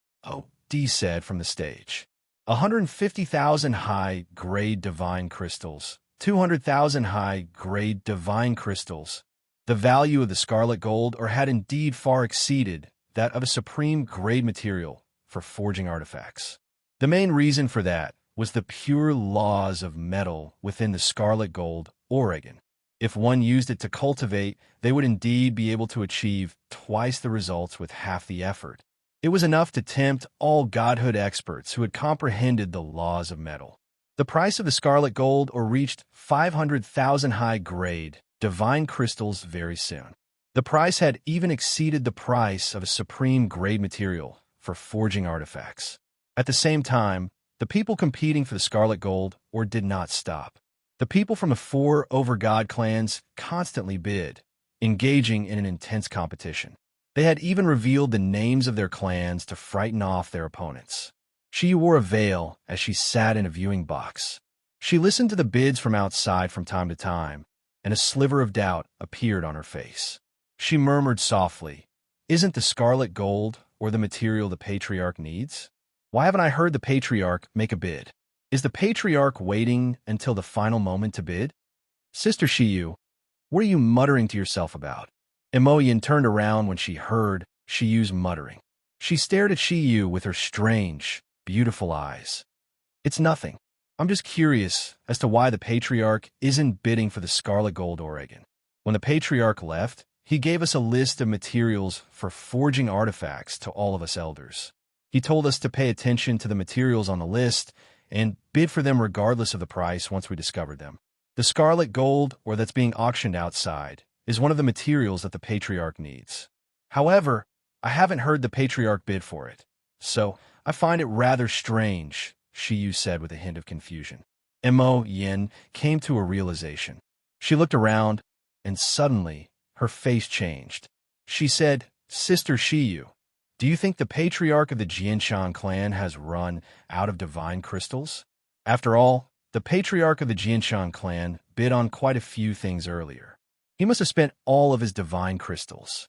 D said from the stage. 150,000 high-grade divine crystals, 200,000 high-grade divine crystals. The value of the scarlet gold or had indeed far exceeded that of a supreme grade material for forging artifacts. The main reason for that was the pure laws of metal within the scarlet gold Oregon. If one used it to cultivate, they would indeed be able to achieve twice the results with half the effort. It was enough to tempt all godhood experts who had comprehended the laws of metal. The price of the scarlet gold or reached 500,000 high-grade divine crystals very soon. The price had even exceeded the price of a supreme grade material for forging artifacts. At the same time, the people competing for the scarlet gold or did not stop. The people from the 4 over-god clans constantly bid, engaging in an intense competition. They had even revealed the names of their clans to frighten off their opponents. She wore a veil as she sat in a viewing box. She listened to the bids from outside from time to time, and a sliver of doubt appeared on her face. She murmured softly, "Isn't the scarlet gold or the material the Patriarch needs? Why haven't I heard the Patriarch make a bid? Is the Patriarch waiting until the final moment to bid?" "Sister Shiyu, what are you muttering to yourself about?" Mo Yin turned around when she heard Shiyu's muttering. She stared at Shiyu with her strange, beautiful eyes. "It's nothing. I'm just curious as to why the Patriarch isn't bidding for the scarlet gold Oregon. When the Patriarch left, he gave us a list of materials for forging artifacts to all of us elders. He told us to pay attention to the materials on the list and bid for them regardless of the price once we discovered them. The scarlet gold, or that's being auctioned outside, is one of the materials that the Patriarch needs. However, I haven't heard the Patriarch bid for it, so I find it rather strange," Shiyu said with a hint of confusion. Mo Yin came to a realization. She looked around, and suddenly her face changed. She said, "Sister Shiyu, do you think the Patriarch of the Jianshan clan has run out of divine crystals? After all, the Patriarch of the Jianshan clan bid on quite a few things earlier. He must have spent all of his divine crystals.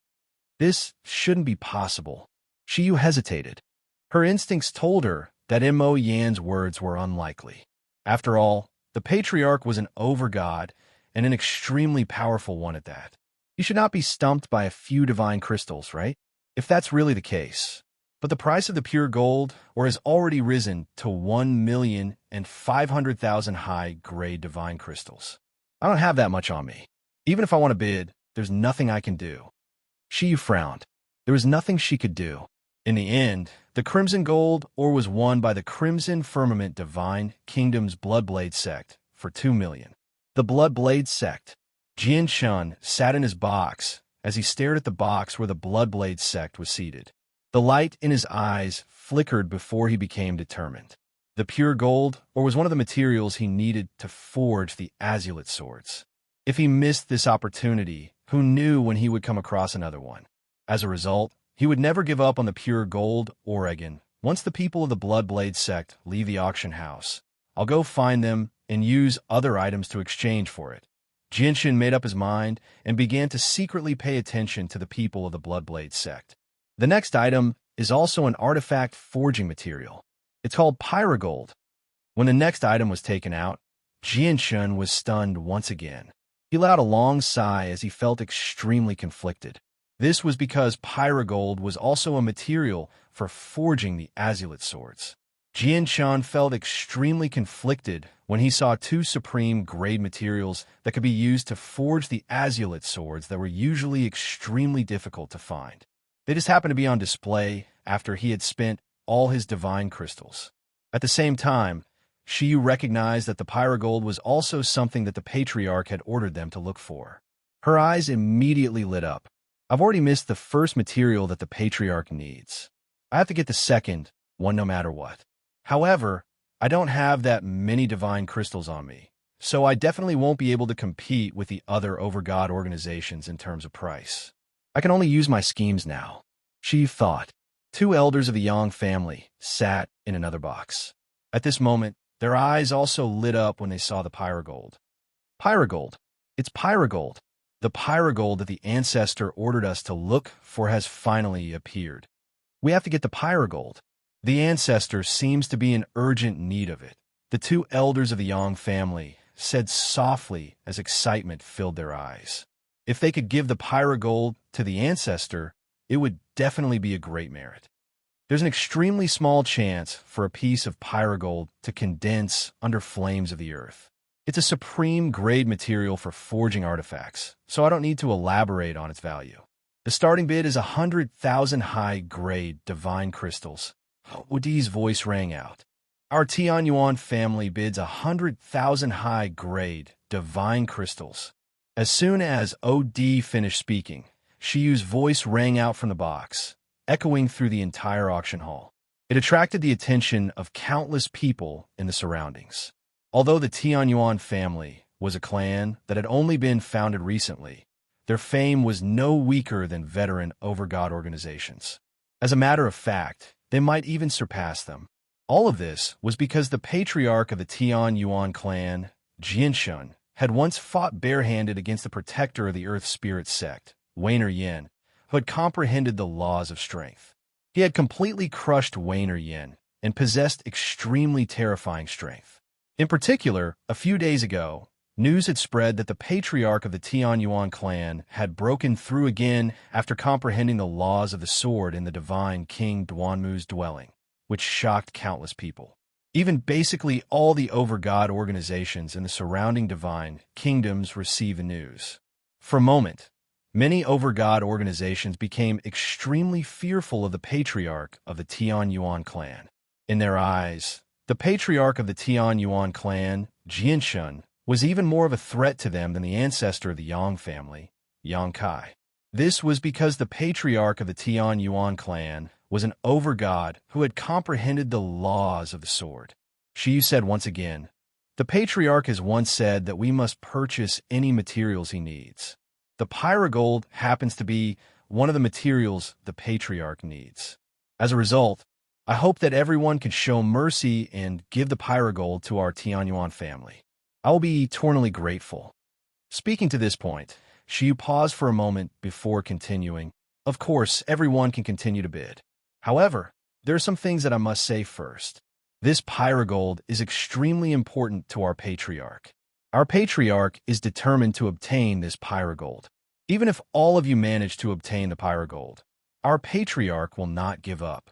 This shouldn't be possible." Shiyu hesitated. Her instincts told her that Mo Yan's words were unlikely. After all, the Patriarch was an over-god and an extremely powerful one at that. He should not be stumped by a few divine crystals, right? If that's really the case. But the price of the pure gold or has already risen to 1,500,000 high-grade divine crystals. I don't have that much on me. Even if I want to bid, there's nothing I can do. Shiyu frowned. There was nothing she could do. In the end, the crimson gold ore was won by the Crimson Firmament Divine Kingdom's Bloodblade sect for 2 million. The Bloodblade sect. Jian-Shun sat in his box as he stared at the box where the Bloodblade sect was seated. The light in his eyes flickered before he became determined. The pure gold ore was one of the materials he needed to forge the Azulite swords. If he missed this opportunity, who knew when he would come across another one? As a result, he would never give up on the pure gold Oregon. Once the people of the Bloodblade sect leave the auction house, I'll go find them and use other items to exchange for it. Jinshin made up his mind and began to secretly pay attention to the people of the Bloodblade sect. The next item is also an artifact forging material. It's called pyrogold. When the next item was taken out, Jinshin was stunned once again. He let out a long sigh as he felt extremely conflicted. This was because pyrogold was also a material for forging the azulite swords. Jinshin felt extremely conflicted when he saw two supreme grade materials that could be used to forge the azulite swords that were usually extremely difficult to find. They just happened to be on display after he had spent all his divine crystals. At the same time, Shiyu recognized that the pyrogold was also something that the Patriarch had ordered them to look for. Her eyes immediately lit up. I've already missed the first material that the Patriarch needs. I have to get the second one no matter what. However, I don't have that many divine crystals on me, so I definitely won't be able to compete with the other overgod organizations in terms of price. I can only use my schemes now, Shiyu thought. Two elders of the Yang family sat in another box. At this moment, their eyes also lit up when they saw the pyrogold. Pyrogold. It's pyrogold. The pyrogold that the ancestor ordered us to look for has finally appeared. We have to get the pyrogold. The ancestor seems to be in urgent need of it. The two elders of the Yang family said softly as excitement filled their eyes. If they could give the pyrogold to the ancestor, it would definitely be a great merit. There's an extremely small chance for a piece of pyrogold to condense under flames of the earth. It's a supreme grade material for forging artifacts, so I don't need to elaborate on its value. The starting bid is 100,000 high-grade divine crystals. Wudi's voice rang out. Our Tianyuan family bids 100,000 high-grade divine crystals. As soon as OD finished speaking, Shiyu's voice rang out from the box, echoing through the entire auction hall. It attracted the attention of countless people in the surroundings. Although the Tianyuan family was a clan that had only been founded recently, their fame was no weaker than veteran overgod organizations. As a matter of fact, they might even surpass them. All of this was because the patriarch of the Tianyuan clan, Jinshin, had once fought barehanded against the protector of the Earth Spirit sect, Wainer Yin, who had comprehended the laws of strength. He had completely crushed Wainer Yin and possessed extremely terrifying strength. In particular, a few days ago, news had spread that the patriarch of the Tianyuan clan had broken through again after comprehending the laws of the sword in the divine King Duanmu's dwelling, which shocked countless people. Even basically all the overgod organizations in the surrounding divine kingdoms received the news. For a moment, many overgod organizations became extremely fearful of the patriarch of the Tianyuan clan. In their eyes, the patriarch of the Tianyuan clan, Jinshin, was even more of a threat to them than the ancestor of the Yang family, Yang Kai. This was because the patriarch of the Tianyuan clan was an overgod who had comprehended the laws of the sword. Shiyu said once again, "The patriarch has once said that we must purchase any materials he needs. The pyrogold happens to be one of the materials the patriarch needs. As a result, I hope that everyone can show mercy and give the pyrogold to our Tianyuan family. I will be eternally grateful." Speaking to this point, Shiyu paused for a moment before continuing. Of course, everyone can continue to bid. However, there are some things that I must say first. This pyrogold is extremely important to our patriarch. Our patriarch is determined to obtain this pyrogold. Even if all of you manage to obtain the pyrogold, our patriarch will not give up.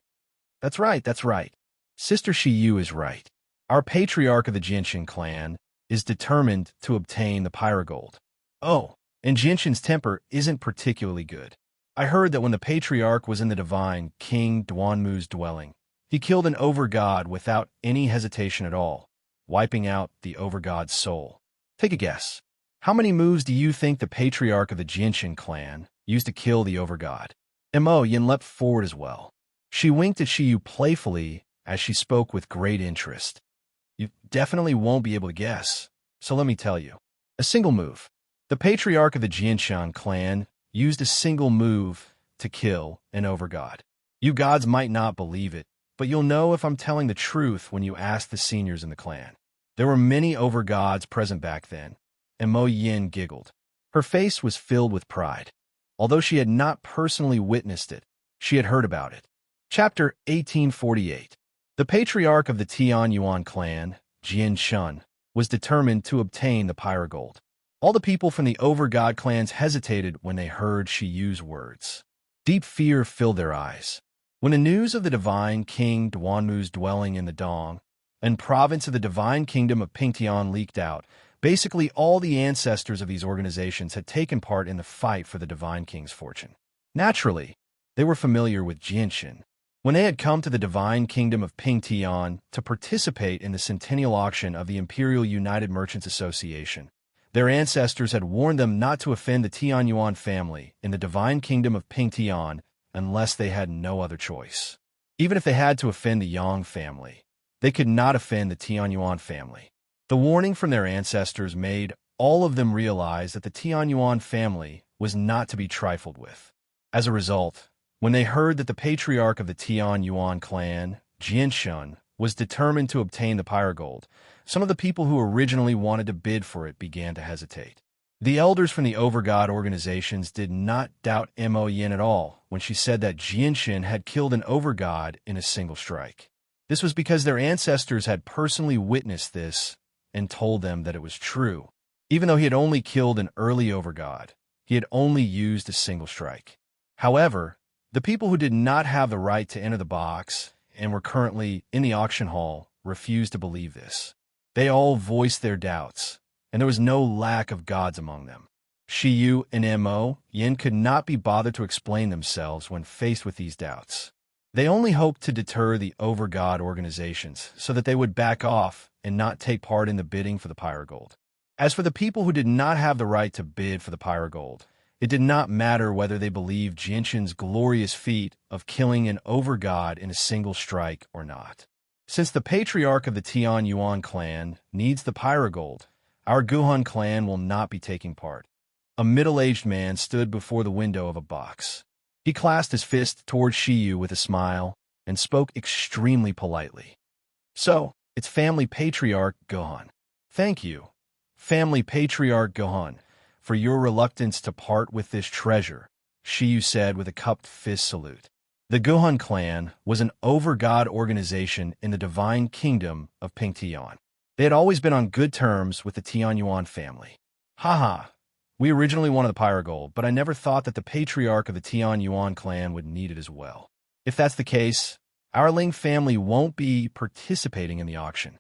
That's right. Sister Shiyu is right. Our patriarch of the Jinshin clan is determined to obtain the pyrogold. Oh, and Jinshin's temper isn't particularly good. I heard that when the patriarch was in the divine King Duanmu's dwelling, he killed an overgod without any hesitation at all, wiping out the overgod's soul. Take a guess. How many moves do you think the patriarch of the Jinshin clan used to kill the overgod? Mo Yin leapt forward as well. She winked at Shiyu playfully as she spoke with great interest. You definitely won't be able to guess, so let me tell you. A single move. The patriarch of the Jinshin clan used a single move to kill an overgod. You gods might not believe it, but you'll know if I'm telling the truth when you ask the seniors in the clan. There were many over-gods present back then, and Mo Yin giggled. Her face was filled with pride. Although she had not personally witnessed it, she had heard about it. Chapter 1848. The patriarch of the Tian Yuan clan, Jian Shun, was determined to obtain the pyrogold. All the people from the over-god clans hesitated when they heard she use words. Deep fear filled their eyes. When the news of the divine king Duanmu's dwelling in the Dong, and province of the divine kingdom of Pingtian leaked out, basically all the ancestors of these organizations had taken part in the fight for the divine king's fortune. Naturally, they were familiar with Jianshin. When they had come to the divine kingdom of Pingtian to participate in the centennial auction of the Imperial United Merchants Association, their ancestors had warned them not to offend the Tianyuan family in the divine kingdom of Pingtian unless they had no other choice. Even if they had to offend the Yang family, they could not offend the Tianyuan family. The warning from their ancestors made all of them realize that the Tianyuan family was not to be trifled with. As a result, when they heard that the patriarch of the Tianyuan clan, Jianshun, was determined to obtain the pyrogold, some of the people who originally wanted to bid for it began to hesitate. The elders from the overgod organizations did not doubt Mo Yin at all when she said that Jianshin had killed an overgod in a single strike. This was because their ancestors had personally witnessed this and told them that it was true. Even though he had only killed an early overgod, he had only used a single strike. However, the people who did not have the right to enter the box and were currently in the auction hall refused to believe this. They all voiced their doubts, and there was no lack of gods among them. Shiyu and Mo Yin could not be bothered to explain themselves when faced with these doubts. They only hoped to deter the overgod organizations so that they would back off and not take part in the bidding for the pyrogold. As for the people who did not have the right to bid for the pyrogold, it did not matter whether they believed Jianshin's glorious feat of killing an overgod in a single strike or not. Since the patriarch of the Tian Yuan clan needs the pyrogold, our Guhan clan will not be taking part. A middle-aged man stood before the window of a box. He clasped his fist toward Shiyu with a smile and spoke extremely politely. So, it's Family Patriarch Gohan. Thank you, Family Patriarch Gohan, for your reluctance to part with this treasure, Shiyu said with a cupped fist salute. The Gohan clan was an overgod organization in the divine kingdom of Pingtian. They had always been on good terms with the Tianyuan family. Haha, we originally wanted the pyrogold, but I never thought that the patriarch of the Tianyuan clan would need it as well. If that's the case, our Ling family won't be participating in the auction.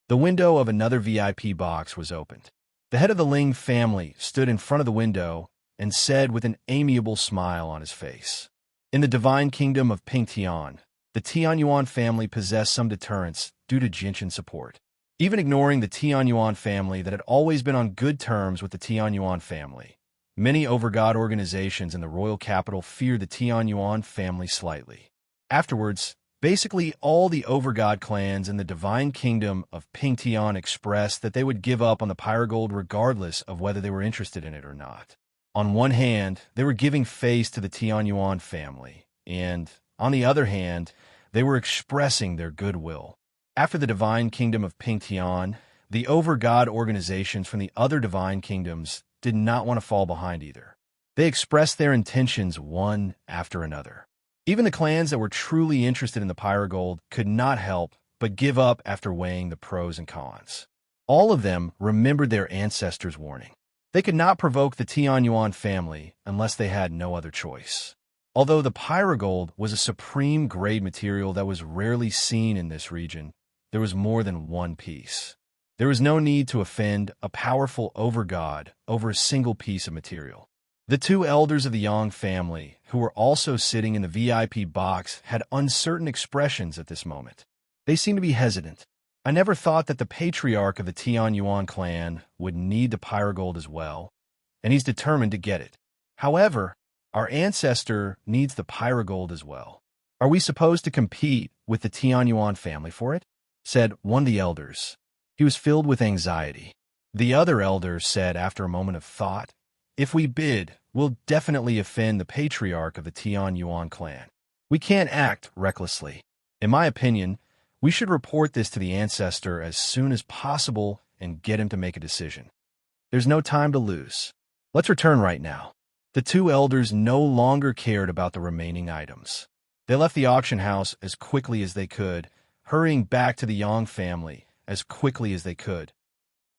The window of another VIP box was opened. The head of the Ling family stood in front of the window and said with an amiable smile on his face, "In the divine kingdom of Pingtian, the Tianyuan family possessed some deterrence due to Jinshin support. Even ignoring the Tianyuan family that had always been on good terms with the Tianyuan family, many overgod organizations in the royal capital feared the Tianyuan family slightly. Afterwards, basically all the overgod clans in the divine kingdom of Pingtian expressed that they would give up on the pyrogold regardless of whether they were interested in it or not. On one hand, they were giving face to the Tianyuan family, and, on the other hand, they were expressing their goodwill. After the divine kingdom of Pingtian, the overgod organizations from the other divine kingdoms did not want to fall behind either. They expressed their intentions one after another. Even the clans that were truly interested in the pyrogold could not help but give up after weighing the pros and cons. All of them remembered their ancestors' warning. They could not provoke the Tianyuan family unless they had no other choice. Although the pyrogold was a supreme grade material that was rarely seen in this region, there was more than one piece. There was no need to offend a powerful overgod over a single piece of material. The two elders of the Yang family, who were also sitting in the VIP box, had uncertain expressions at this moment. They seemed to be hesitant. I never thought that the patriarch of the Tianyuan clan would need the pyrogold as well, and he's determined to get it. However, our ancestor needs the pyrogold as well. Are we supposed to compete with the Tianyuan family for it? Said one of the elders. He was filled with anxiety. The other elder said after a moment of thought, "If we bid, we'll definitely offend the patriarch of the Tianyuan clan. We can't act recklessly. In my opinion, We should report this to the ancestor as soon as possible and get him to make a decision. There's no time to lose. Let's return right now. The two elders no longer cared about the remaining items. They left the auction house as quickly as they could, hurrying back to the Yang family as quickly as they could.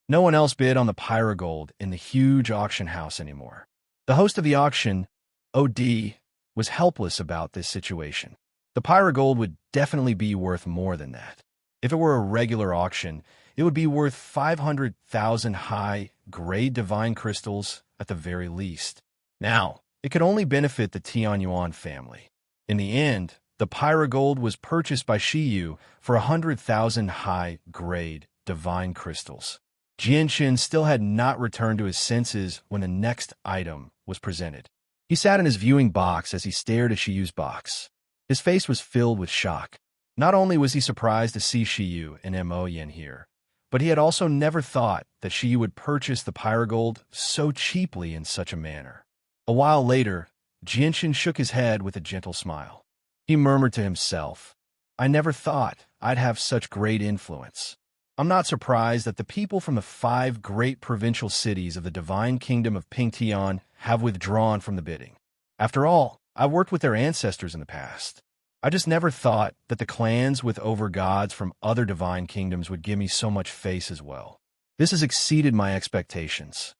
No one else bid on the pyrogold in the huge auction house anymore. The host of the auction, OD, was helpless about this situation. The pyrogold would definitely be worth more than that. If it were a regular auction, it would be worth 500,000 high-grade divine crystals at the very least. Now, it could only benefit the Tianyuan family. In the end, the pyrogold was purchased by Shiyu for 100,000 high-grade divine crystals. Jianshin still had not returned to his senses when the next item was presented. He sat in his viewing box as he stared at Shiyu's box. His face was filled with shock. Not only was he surprised to see Shiyu and Moyen here, but he had also never thought that Shiyu would purchase the pyrogold so cheaply in such a manner. A while later, Jianshin shook his head with a gentle smile. He murmured to himself, "I never thought I'd have such great influence. I'm not surprised that the people from the 5 great provincial cities of the divine kingdom of Pingtian have withdrawn from the bidding. After all, I've worked with their ancestors in the past. I just never thought that the clans with over-gods from other divine kingdoms would give me so much face as well. This has exceeded my expectations."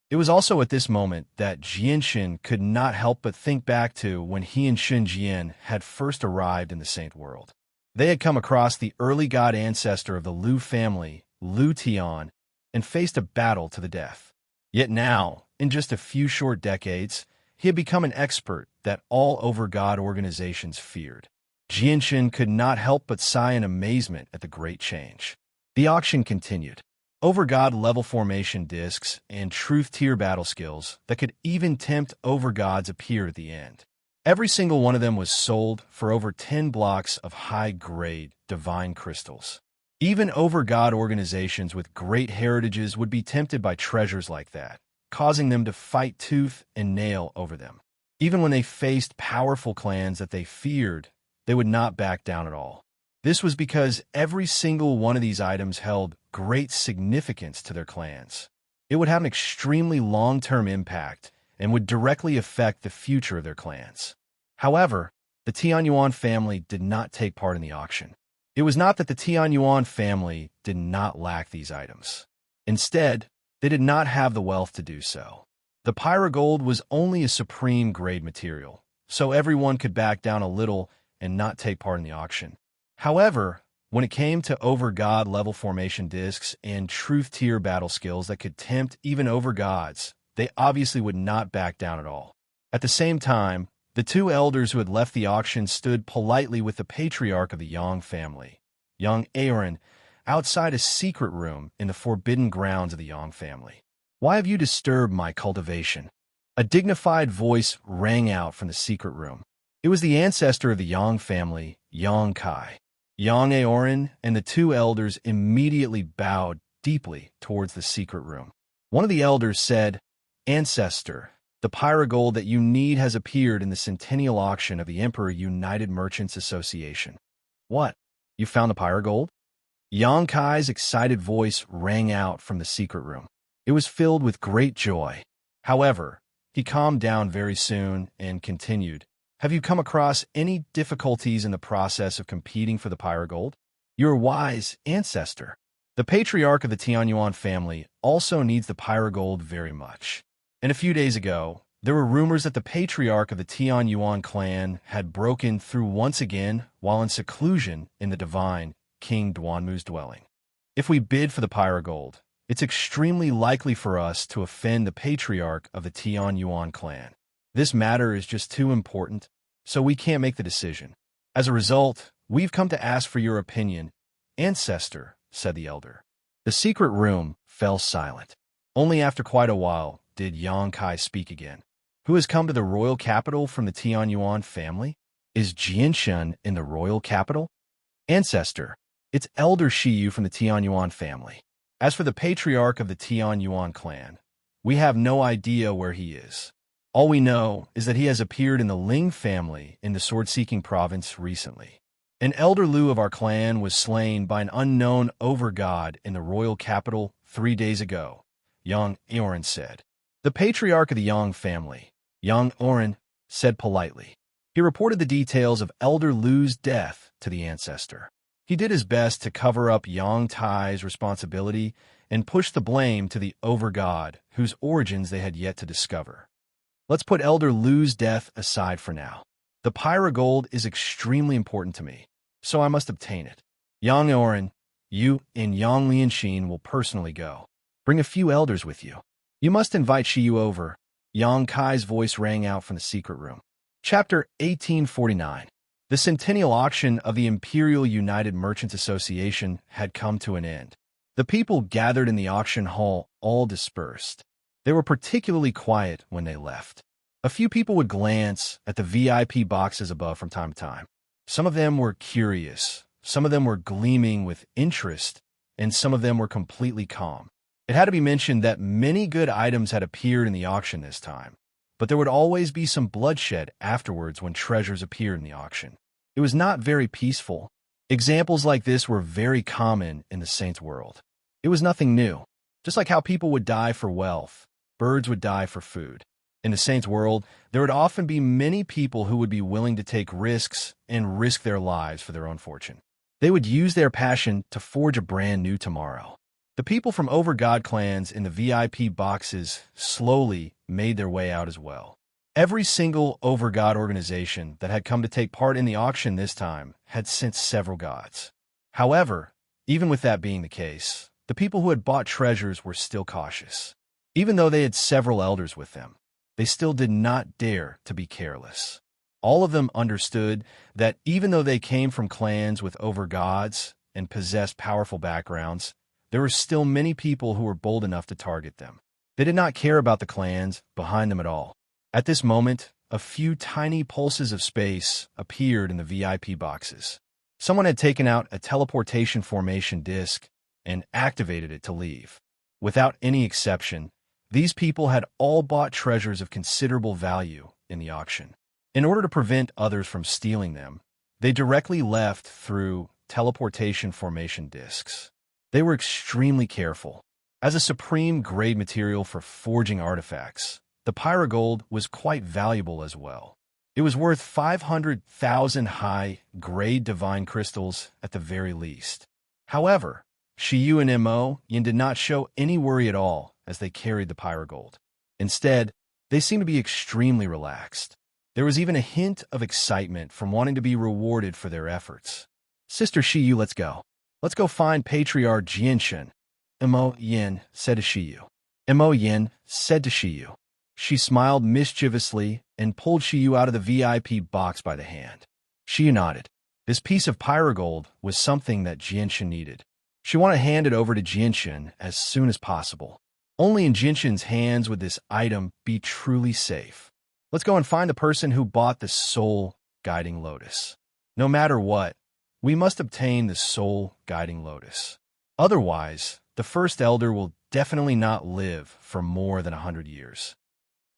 It was also at this moment that Jianshin could not help but think back to when he and Xinjian had first arrived in the Saint World. They had come across the early god ancestor of the Lu family, Lu Tian, and faced a battle to the death. Yet now, in just a few short decades, he had become an expert that all over-god organizations feared. Jianshin could not help but sigh in amazement at the great change. The auction continued. Over-god level formation discs and truth tier battle skills that could even tempt over-gods appeared at the end. Every single one of them was sold for over 10 blocks of high-grade divine crystals. Even over-god organizations with great heritages would be tempted by treasures like that, causing them to fight tooth and nail over them. Even when they faced powerful clans that they feared, they would not back down at all. This was because every single one of these items held great significance to their clans. It would have an extremely long-term impact and would directly affect the future of their clans. However, the Tianyuan family did not take part in the auction. It was not that the Tianyuan family did not lack these items. Instead, they did not have the wealth to do so. The pyrogold was only a supreme grade material, so everyone could back down a little and not take part in the auction. However, when it came to over-god level formation discs and truth tier battle skills that could tempt even over-gods, they obviously would not back down at all. At the same time, the two elders who had left the auction stood politely with the patriarch of the Yang family, young Aaron, outside a secret room in the forbidden grounds of the Yang family. "Why have you disturbed my cultivation?" A dignified voice rang out from the secret room. It was the ancestor of the Yang family, Yang Kai. Yang Aorin and the two elders immediately bowed deeply towards the secret room. One of the elders said, "Ancestor, the pyrogold that you need has appeared in the centennial auction of the Emperor United Merchants Association." "What? You found the pyrogold?" Yang Kai's excited voice rang out from the secret room. It was filled with great joy. However, he calmed down very soon and continued, "Have you come across any difficulties in the process of competing for the pyrogold?" "You are wise, ancestor. The patriarch of the Tianyuan family also needs the pyrogold very much. And a few days ago, there were rumors that the patriarch of the Tianyuan clan had broken through once again while in seclusion in the divine King Duanmu's dwelling. If we bid for the pyrogold, it's extremely likely for us to offend the patriarch of the Tianyuan clan. This matter is just too important, so we can't make the decision. As a result, we've come to ask for your opinion, ancestor," said the elder. The secret room fell silent. Only after quite a while did Yang Kai speak again. "Who has come to the royal capital from the Tianyuan family? Is Jianshan in the royal capital?" "Ancestor, it's Elder Shiyu from the Tianyuan family. As for the patriarch of the Tianyuan clan, we have no idea where he is. All we know is that he has appeared in the Ling family in the sword-seeking province recently. An elder Lu of our clan was slain by an unknown overgod in the royal capital 3 days ago, young Oren said. The patriarch of the Yang family, young Oren, said politely. He reported the details of Elder Lu's death to the ancestor. He did his best to cover up Yang Tai's responsibility and push the blame to the overgod whose origins they had yet to discover. Let's put Elder Lu's death aside for now. The pyrogold is extremely important to me, so I must obtain it. Yang Oren, you and Yang Lianxin will personally go. Bring a few elders with you. You must invite Shiyu over. Yang Kai's voice rang out from the secret room. Chapter 1849. The centennial auction of the Imperial United Merchants Association had come to an end. The people gathered in the auction hall all dispersed. They were particularly quiet when they left. A few people would glance at the VIP boxes above from time to time. Some of them were curious, some of them were gleaming with interest, and some of them were completely calm. It had to be mentioned that many good items had appeared in the auction this time, but there would always be some bloodshed afterwards when treasures appeared in the auction. It was not very peaceful. Examples like this were very common in the Saints' world. It was nothing new. Just like how people would die for wealth, birds would die for food. In the Saints' world, there would often be many people who would be willing to take risks and risk their lives for their own fortune. They would use their passion to forge a brand new tomorrow. The people from overgod clans in the VIP boxes slowly made their way out as well. Every single overgod organization that had come to take part in the auction this time had sent several gods. However, even with that being the case, the people who had bought treasures were still cautious. Even though they had several elders with them, they still did not dare to be careless. All of them understood that even though they came from clans with overgods and possessed powerful backgrounds, there were still many people who were bold enough to target them. They did not care about the clans behind them at all. At this moment, a few tiny pulses of space appeared in the VIP boxes. Someone had taken out a teleportation formation disk and activated it to leave. Without any exception, these people had all bought treasures of considerable value in the auction. In order to prevent others from stealing them, they directly left through teleportation formation disks. They were extremely careful. As a supreme grade material for forging artifacts, the pyrogold was quite valuable as well. It was worth 500,000 high-grade divine crystals at the very least. However, Shiyu and Mo Yin did not show any worry at all as they carried the pyrogold. Instead, they seemed to be extremely relaxed. There was even a hint of excitement from wanting to be rewarded for their efforts. Sister Shiyu, let's go. Let's go find Patriarch Jianshen, Mo Yin said to Shiyu. Mo Yin said to Shiyu. She smiled mischievously and pulled Shiyu out of the VIP box by the hand. Shiyu nodded. This piece of pyrogold was something that Jianshen needed. She wanted to hand it over to Jianshen as soon as possible. Only in Jianshen's hands would this item be truly safe. Let's go and find the person who bought the soul guiding lotus. No matter what, we must obtain the soul guiding lotus. Otherwise, the first elder will definitely not live for more than 100 years.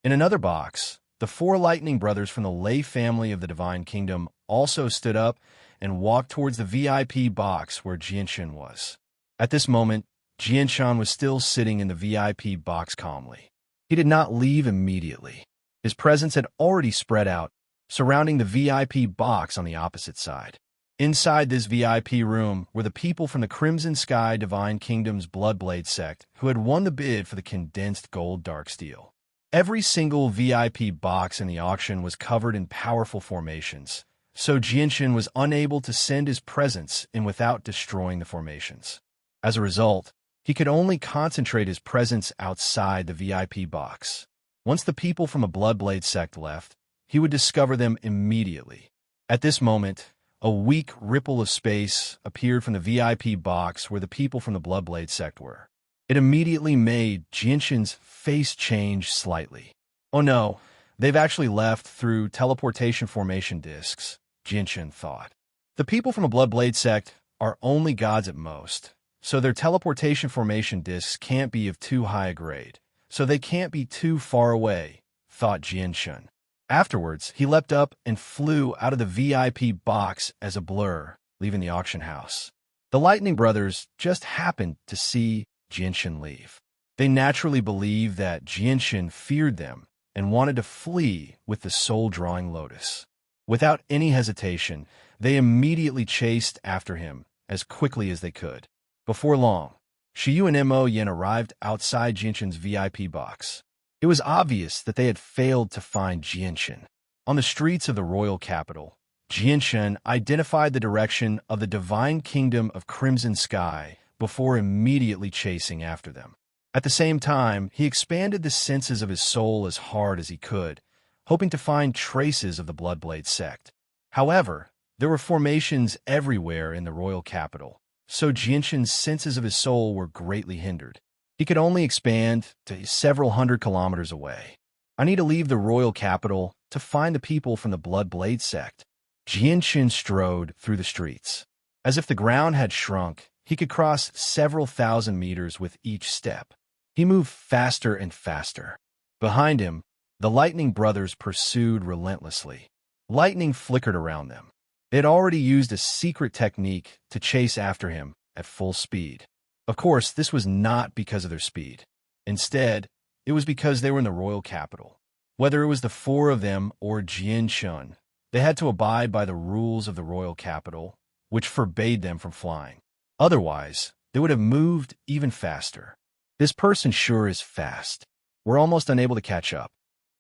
In another box, the 4 lightning brothers from the Lei family of the Divine Kingdom also stood up and walked towards the VIP box where Jianshen was. At this moment, Jianshan was still sitting in the VIP box calmly. He did not leave immediately. His presence had already spread out, surrounding the VIP box on the opposite side. Inside this VIP room were the people from the Crimson Sky Divine Kingdom's Bloodblade sect who had won the bid for the condensed gold dark steel. Every single VIP box in the auction was covered in powerful formations, so Jianshen was unable to send his presence in without destroying the formations. As a result, he could only concentrate his presence outside the VIP box. Once the people from a Bloodblade sect left, he would discover them immediately. At this moment, a weak ripple of space appeared from the VIP box where the people from the Bloodblade sect were. It immediately made Jianshen's face change slightly. Oh no, they've actually left through teleportation formation disks, Jianshen thought. The people from a Bloodblade sect are only gods at most, so their teleportation formation disks can't be of too high a grade, so they can't be too far away, thought Jianshen. Afterwards, he leapt up and flew out of the VIP box as a blur, leaving the auction house. The Lightning Brothers just happened to see Jinshin leave. They naturally believed that Jinshin feared them and wanted to flee with the soul-drawing lotus. Without any hesitation, they immediately chased after him as quickly as they could. Before long, Shiyu and Mo Yen arrived outside Jinshin's VIP box. It was obvious that they had failed to find Jinshin. On the streets of the royal capital, Jinshin identified the direction of the divine kingdom of Crimson Sky before immediately chasing after them. At the same time, he expanded the senses of his soul as hard as he could, hoping to find traces of the Bloodblade sect. However, there were formations everywhere in the royal capital, so Jinshin's senses of his soul were greatly hindered. He could only expand to several hundred kilometers away. I need to leave the royal capital to find the people from the Bloodblade sect. Jinshin strode through the streets. As if the ground had shrunk, he could cross several thousand meters with each step. He moved faster and faster. Behind him, the Lightning Brothers pursued relentlessly. Lightning flickered around them. They had already used a secret technique to chase after him at full speed. Of course, this was not because of their speed. Instead, it was because they were in the royal capital. Whether it was the four of them or Jinshin, they had to abide by the rules of the royal capital, which forbade them from flying. Otherwise, they would have moved even faster. This person sure is fast. We're almost unable to catch up.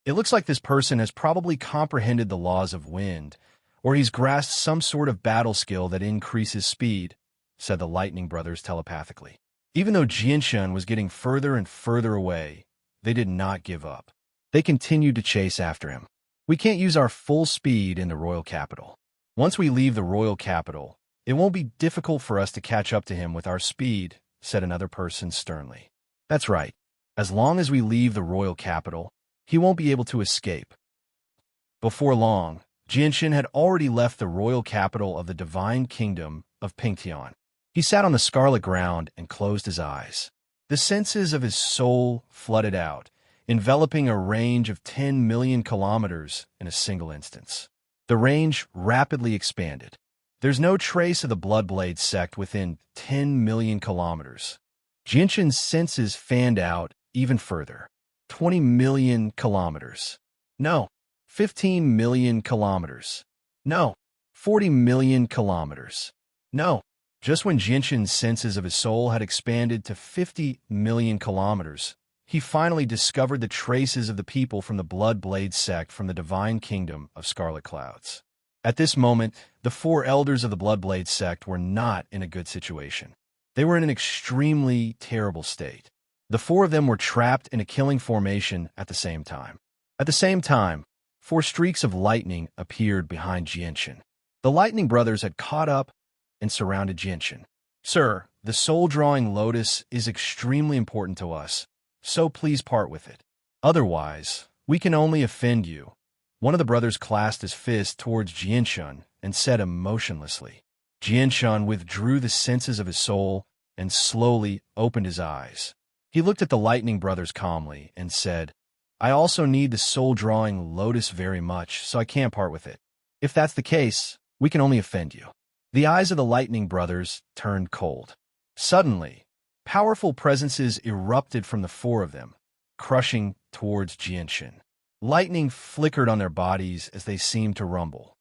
It looks like this person has probably comprehended the laws of wind, or he's grasped some sort of battle skill that increases speed, said the Lightning Brothers telepathically. Even though Jinshin was getting further and further away, they did not give up. They continued to chase after him. We can't use our full speed in the royal capital. Once we leave the royal capital, it won't be difficult for us to catch up to him with our speed, said another person sternly. That's right. As long as we leave the royal capital, he won't be able to escape. Before long, Jinshin had already left the royal capital of the divine kingdom of Pingtian. He sat on the scarlet ground and closed his eyes. The senses of his soul flooded out, enveloping a range of 10 million kilometers in a single instance. The range rapidly expanded. There's no trace of the Bloodblade sect within 10 million kilometers. Jinshin's senses fanned out even further. 20 million kilometers. No. 15 million kilometers. No. 40 million kilometers. No. Just when Jinshin's senses of his soul had expanded to 50 million kilometers, he finally discovered the traces of the people from the Bloodblade sect from the divine kingdom of Scarlet Clouds. At this moment, the four elders of the Bloodblade sect were not in a good situation. They were in an extremely terrible state. The four of them were trapped in a killing formation at the same time. At the same time, four streaks of lightning appeared behind Jinshin. The Lightning Brothers had caught up and surrounded Jinshin. Sir, the soul-drawing lotus is extremely important to us, so please part with it. Otherwise, we can only offend you. One of the brothers clasped his fist towards Jinshin and said emotionlessly. Jinshin withdrew the senses of his soul and slowly opened his eyes. He looked at the Lightning Brothers calmly and said, I also need the soul-drawing lotus very much, so I can't part with it. If that's the case, we can only offend you. The eyes of the Lightning Brothers turned cold. Suddenly, powerful presences erupted from the four of them, crushing towards Jinshin. Lightning flickered on their bodies as they seemed to rumble.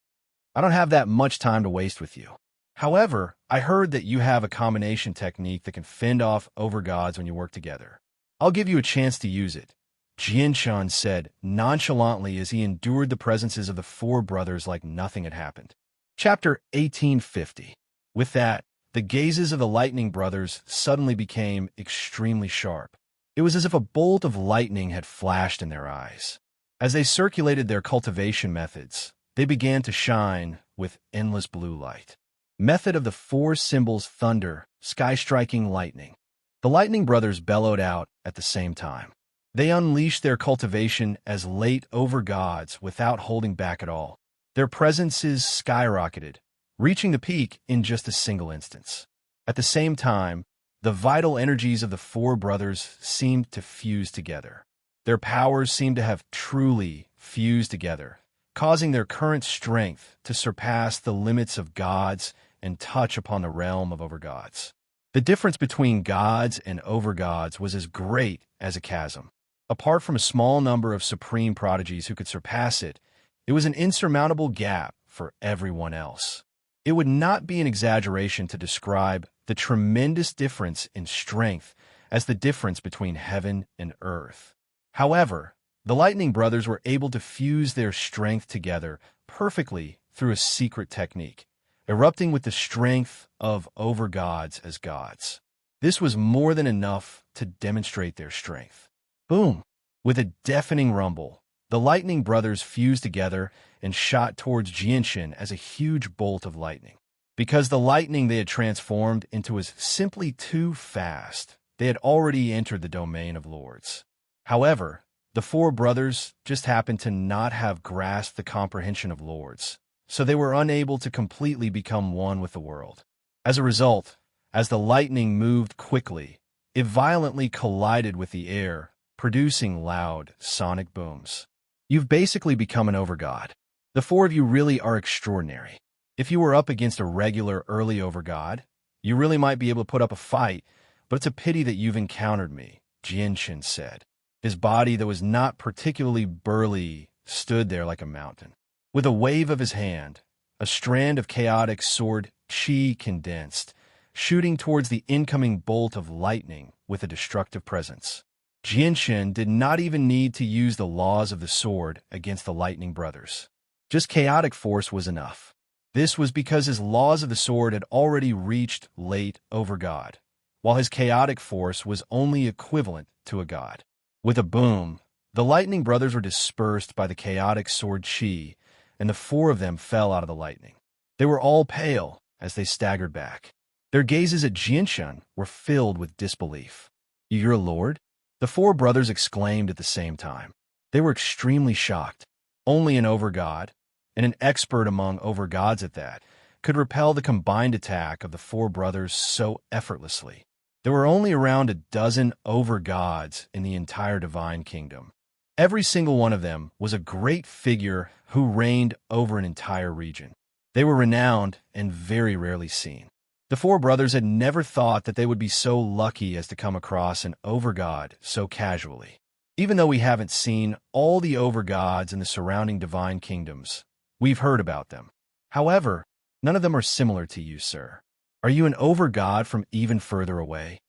I don't have that much time to waste with you. However, I heard that you have a combination technique that can fend off overgods when you work together. I'll give you a chance to use it, Jinshin said nonchalantly as he endured the presences of the four brothers like nothing had happened. Chapter 1850. With that, the gazes of the Lightning Brothers suddenly became extremely sharp. It was as if a bolt of lightning had flashed in their eyes. As they circulated their cultivation methods, they began to shine with endless blue light. Method of the four symbols: thunder, sky-striking lightning. The Lightning Brothers bellowed out at the same time. They unleashed their cultivation as late overgods without holding back at all. Their presences skyrocketed, reaching the peak in just a single instance. At the same time, the vital energies of the four brothers seemed to fuse together. Their powers seemed to have truly fused together, causing their current strength to surpass the limits of gods and touch upon the realm of overgods. The difference between gods and overgods was as great as a chasm. Apart from a small number of supreme prodigies who could surpass it, it was an insurmountable gap for everyone else. It would not be an exaggeration to describe the tremendous difference in strength as the difference between heaven and earth. However, the Lightning Brothers were able to fuse their strength together perfectly through a secret technique, erupting with the strength of overgods as gods. This was more than enough to demonstrate their strength. Boom! With a deafening rumble, the Lightning Brothers fused together and shot towards Jianshan as a huge bolt of lightning. Because the lightning they had transformed into was simply too fast, they had already entered the domain of lords. However, the four brothers just happened to not have grasped the comprehension of lords, so they were unable to completely become one with the world. As a result, as the lightning moved quickly, it violently collided with the air, producing loud sonic booms. You've basically become an overgod. The four of you really are extraordinary. If you were up against a regular early overgod, you really might be able to put up a fight, but it's a pity that you've encountered me, Jianshan said. His body, that was not particularly burly, stood there like a mountain. With a wave of his hand, a strand of chaotic sword chi condensed, shooting towards the incoming bolt of lightning with a destructive presence. Jianshan did not even need to use the laws of the sword against the Lightning Brothers. Just chaotic force was enough. This was because his laws of the sword had already reached late overgod, while his chaotic force was only equivalent to a god. With a boom, the Lightning Brothers were dispersed by the chaotic sword chi, and the four of them fell out of the lightning. They were all pale as they staggered back. Their gazes at Jianshan were filled with disbelief. "You're a lord?" The four brothers exclaimed at the same time. They were extremely shocked. Only an overgod, and an expert among overgods at that, could repel the combined attack of the four brothers so effortlessly. There were only around a dozen overgods in the entire divine kingdom. Every single one of them was a great figure who reigned over an entire region. They were renowned and very rarely seen. The four brothers had never thought that they would be so lucky as to come across an overgod so casually. Even though we haven't seen all the overgods in the surrounding divine kingdoms, we've heard about them. However, none of them are similar to you, sir. Are you an overgod from even further away?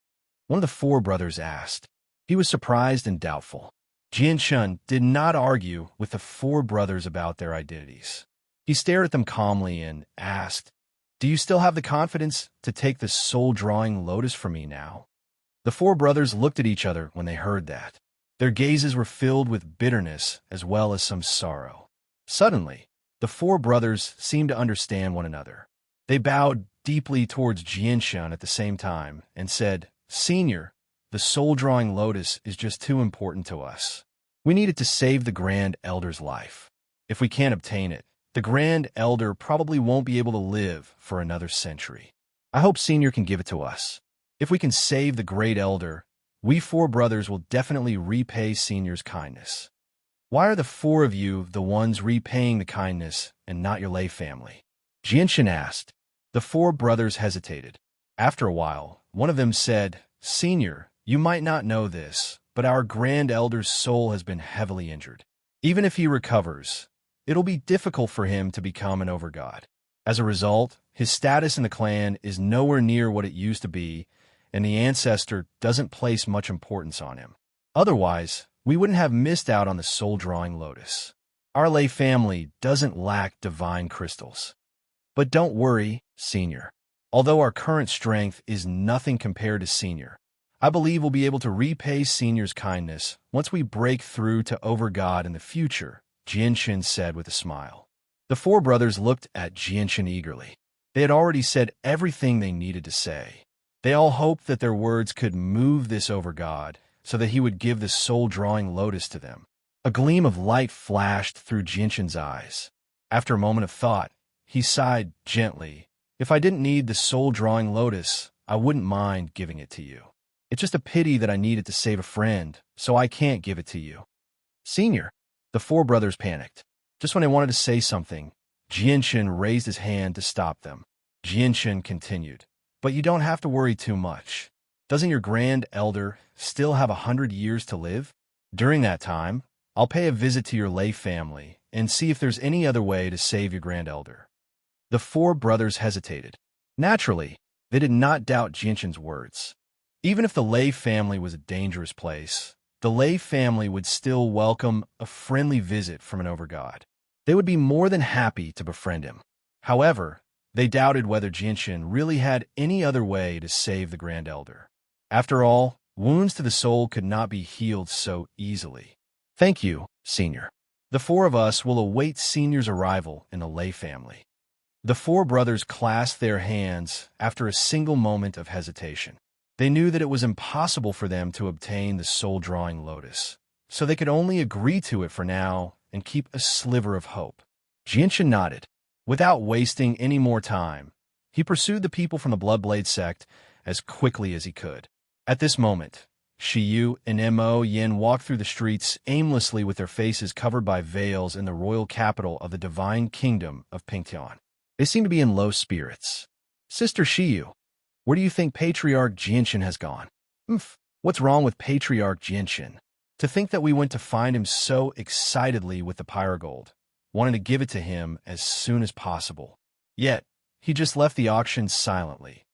One of the four brothers asked. He was surprised and doubtful. Jianshan did not argue with the four brothers about their identities. He stared at them calmly and asked, "Do you still have the confidence to take the soul-drawing lotus from me now?" The four brothers looked at each other when they heard that. Their gazes were filled with bitterness as well as some sorrow. Suddenly, the four brothers seemed to understand one another. They bowed deeply towards Jianshan at the same time and said, "Senior, the soul-drawing lotus is just too important to us. We need it to save the Grand Elder's life. If we can't obtain it, the Grand Elder probably won't be able to live for another century. I hope Senior can give it to us. If we can save the Great Elder, we four brothers will definitely repay Senior's kindness." "Why are the four of you the ones repaying the kindness and not your lay family?" Jianshan asked. The four brothers hesitated. After a while, one of them said, "Senior, you might not know this, but our Grand Elder's soul has been heavily injured. Even if he recovers, it'll be difficult for him to become an overgod. As a result, his status in the clan is nowhere near what it used to be, and the ancestor doesn't place much importance on him. Otherwise, we wouldn't have missed out on the soul-drawing lotus. Our lay family doesn't lack divine crystals. But don't worry, Senior. Although our current strength is nothing compared to Senior, I believe we'll be able to repay Senior's kindness once we break through to Overgod in the future," Jianshan said with a smile. The four brothers looked at Jianshan eagerly. They had already said everything they needed to say. They all hoped that their words could move this Overgod so that he would give the soul-drawing lotus to them. A gleam of light flashed through Jianshan's eyes. After a moment of thought, he sighed gently. "If I didn't need the soul-drawing lotus, I wouldn't mind giving it to you." It's just a pity that I needed to save a friend, so I can't give it to you. Senior, the four brothers panicked. Just when they wanted to say something, Jianshan raised his hand to stop them. Jianshan continued, but you don't have to worry too much. Doesn't your grand elder still have 100 years to live? During that time, I'll pay a visit to your lay family and see if there's any other way to save your grand elder. The four brothers hesitated. Naturally, they did not doubt Jianshan's words. Even if the lay family was a dangerous place, the lay family would still welcome a friendly visit from an overgod. They would be more than happy to befriend him. However, they doubted whether Jianshan really had any other way to save the Grand Elder. After all, wounds to the soul could not be healed so easily. Thank you, Senior. The four of us will await Senior's arrival in the lay family. The four brothers clasped their hands after a single moment of hesitation. They knew that it was impossible for them to obtain the soul-drawing lotus, so they could only agree to it for now and keep a sliver of hope. Jianshan nodded. Without wasting any more time, he pursued the people from the Bloodblade sect as quickly as he could. At this moment, Shiyu and Mo Yin walked through the streets aimlessly with their faces covered by veils in the royal capital of the divine kingdom of Pingtian. They seemed to be in low spirits. Sister Shiyu, where do you think Patriarch Jianshan has gone? What's wrong with Patriarch Jianshan? To think that we went to find him so excitedly with the Pyrogold, wanting to give it to him as soon as possible. Yet, he just left the auction silently.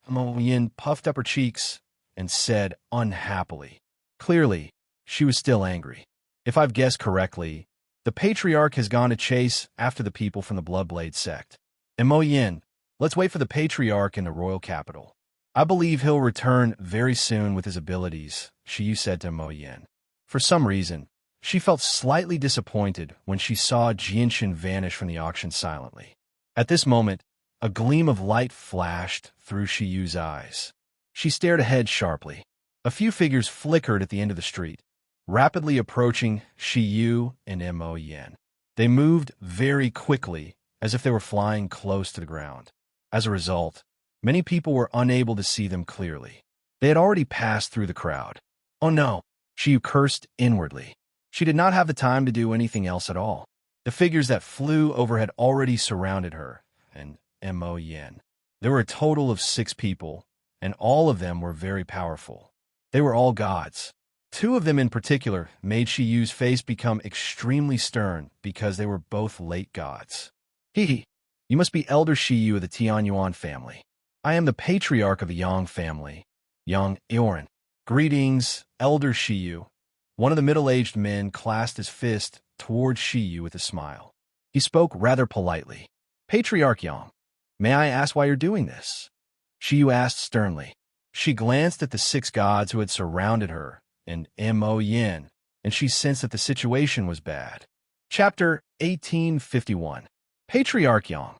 Mo Yin puffed up her cheeks and said unhappily. Clearly, she was still angry. If I've guessed correctly, the Patriarch has gone to chase after the people from the Bloodblade sect. And Mo Yin, let's wait for the Patriarch in the royal capital. I believe he'll return very soon with his abilities, Shiyu said to Mo Yin. For some reason, she felt slightly disappointed when she saw Jianshan vanish from the auction silently. At this moment, a gleam of light flashed through Shiyu's eyes. She stared ahead sharply. A few figures flickered at the end of the street, rapidly approaching Shiyu and Mo Yin. They moved very quickly, as if they were flying close to the ground. As a result, many people were unable to see them clearly. They had already passed through the crowd. Oh no, Shiyu cursed inwardly. She did not have the time to do anything else at all. The figures that flew over had already surrounded her and Mo Yin. There were a total of 6 people, and all of them were very powerful. They were all gods. 2 of them in particular made Shiyu's face become extremely stern because they were both late gods. You must be Elder Shiyu of the Tianyuan family. I am the Patriarch of the Yang family, Yang Eorin. Greetings, Elder Shiyu. One of the middle-aged men clasped his fist towards Shiyu with a smile. He spoke rather politely. Patriarch Yang, may I ask why you're doing this? Shiyu asked sternly. She glanced at the 6 gods who had surrounded her and Mo Yin, and she sensed that the situation was bad. Chapter 1851. Patriarch Yang,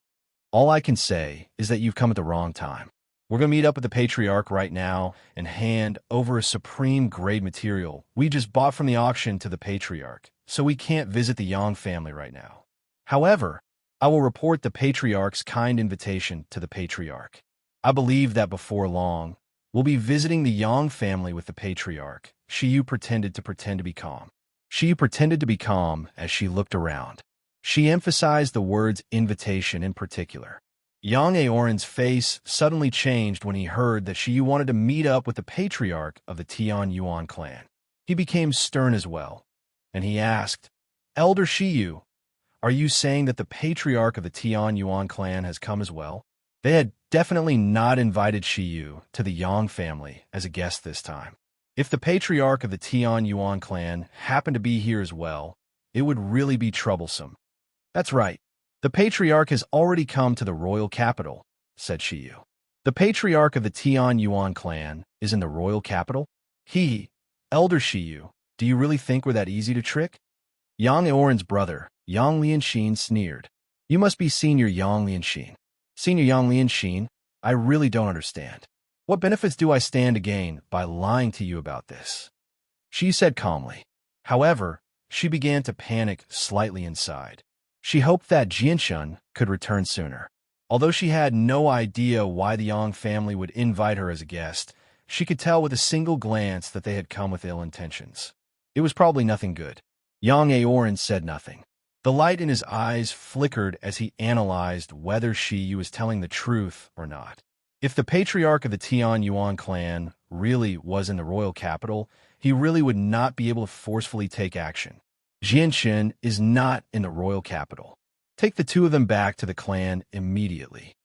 all I can say is that you've come at the wrong time. We're going to meet up with the Patriarch right now and hand over a supreme grade material we just bought from the auction to the Patriarch, so we can't visit the Yang family right now. However, I will report the Patriarch's kind invitation to the Patriarch. I believe that before long, we'll be visiting the Yang family with the Patriarch. Shiyu pretended to be calm. Shiyu pretended to be calm as she looked around. She emphasized the words invitation in particular. Yang Eorin's face suddenly changed when he heard that Shiyu wanted to meet up with the Patriarch of the Tianyuan clan. He became stern as well, and he asked, Elder Shiyu, are you saying that the Patriarch of the Tianyuan clan has come as well? They had definitely not invited Shiyu to the Yang family as a guest this time. If the Patriarch of the Tianyuan clan happened to be here as well, it would really be troublesome. That's right. The Patriarch has already come to the royal capital, said Shiyu. The Patriarch of the Tianyuan clan is in the royal capital? Elder Shiyu, do you really think we're that easy to trick? Yang Eorin's brother, Yang Lianxin, sneered. You must be Senior Yang Lianxin. Senior Yang Lianxin, I really don't understand. What benefits do I stand to gain by lying to you about this? She said calmly. However, she began to panic slightly inside. She hoped that Jianshan could return sooner. Although she had no idea why the Yang family would invite her as a guest, She could tell with a single glance that they had come with ill intentions. It was probably nothing good. Young Aoran said nothing. The light in his eyes flickered as he analyzed whether Shi was telling the truth or not. If the patriarch of the Tian Yuan clan really was in the royal capital, he really would not be able to forcefully take action. Jianshan is not in the royal capital. Take the two of them back to the clan immediately.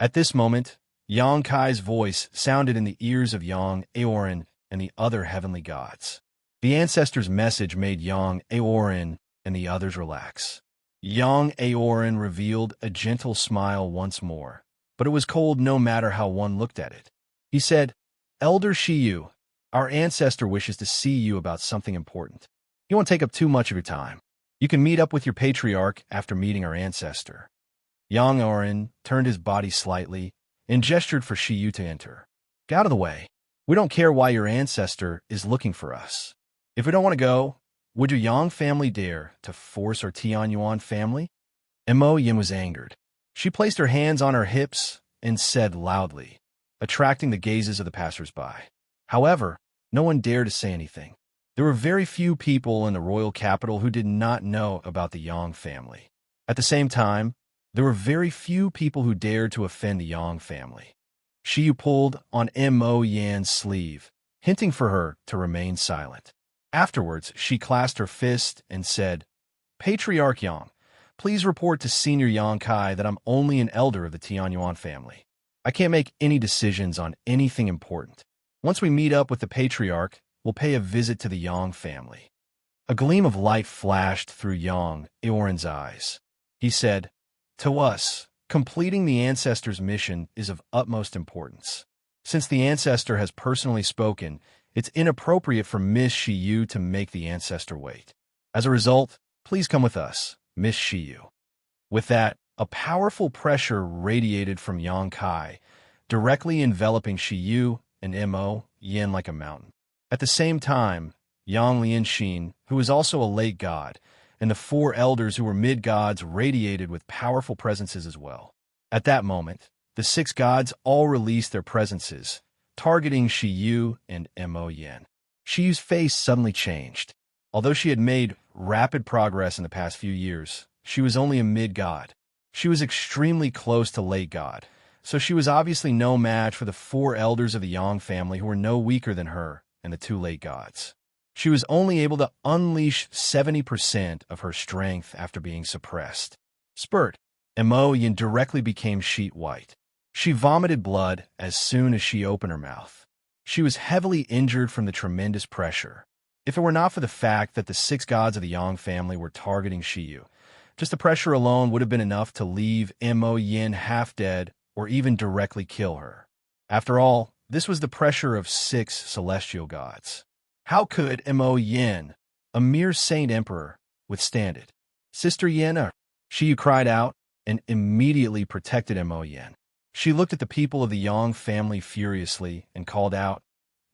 At this moment, Yang Kai's voice sounded in the ears of Yang Aoran and the other heavenly gods. The ancestor's message made Yang Aoran and the others relax. Yang Aoran revealed a gentle smile once more, but it was cold no matter how one looked at it. He said, "Elder Shiyu, our ancestor wishes to see you about something important. He won't take up too much of your time. You can meet up with your patriarch after meeting our ancestor." Yang Aoran turned his body slightly and gestured for Shiyu to enter. "Get out of the way. We don't care why your ancestor is looking for us. If we don't want to go, would your Yang family dare to force our Tian Yuan family?" Mo Yin was angered. She placed her hands on her hips and said loudly, attracting the gazes of the passers-by. However, no one dared to say anything. There were very few people in the royal capital who did not know about the Yang family. At the same time, there were very few people who dared to offend the Yang family. Shiyu pulled on Mo Yan's sleeve, hinting for her to remain silent. Afterwards, she clasped her fist and said, "Patriarch Yang, please report to Senior Yang Kai that I'm only an elder of the Tian Yuan family. I can't make any decisions on anything important. Once we meet up with the patriarch, we'll pay a visit to the Yang family." A gleam of light flashed through Yang Aoran's eyes. He said, "To us, completing the ancestor's mission is of utmost importance. Since the ancestor has personally spoken, it's inappropriate for Miss Shiyu to make the ancestor wait. As a result, please come with us, Miss Shiyu." With that, a powerful pressure radiated from Yang Kai, directly enveloping Shiyu and Mo Yin like a mountain. At the same time, Yang Lianxin, who was also a late god, and the four elders who were mid-gods radiated with powerful presences as well. At that moment, the six gods all released their presences, targeting Shiyu and Mo Yin. Shiyu's face suddenly changed. Although she had made rapid progress in the past few years, she was only a mid-god. She was extremely close to late god, so she was obviously no match for the four elders of the Yang family who were no weaker than her and the two late gods. She was only able to unleash 70% of her strength after being suppressed. Spurt, Mo Yin directly became sheet white. She vomited blood as soon as she opened her mouth. She was heavily injured from the tremendous pressure. If it were not for the fact that the six gods of the Yang family were targeting Shiyu, just the pressure alone would have been enough to leave Mo Yin half dead or even directly kill her. After all, this was the pressure of six celestial gods. How could Mo Yin, a mere saint emperor, withstand it? "Sister Yin," Shiyu cried out and immediately protected Mo Yin. She looked at the people of the Yang family furiously and called out,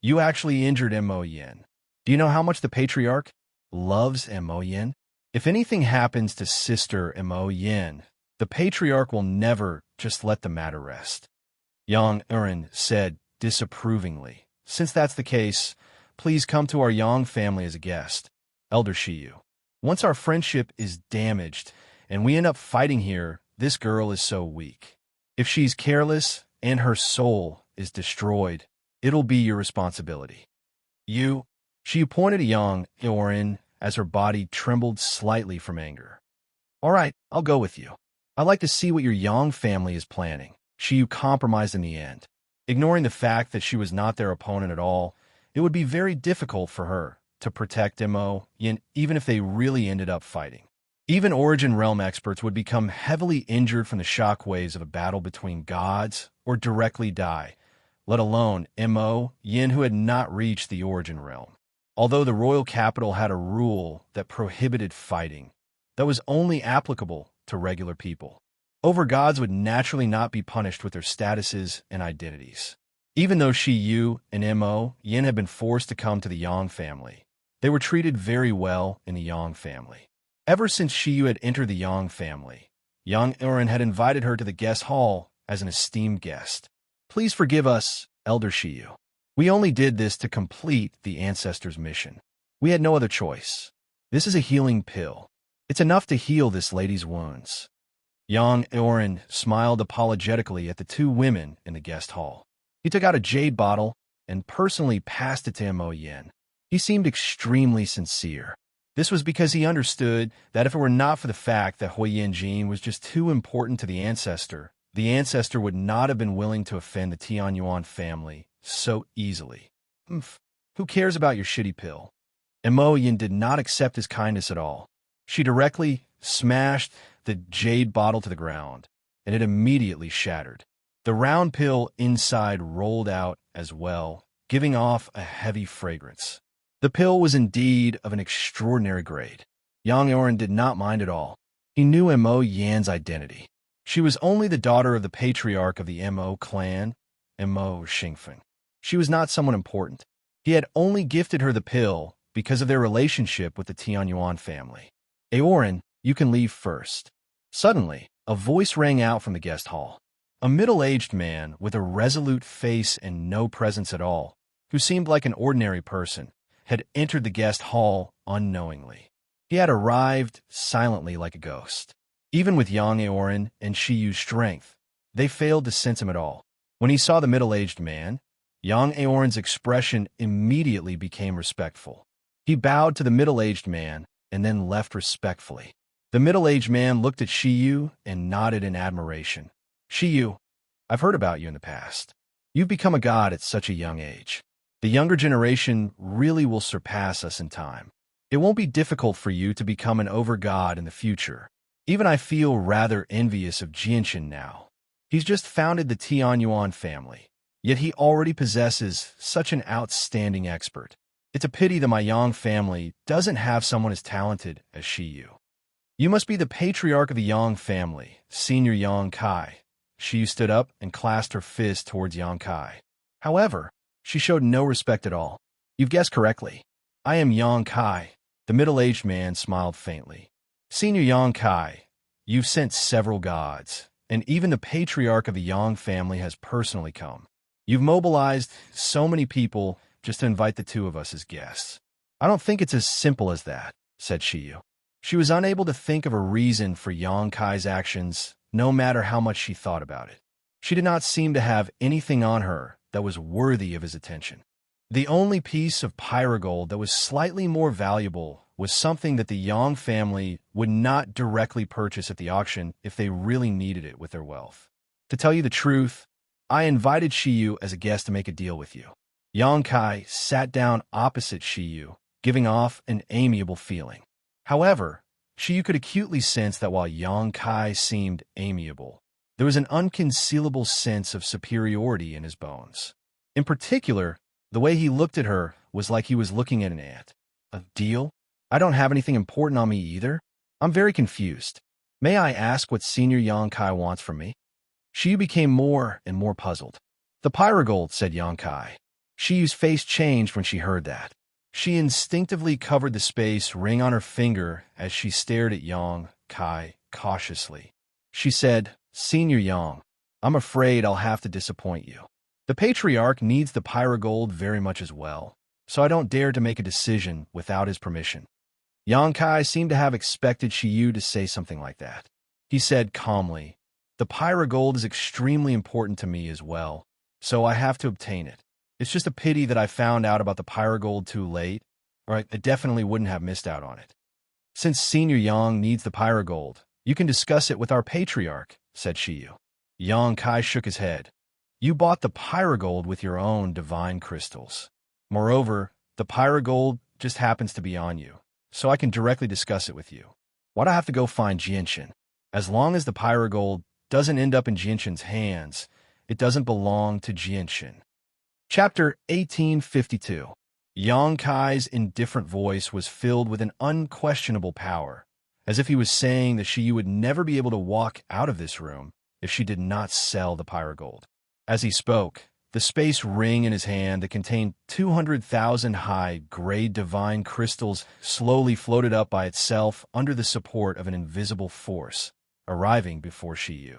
"You actually injured Mo Yin. Do you know how much the patriarch loves Mo Yin? If anything happens to Sister Mo Yin, the patriarch will never just let the matter rest." Yang Aoran said disapprovingly, "Since that's the case, please come to our Yang family as a guest, Elder Shiyu. Once our friendship is damaged and we end up fighting here, this girl is so weak. If she's careless and her soul is destroyed, it'll be your responsibility." Shiyu pointed at Yang Aoran as her body trembled slightly from anger. "All right, I'll go with you. I'd like to see what your Yang family is planning." Shiyu compromised in the end. Ignoring the fact that she was not their opponent at all, it would be very difficult for her to protect Mo Yin even if they really ended up fighting. Even Origin Realm experts would become heavily injured from the shockwaves of a battle between gods or directly die, let alone Mo Yin who had not reached the Origin Realm. Although the royal capital had a rule that prohibited fighting, that was only applicable to regular people. Over-gods would naturally not be punished with their statuses and identities. Even though Shiyu and Mo Yin had been forced to come to the Yang family, they were treated very well in the Yang family. Ever since Shiyu had entered the Yang family, Yang Aoran had invited her to the guest hall as an esteemed guest. "Please forgive us, Elder Shiyu. We only did this to complete the ancestor's mission. We had no other choice. This is a healing pill. It's enough to heal this lady's wounds. Young Eorin smiled apologetically at the two women in the guest hall. He took out a jade bottle and personally passed it to Mo Yin. He seemed extremely sincere. This was because he understood that if it were not for the fact that Huiyin Jin was just too important to the ancestor would not have been willing to offend the Tianyuan family so easily. Who cares about your shitty pill? And Mo Yin did not accept his kindness at all. She directly smashed the jade bottle to the ground, and it immediately shattered. The round pill inside rolled out as well, giving off a heavy fragrance. The pill was indeed of an extraordinary grade. Yang Eorin did not mind at all. He knew Mo Yan's identity. She was only the daughter of the patriarch of the Mo clan, Mo Xingfeng. She was not someone important. He had only gifted her the pill because of their relationship with the Tianyuan family. Eorin, you can leave first. Suddenly, a voice rang out from the guest hall. A middle-aged man with a resolute face and no presence at all, who seemed like an ordinary person, had entered the guest hall unknowingly. He had arrived silently like a ghost. Even with Yang Eorin and Shiyu's strength, they failed to sense him at all. When he saw the middle-aged man, Yang Eorin's expression immediately became respectful. He bowed to the middle-aged man and then left respectfully. The middle-aged man looked at Shiyu and nodded in admiration. Shiyu, I've heard about you in the past. You've become a god at such a young age. The younger generation really will surpass us in time. It won't be difficult for you to become an over-god in the future. Even I feel rather envious of Jianshin now. He's just founded the Tianyuan family, yet he already possesses such an outstanding expert. It's a pity that my Yang family doesn't have someone as talented as Shiyu. You must be the patriarch of the Yang family, Senior Yang Kai. Shiyu stood up and clasped her fist towards Yang Kai. However, she showed no respect at all. You've guessed correctly. I am Yang Kai. The middle-aged man smiled faintly. Senior Yang Kai, you've sent several gods, and even the patriarch of the Yang family has personally come. You've mobilized so many people just to invite the two of us as guests. I don't think it's as simple as that, said Shiyu. She was unable to think of a reason for Yang Kai's actions, no matter how much she thought about it. She did not seem to have anything on her that was worthy of his attention. The only piece of pyrogold that was slightly more valuable was something that the Yang family would not directly purchase at the auction if they really needed it with their wealth. To tell you the truth, I invited Shiyu as a guest to make a deal with you. Yang Kai sat down opposite Shiyu, giving off an amiable feeling. However, Shiyu could acutely sense that while Yang Kai seemed amiable, there was an unconcealable sense of superiority in his bones. In particular, the way he looked at her was like he was looking at an ant. A deal? I don't have anything important on me either. I'm very confused. May I ask what Senior Yang Kai wants from me? Shiyu became more and more puzzled. The pyrogold, said Yang Kai. Shiyu's face changed when she heard that. She instinctively covered the space ring on her finger as she stared at Yang Kai cautiously. She said, Senior Yang, I'm afraid I'll have to disappoint you. The patriarch needs the pyrogold very much as well, so I don't dare to make a decision without his permission. Yang Kai seemed to have expected Shiyu to say something like that. He said calmly, the pyrogold is extremely important to me as well, so I have to obtain it. It's just a pity that I found out about the pyrogold too late, or I definitely wouldn't have missed out on it. Since Senior Yang needs the pyrogold, you can discuss it with our patriarch, said Shiyu. Yang Kai shook his head. You bought the pyrogold with your own divine crystals. Moreover, the pyrogold just happens to be on you, so I can directly discuss it with you. Why'd I have to go find Jianshin? As long as the pyrogold doesn't end up in Jianshin's hands, it doesn't belong to Jianshin. Chapter 1852. Yang Kai's indifferent voice was filled with an unquestionable power, as if he was saying that Shiyu would never be able to walk out of this room if she did not sell the pyrogold. As he spoke, the space ring in his hand that contained 200,000 high-grade divine crystals slowly floated up by itself under the support of an invisible force, arriving before Shiyu.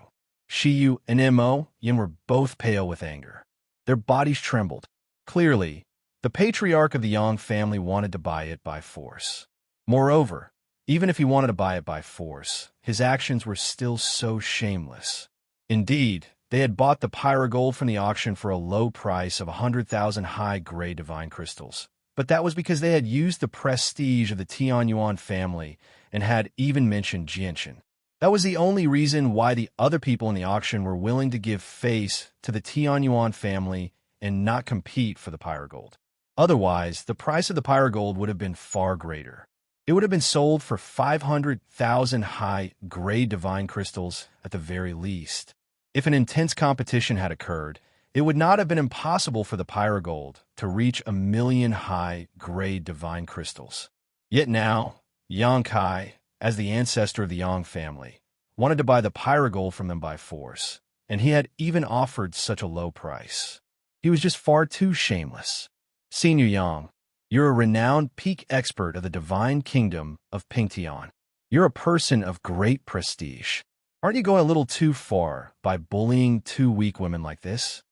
Shiyu and Mo Yin were both pale with anger. Their bodies trembled. Clearly, the patriarch of the Yang family wanted to buy it by force. Moreover, even if he wanted to buy it by force, his actions were still so shameless. Indeed, they had bought the pyrogold from the auction for a low price of 100,000 high-grade divine crystals. But that was because they had used the prestige of the Tianyuan family and had even mentioned Jianshan. That was the only reason why the other people in the auction were willing to give face to the Tianyuan family and not compete for the pyrogold. Otherwise, the price of the pyrogold would have been far greater. It would have been sold for 500,000 high-grade divine crystals at the very least. If an intense competition had occurred, it would not have been impossible for the pyrogold to reach 1,000,000 high-grade divine crystals. Yet now, Yang Kai, as the ancestor of the Yang family, wanted to buy the pyrogold from them by force, and he had even offered such a low price. He was just far too shameless. Senior Yang, you're a renowned peak expert of the divine kingdom of Pingtian. You're a person of great prestige. Aren't you going a little too far by bullying two weak women like this?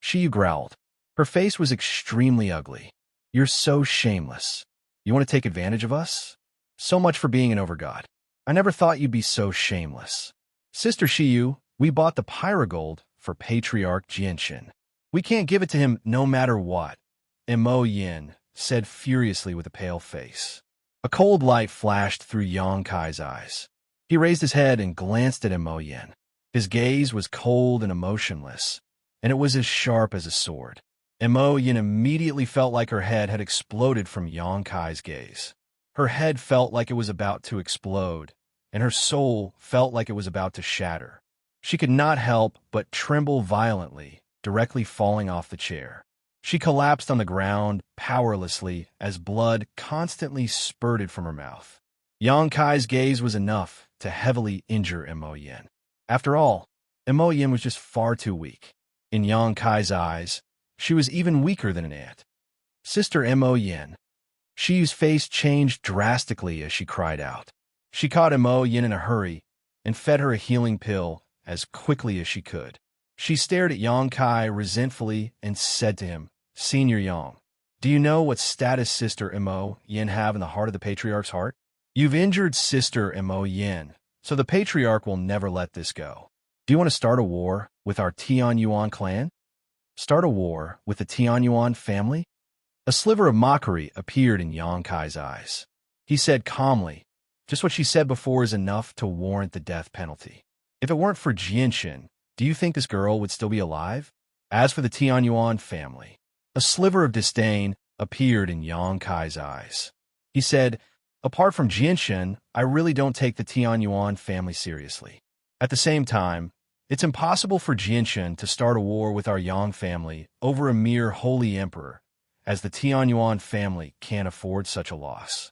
Shiyu growled. Her face was extremely ugly. You're so shameless. You want to take advantage of us? So much for being an overgod. I never thought you'd be so shameless. Sister Shiyu, we bought the pyrogold for Patriarch Jianshan. We can't give it to him no matter what, Mo Yin said furiously with a pale face. A cold light flashed through Yang Kai's eyes. He raised his head and glanced at Mo Yin. His gaze was cold and emotionless, and it was as sharp as a sword. Mo Yin immediately felt like her head had exploded from Yang Kai's gaze. Her head felt like it was about to explode, and her soul felt like it was about to shatter. She could not help but tremble violently, directly falling off the chair. She collapsed on the ground powerlessly as blood constantly spurted from her mouth. Yang Kai's gaze was enough to heavily injure Mo Yin. After all, Mo Yin was just far too weak. In Yang Kai's eyes, she was even weaker than an ant. Sister Mo Yin. Shiyu's face changed drastically as she cried out. She caught Mo Yin in a hurry and fed her a healing pill as quickly as she could. She stared at Yang Kai resentfully and said to him, Senior Yang, do you know what status Sister Mo Yin have in the heart of the Patriarch's heart? You've injured Sister Mo Yin, so the Patriarch will never let this go. Do you want to start a war with our Tianyuan clan? Start a war with the Tianyuan family? A sliver of mockery appeared in Yang Kai's eyes. He said calmly, just what she said before is enough to warrant the death penalty. If it weren't for Jianshan, do you think this girl would still be alive? As for the Tianyuan family, a sliver of disdain appeared in Yang Kai's eyes. He said, apart from Jianshan, I really don't take the Tianyuan family seriously. At the same time, it's impossible for Jianshan to start a war with our Yang family over a mere holy emperor, as the Tianyuan family can't afford such a loss.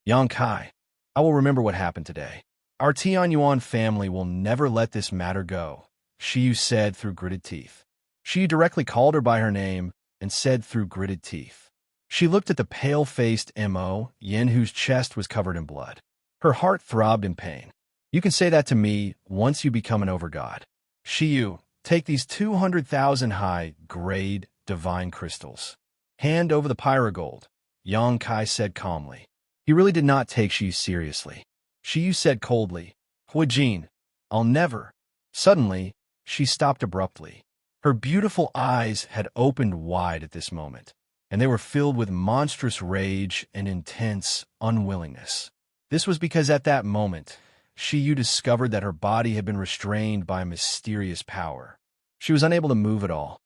Yang Kai, I will remember what happened today. Our Tianyuan family will never let this matter go, Shiyu said through gritted teeth. Shiyu directly called her by her name and said through gritted teeth. She looked at the pale-faced Mo Yin whose chest was covered in blood. Her heart throbbed in pain. You can say that to me once you become an overgod. Shiyu, take these 200,000 high-grade divine crystals. Hand over the pyrogold, Yang Kai said calmly. He really did not take Shiyu seriously. Shiyu said coldly, Huijin, I'll never. Suddenly, she stopped abruptly. Her beautiful eyes had opened wide at this moment, and they were filled with monstrous rage and intense unwillingness. This was because at that moment, Shiyu discovered that her body had been restrained by a mysterious power. She was unable to move at all.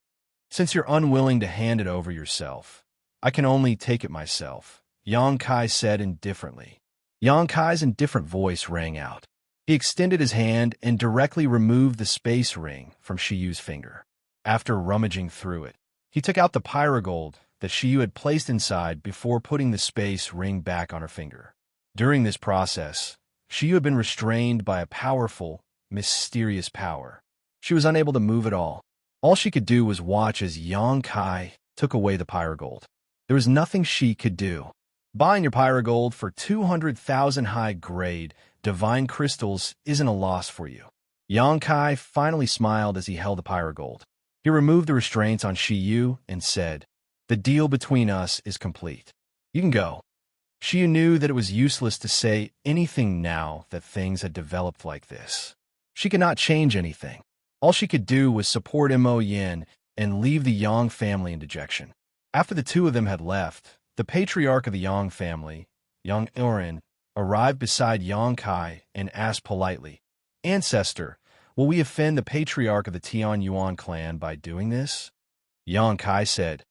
Since you're unwilling to hand it over yourself, I can only take it myself, Yang Kai said indifferently. Yang Kai's indifferent voice rang out. He extended his hand and directly removed the space ring from Shiyu's finger. After rummaging through it, he took out the pyrogold that Shiyu had placed inside before putting the space ring back on her finger. During this process, Shiyu had been restrained by a powerful, mysterious power. She was unable to move at all. All she could do was watch as Yang Kai took away the pyrogold. There was nothing she could do. Buying your pyrogold for 200,000 high-grade divine crystals isn't a loss for you. Yang Kai finally smiled as he held the pyrogold. He removed the restraints on Shiyu and said, The deal between us is complete. You can go. She knew that it was useless to say anything now that things had developed like this. She could not change anything. All she could do was support Mo Yin and leave the Yang family in dejection. After the two of them had left, the patriarch of the Yang family, Yang Irin, arrived beside Yang Kai and asked politely, "Ancestor, will we offend the patriarch of the Tian Yuan clan by doing this?" Yang Kai said,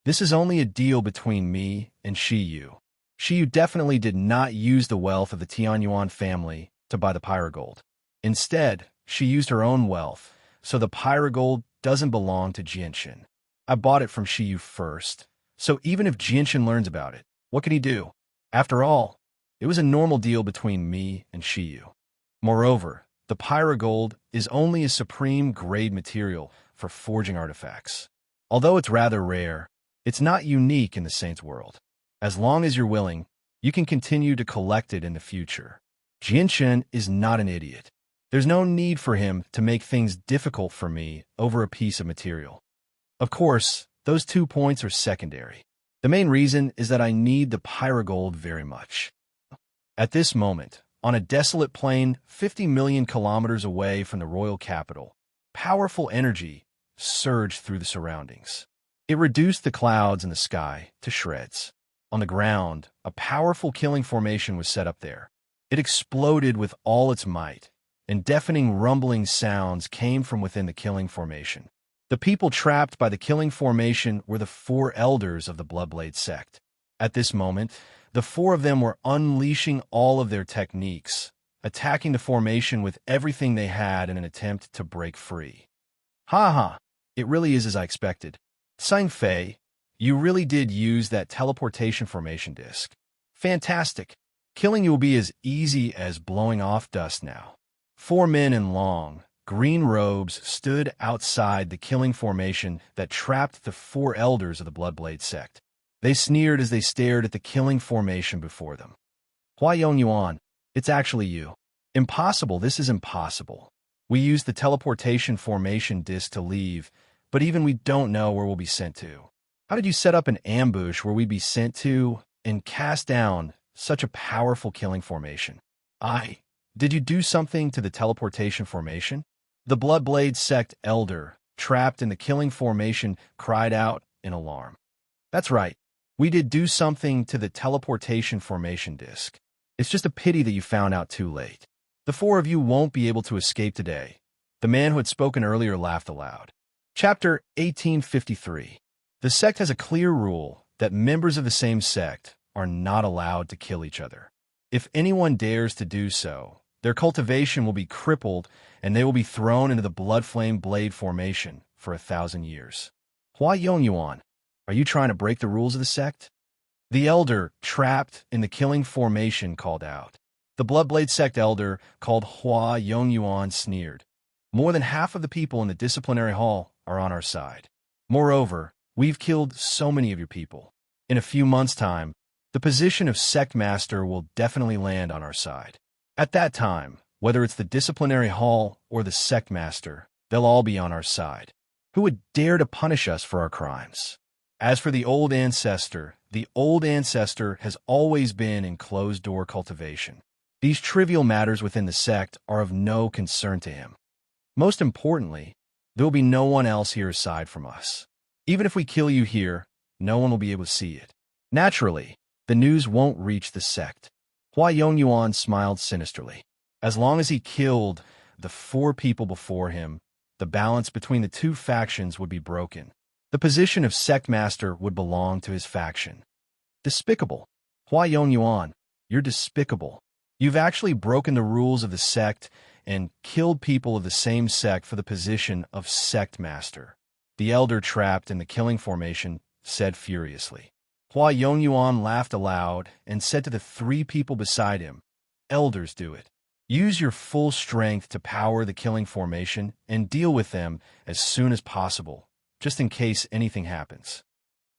"This is only a deal between me and Shiyu. Shiyu definitely did not use the wealth of the Tian Yuan family to buy the pyrogold. Instead, she used her own wealth, so the pyrogold doesn't belong to Jianshin. I bought it from Shiyu first, so even if Jianshin learns about it, what can he do? After all, it was a normal deal between me and Shiyu. Moreover, the pyrogold is only a supreme grade material for forging artifacts. Although it's rather rare, it's not unique in the Saints world. As long as you're willing, you can continue to collect it in the future. Jianshin is not an idiot. There's no need for him to make things difficult for me over a piece of material. Of course, those 2 points are secondary. The main reason is that I need the pyrogold very much." At this moment, on a desolate plain 50 million kilometers away from the royal capital, powerful energy surged through the surroundings. It reduced the clouds in the sky to shreds. On the ground, a powerful killing formation was set up there. It exploded with all its might, and deafening rumbling sounds came from within the killing formation. The people trapped by the killing formation were the 4 elders of the Bloodblade sect. At this moment, the 4 of them were unleashing all of their techniques, attacking the formation with everything they had in an attempt to break free. "Ha ha, it really is as I expected. Sang Fei, you really did use that teleportation formation disc. Fantastic. Killing you will be as easy as blowing off dust now." 4 men in long, green robes stood outside the killing formation that trapped the 4 elders of the Bloodblade sect. They sneered as they stared at the killing formation before them. "Hua Yongyuan, it's actually you. Impossible, this is impossible. We used the teleportation formation disc to leave, but even we don't know where we'll be sent to. How did you set up an ambush where we'd be sent to and cast down such a powerful killing formation? Did you do something to the teleportation formation?" The Bloodblade sect elder, trapped in the killing formation, cried out in alarm. "That's right. We did do something to the teleportation formation disc. It's just a pity that you found out too late. The 4 of you won't be able to escape today." The man who had spoken earlier laughed aloud. Chapter 1853. The sect has a clear rule that members of the same sect are not allowed to kill each other. If anyone dares to do so, their cultivation will be crippled and they will be thrown into the Bloodflame Blade formation for 1,000 years. "Hua Yongyuan, are you trying to break the rules of the sect?" The elder, trapped in the killing formation, called out. The Bloodblade sect elder, called Hua Yongyuan, sneered. "More than half of the people in the disciplinary hall are on our side. Moreover, we've killed so many of your people. In a few months' time, the position of sect master will definitely land on our side. At that time, whether it's the disciplinary hall or the sect master, they'll all be on our side. Who would dare to punish us for our crimes? As for the old ancestor has always been in closed-door cultivation. These trivial matters within the sect are of no concern to him. Most importantly, there will be no one else here aside from us. Even if we kill you here, no one will be able to see it. Naturally, the news won't reach the sect." Hua Yongyuan smiled sinisterly. As long as he killed the 4 people before him, the balance between the 2 factions would be broken. The position of sect master would belong to his faction. Despicable. Hua Yongyuan, you're despicable. You've actually broken the rules of the sect and killed people of the same sect for the position of sect master. The elder, trapped in the killing formation, said furiously. Hua Yongyuan laughed aloud and said to the 3 people beside him, "Elders, do it. Use your full strength to power the killing formation and deal with them as soon as possible, just in case anything happens."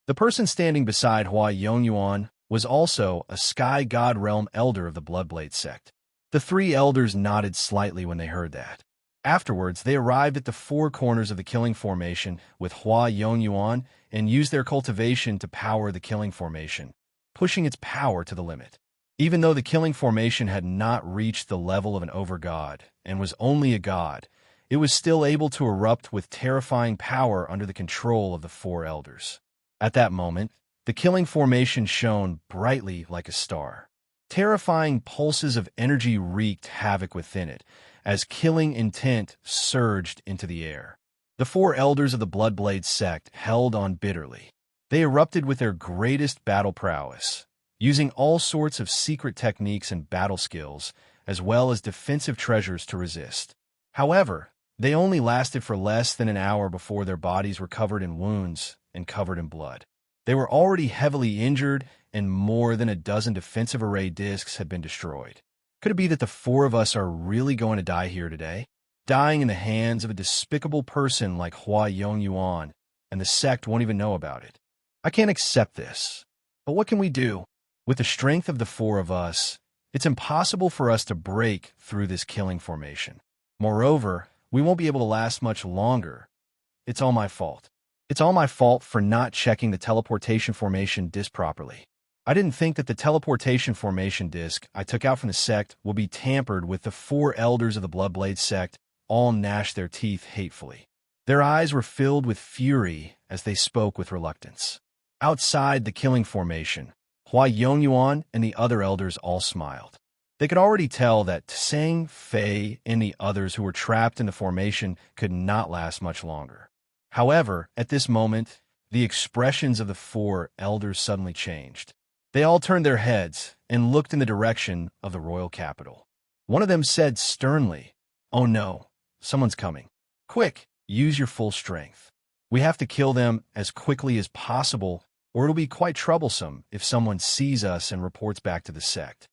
The person standing beside Hua Yongyuan was also a Sky God Realm elder of the Bloodblade sect. The 3 elders nodded slightly when they heard that. Afterwards, they arrived at the four corners of the killing formation with Hua Yongyuan and used their cultivation to power the killing formation, pushing its power to the limit. Even though the killing formation had not reached the level of an overgod and was only a god, it was still able to erupt with terrifying power under the control of the four elders. At that moment, the killing formation shone brightly like a star. Terrifying pulses of energy wreaked havoc within it, as killing intent surged into the air. The four elders of the Bloodblade sect held on bitterly. They erupted with their greatest battle prowess, using all sorts of secret techniques and battle skills, as well as defensive treasures to resist. However, they only lasted for less than an hour before their bodies were covered in wounds and covered in blood. They were already heavily injured, and more than a dozen defensive array discs had been destroyed. Could it be that the four of us are really going to die here today? Dying in the hands of a despicable person like Hua Yongyuan, and the sect won't even know about it. I can't accept this. But what can we do? With the strength of the four of us, it's impossible for us to break through this killing formation. Moreover, we won't be able to last much longer. It's all my fault. It's all my fault for not checking the teleportation formation disc properly. I didn't think that the teleportation formation disc I took out from the sect would be tampered with. The four elders of the Bloodblade sect all gnashed their teeth hatefully. Their eyes were filled with fury as they spoke with reluctance. Outside the killing formation, Hua Yongyuan and the other elders all smiled. They could already tell that Tsang, Fei, and the others who were trapped in the formation could not last much longer. However, at this moment, the expressions of the four elders suddenly changed. They all turned their heads and looked in the direction of the royal capital. One of them said sternly, "Oh no, someone's coming. Quick, use your full strength. We have to kill them as quickly as possible, or it'll be quite troublesome if someone sees us and reports back to the sect."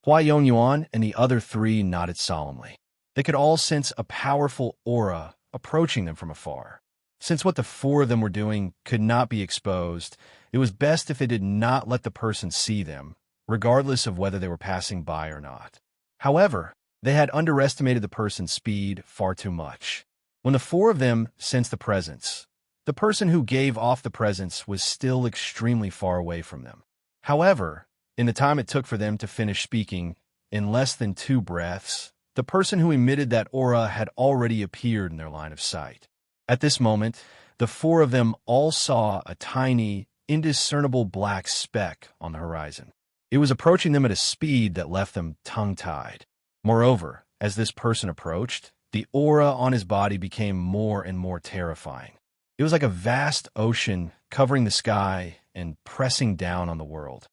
Hua Yongyuan and the other three nodded solemnly. They could all sense a powerful aura approaching them from afar. Since what the four of them were doing could not be exposed, it was best if they did not let the person see them, regardless of whether they were passing by or not. However, they had underestimated the person's speed far too much. When the four of them sensed the presence, the person who gave off the presence was still extremely far away from them. However, in the time it took for them to finish speaking, in less than 2 breaths, the person who emitted that aura had already appeared in their line of sight. At this moment, the four of them all saw a tiny, indiscernible black speck on the horizon. It was approaching them at a speed that left them tongue-tied. Moreover, as this person approached, the aura on his body became more and more terrifying. It was like a vast ocean covering the sky and pressing down on the world.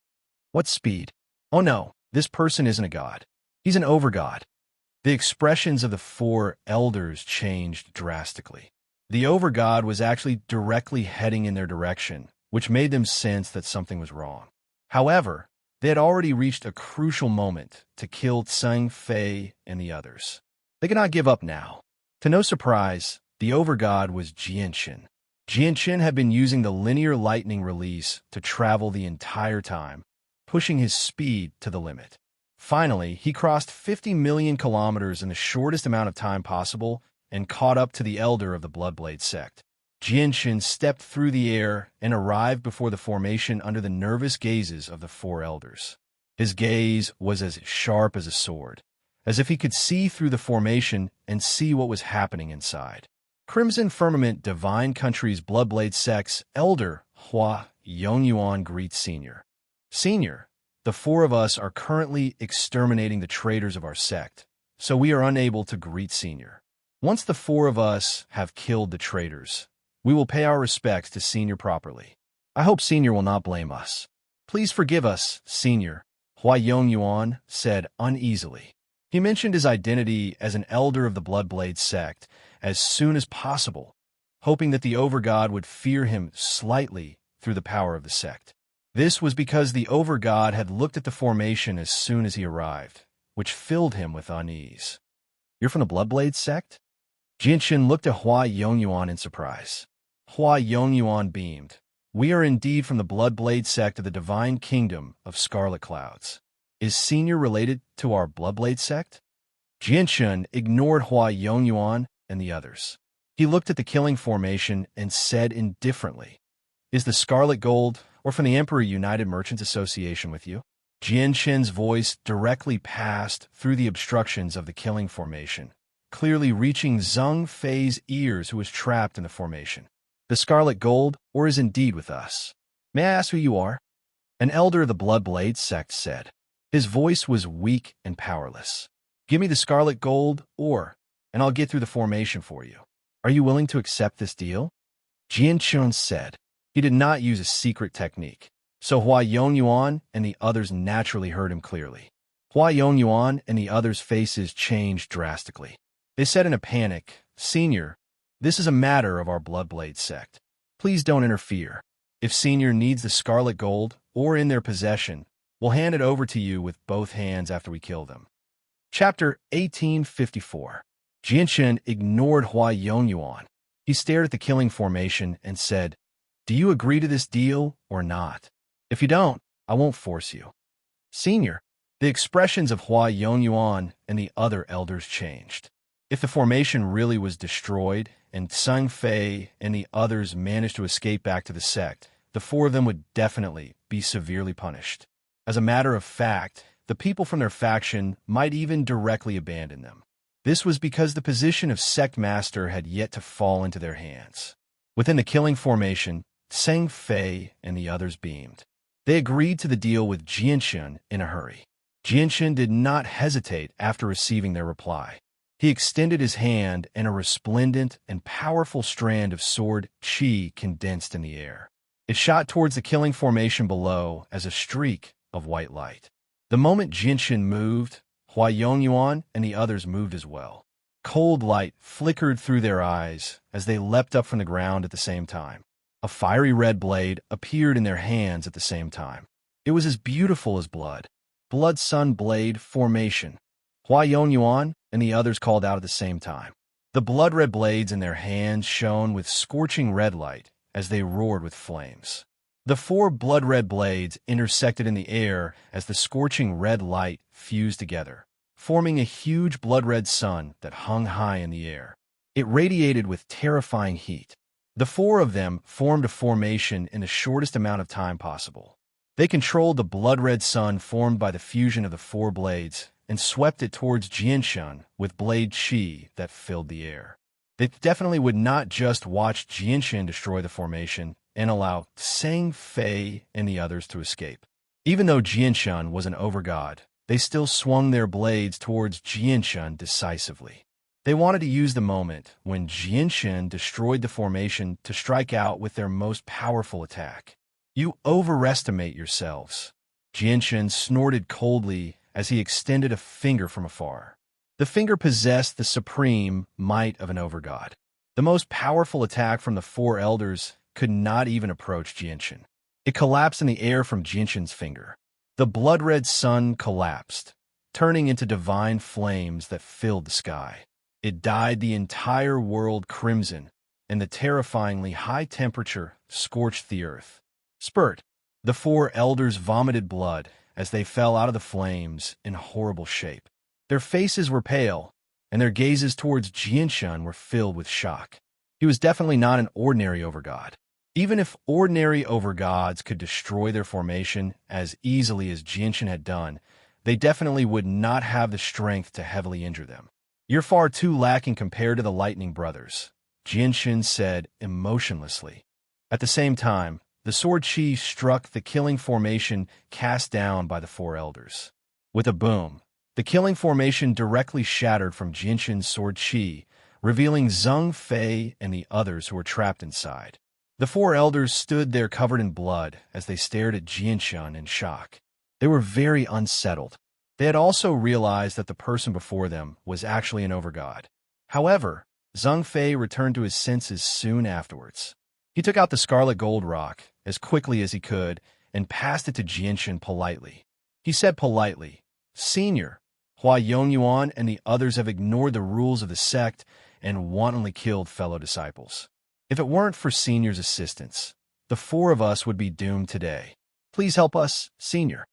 What speed? Oh no, this person isn't a god. He's an overgod. The expressions of the four elders changed drastically. The overgod was actually directly heading in their direction, which made them sense that something was wrong. However, they had already reached a crucial moment to kill Tsang, Fei, and the others. They could not give up now. To no surprise, the overgod was Jianshin. Jianshin had been using the linear lightning release to travel the entire time, pushing his speed to the limit. Finally, he crossed 50 million kilometers in the shortest amount of time possible and caught up to the elder of the Bloodblade sect. Jianshin stepped through the air and arrived before the formation under the nervous gazes of the four elders. His gaze was as sharp as a sword, as if he could see through the formation and see what was happening inside. Crimson Firmament Divine Country's Bloodblade sect's elder, Hua Yongyuan, greets Senior. Senior, the four of us are currently exterminating the traitors of our sect, so we are unable to greet Senior. Once the four of us have killed the traitors, we will pay our respects to Senior properly. I hope Senior will not blame us. Please forgive us, Senior, Hua Yongyuan said uneasily. He mentioned his identity as an elder of the Bloodblade sect as soon as possible, hoping that the overgod would fear him slightly through the power of the sect. This was because the overgod had looked at the formation as soon as he arrived, which filled him with unease. You're from the Bloodblade sect? Jianshin looked at Hua Yongyuan in surprise. Hua Yongyuan beamed. We are indeed from the Bloodblade sect of the Divine Kingdom of Scarlet Clouds. Is Senior related to our Bloodblade sect? Jianshun ignored Hua Yongyuan and the others. He looked at the killing formation and said indifferently, "Is the Scarlet Gold, or from the Emperor United Merchants Association with you?" Jianshun's voice directly passed through the obstructions of the killing formation, clearly reaching Zheng Fei's ears, who was trapped in the formation. "The Scarlet Gold, or is indeed with us. May I ask who you are?" An elder of the Bloodblade sect said. His voice was weak and powerless. "Give me the Scarlet Gold, or, and I'll get through the formation for you. Are you willing to accept this deal?" Jianshun said. He did not use a secret technique, so Hua Yongyuan and the others naturally heard him clearly. Hua Yongyuan and the others' faces changed drastically. They said in a panic, "Senior, this is a matter of our Bloodblade sect. Please don't interfere. If Senior needs the Scarlet Gold, or in their possession, we'll hand it over to you with both hands after we kill them." Chapter 1854. Jianshun ignored Hua Yongyuan. He stared at the killing formation and said, "Do you agree to this deal or not? If you don't, I won't force you." "Senior." The expressions of Hua Yongyuan and the other elders changed. If the formation really was destroyed, and Zheng Fei and the others managed to escape back to the sect, the four of them would definitely be severely punished. As a matter of fact, the people from their faction might even directly abandon them. This was because the position of sect master had yet to fall into their hands. Within the killing formation, Zheng Fei and the others beamed. They agreed to the deal with Jianshun in a hurry. Jianshun did not hesitate after receiving their reply. He extended his hand, and a resplendent and powerful strand of sword qi condensed in the air. It shot towards the killing formation below as a streak of white light. The moment Jianshun moved, Hua Yongyuan and the others moved as well. Cold light flickered through their eyes as they leapt up from the ground at the same time. A fiery red blade appeared in their hands at the same time. It was as beautiful as blood. Blood Sun Blade Formation. Hua Yongyuan and the others called out at the same time. The blood-red blades in their hands shone with scorching red light as they roared with flames. The four blood-red blades intersected in the air as the scorching red light fused together, forming a huge blood-red sun that hung high in the air. It radiated with terrifying heat. The four of them formed a formation in the shortest amount of time possible. They controlled the blood-red sun formed by the fusion of the four blades and swept it towards Jianshun with blade qi that filled the air. They definitely would not just watch Jianshun destroy the formation and allow Zheng Fei and the others to escape. Even though Jianshun was an overgod, they still swung their blades towards Jianshun decisively. They wanted to use the moment when Jianshun destroyed the formation to strike out with their most powerful attack. "You overestimate yourselves." Jianshun snorted coldly as he extended a finger from afar. The finger possessed the supreme might of an overgod. The most powerful attack from the four elders could not even approach Jianshun. It collapsed in the air from Jianshun's finger. The blood-red sun collapsed, turning into divine flames that filled the sky. It dyed the entire world crimson, and the terrifyingly high temperature scorched the earth. Spurt. The four elders vomited blood as they fell out of the flames in horrible shape. Their faces were pale, and their gazes towards Jianshun were filled with shock. He was definitely not an ordinary overgod. Even if ordinary overgods could destroy their formation as easily as Jianshun had done, they definitely would not have the strength to heavily injure them. "You're far too lacking compared to the Lightning Brothers," Jianshun said emotionlessly. At the same time, the sword qi struck the killing formation cast down by the four elders. With a boom, the killing formation directly shattered from Jianshun's sword qi, revealing Zheng Fei and the others who were trapped inside. The four elders stood there covered in blood as they stared at Jianshun in shock. They were very unsettled. They had also realized that the person before them was actually an overgod. However, Zheng Fei returned to his senses soon afterwards. He took out the scarlet gold rock as quickly as he could and passed it to Jianshun politely. He said politely, "Senior, Hua Yongyuan and the others have ignored the rules of the sect and wantonly killed fellow disciples. If it weren't for Senior's assistance, the four of us would be doomed today. Please help us, Senior."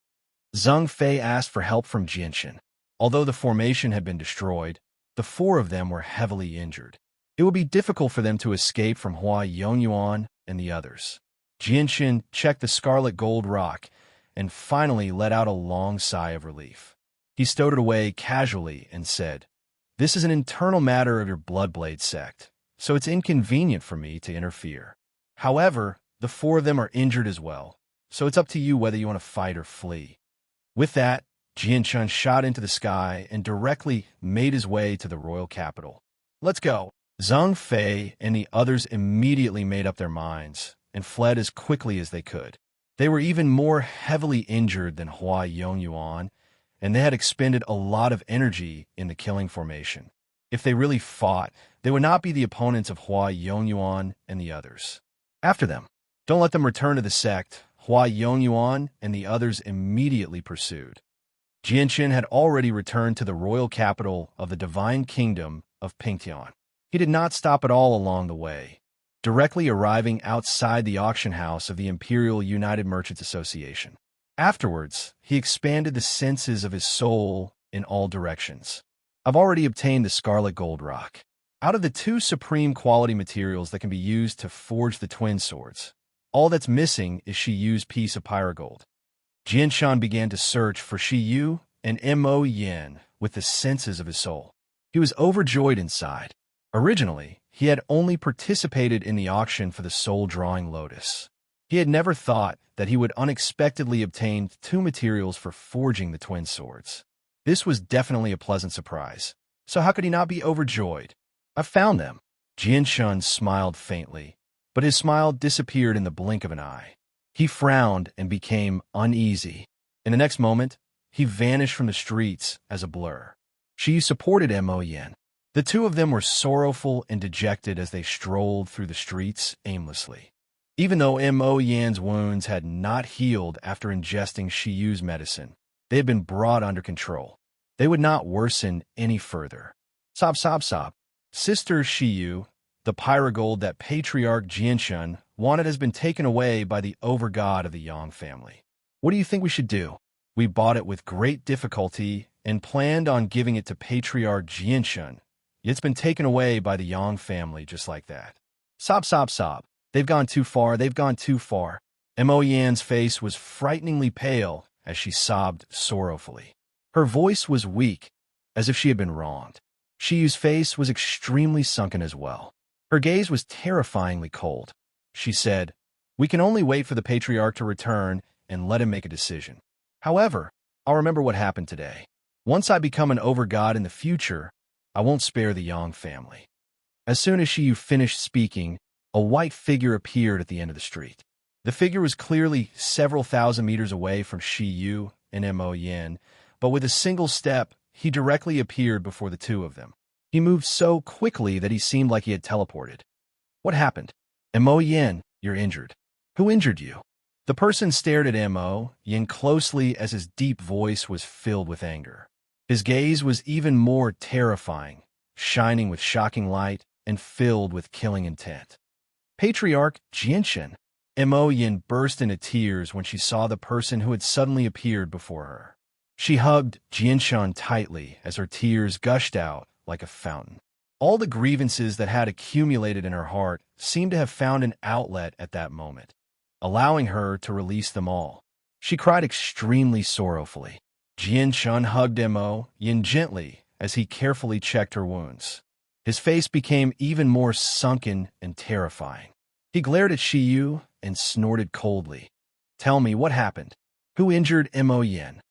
Zheng Fei asked for help from Jianshun. Although the formation had been destroyed, the four of them were heavily injured. It would be difficult for them to escape from Hua Yongyuan and the others. Jianshan checked the scarlet gold rock and finally let out a long sigh of relief. He stowed it away casually and said, "This is an internal matter of your Bloodblade sect, so it's inconvenient for me to interfere. However, the four of them are injured as well, so it's up to you whether you want to fight or flee." With that, Jianshan shot into the sky and directly made his way to the royal capital. "Let's go." Zhang Fei and the others immediately made up their minds and fled as quickly as they could. They were even more heavily injured than Hua Yongyuan, and they had expended a lot of energy in the killing formation. If they really fought, they would not be the opponents of Hua Yongyuan and the others. After them. Don't let them return to the sect. Hua Yongyuan and the others immediately pursued. Jianshan had already returned to the royal capital of the divine kingdom of Pingtian. He did not stop at all along the way, directly arriving outside the auction house of the Imperial United Merchants Association. Afterwards, he expanded the senses of his soul in all directions. I've already obtained the scarlet gold rock. Out of the two supreme quality materials that can be used to forge the twin swords, all that's missing is Shiyu's piece of pyrogold. Jianshan began to search for Shiyu and Mo Yin with the senses of his soul. He was overjoyed inside. Originally, he had only participated in the auction for the soul-drawing lotus. He had never thought that he would unexpectedly obtain two materials for forging the twin swords. This was definitely a pleasant surprise, so how could he not be overjoyed? "I found them." Jianshan smiled faintly, but his smile disappeared in the blink of an eye. He frowned and became uneasy. In the next moment, he vanished from the streets as a blur. She supported Mo Yin. The two of them were sorrowful and dejected as they strolled through the streets aimlessly. Even though Mo Yin's wounds had not healed after ingesting Shiyu's medicine, they had been brought under control. They would not worsen any further. Sob, sob, sob. Sister Shiyu, the pyrogold that Patriarch Jianshan wanted, has been taken away by the overgod of the Yang family. What do you think we should do? We bought it with great difficulty and planned on giving it to Patriarch Jianshan. It's been taken away by the Yang family just like that. Sob, sob, sob. They've gone too far, they've gone too far. Mo Yan's face was frighteningly pale as she sobbed sorrowfully. Her voice was weak, as if she had been wronged. Shiyu's face was extremely sunken as well. Her gaze was terrifyingly cold. She said, "We can only wait for the Patriarch to return and let him make a decision. However, I'll remember what happened today. Once I become an overgod in the future, I won't spare the Yang family." As soon as Shiyu finished speaking, a white figure appeared at the end of the street. The figure was clearly several thousand meters away from Shiyu and Mo Yin, but with a single step, he directly appeared before the two of them. He moved so quickly that he seemed like he had teleported. "What happened?" "Mo Yin, you're injured." "Who injured you?" The person stared at Mo Yin closely as his deep voice was filled with anger. His gaze was even more terrifying, shining with shocking light and filled with killing intent. "Patriarch Jianshan." Mo Yin burst into tears when she saw the person who had suddenly appeared before her. She hugged Jianshan tightly as her tears gushed out like a fountain. All the grievances that had accumulated in her heart seemed to have found an outlet at that moment, allowing her to release them all. She cried extremely sorrowfully. Jianshan hugged Mo Yin gently as he carefully checked her wounds. His face became even more sunken and terrifying. He glared at Shiyu and snorted coldly. "Tell me what happened. Who injured Mo Yin?"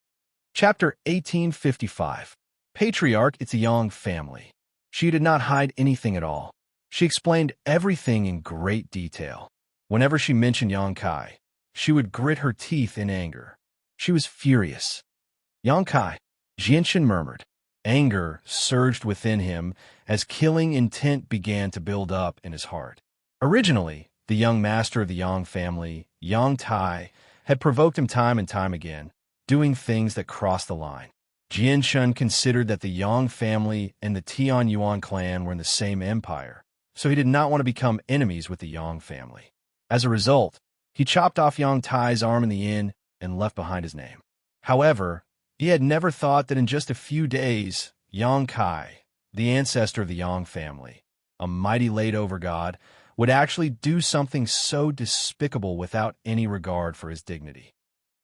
Chapter 1855. Patriarch, it's a Yang family. She did not hide anything at all. She explained everything in great detail. Whenever she mentioned Yang Kai, she would grit her teeth in anger. She was furious. "Yang Kai," Jianshan murmured. Anger surged within him as killing intent began to build up in his heart. Originally, the young master of the Yang family, Yang Tai, had provoked him time and time again, doing things that crossed the line. Jianshan considered that the Yang family and the Tian Yuan clan were in the same empire, so he did not want to become enemies with the Yang family. As a result, he chopped off Yang Tai's arm in the inn and left behind his name. However, He had never thought that in just a few days, Yang Kai, the ancestor of the Yang family, a mighty late-over god, would actually do something so despicable without any regard for his dignity.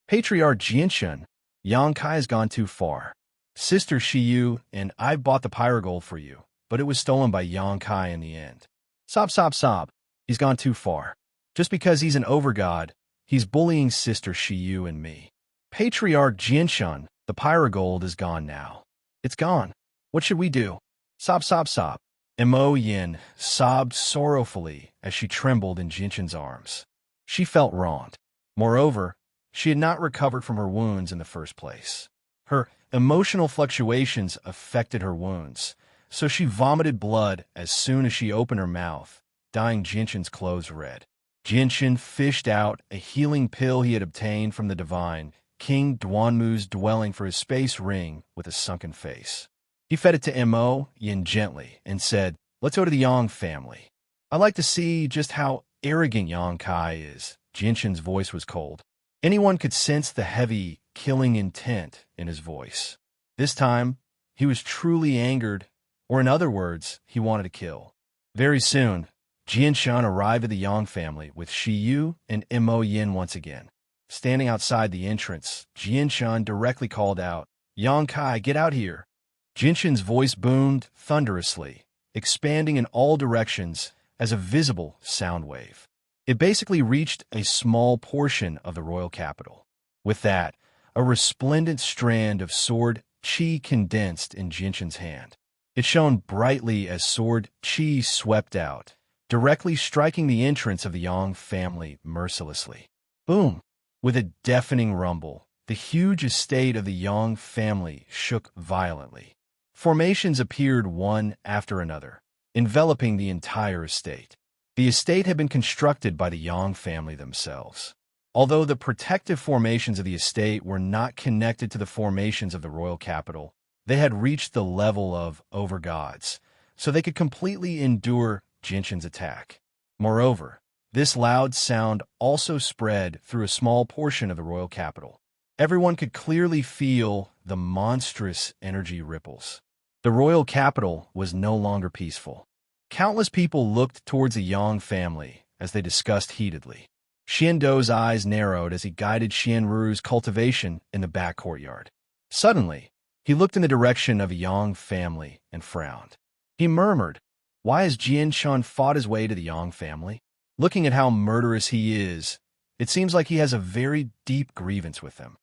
Patriarch Jianshun, Yang Kai has gone too far. Sister Shiyu and I bought the pyrogold for you, but it was stolen by Yang Kai in the end. Sob, sob, sob. He's gone too far. Just because he's an overgod, he's bullying Sister Shiyu and me. Patriarch Jianshun, the pyrogold is gone now. It's gone. What should we do? Sob, sob, sob. Mo Yin sobbed sorrowfully as she trembled in Jianshun's arms. She felt wronged. Moreover, she had not recovered from her wounds in the first place. Her emotional fluctuations affected her wounds, so she vomited blood as soon as she opened her mouth, dyeing Jianshun's clothes red. Jianshun fished out a healing pill he had obtained from the divine King Duanmu's dwelling for his space ring with a sunken face. He fed it to Mo Yin gently and said, "Let's go to the Yang family. I'd like to see just how arrogant Yang Kai is." Jianshun's voice was cold. Anyone could sense the heavy, killing intent in his voice. This time, he was truly angered, or in other words, he wanted to kill. Very soon, Jianshun arrived at the Yang family with Shiyu and Mo Yin once again. Standing outside the entrance, Jianshun directly called out, "Yang Kai, get out here." Jianshun's voice boomed thunderously, expanding in all directions as a visible sound wave. It basically reached a small portion of the royal capital. With that, a resplendent strand of sword chi condensed in Jianshun's hand. It shone brightly as sword chi swept out, directly striking the entrance of the Yang family mercilessly. Boom! With a deafening rumble, the huge estate of the Yang family shook violently. Formations appeared one after another, enveloping the entire estate. The estate had been constructed by the Yang family themselves. Although the protective formations of the estate were not connected to the formations of the royal capital, they had reached the level of overgods, so they could completely endure Jianshun's attack. Moreover, this loud sound also spread through a small portion of the royal capital. Everyone could clearly feel the monstrous energy ripples. The royal capital was no longer peaceful. Countless people looked towards the Yang family as they discussed heatedly. Xiando's eyes narrowed as he guided Xianru's cultivation in the back courtyard. Suddenly, he looked in the direction of the Yang family and frowned. He murmured, "Why has Jianshun fought his way to the Yang family? Looking at how murderous he is, it seems like he has a very deep grievance with them."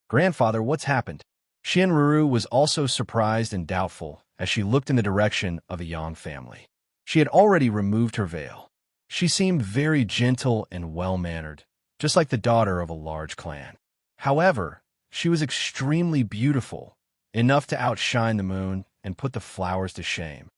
"Grandfather, what's happened?" Xianru was also surprised and doubtful as she looked in the direction of the Yang family. She had already removed her veil. She seemed very gentle and well-mannered, just like the daughter of a large clan. However, she was extremely beautiful, enough to outshine the moon and put the flowers to shame.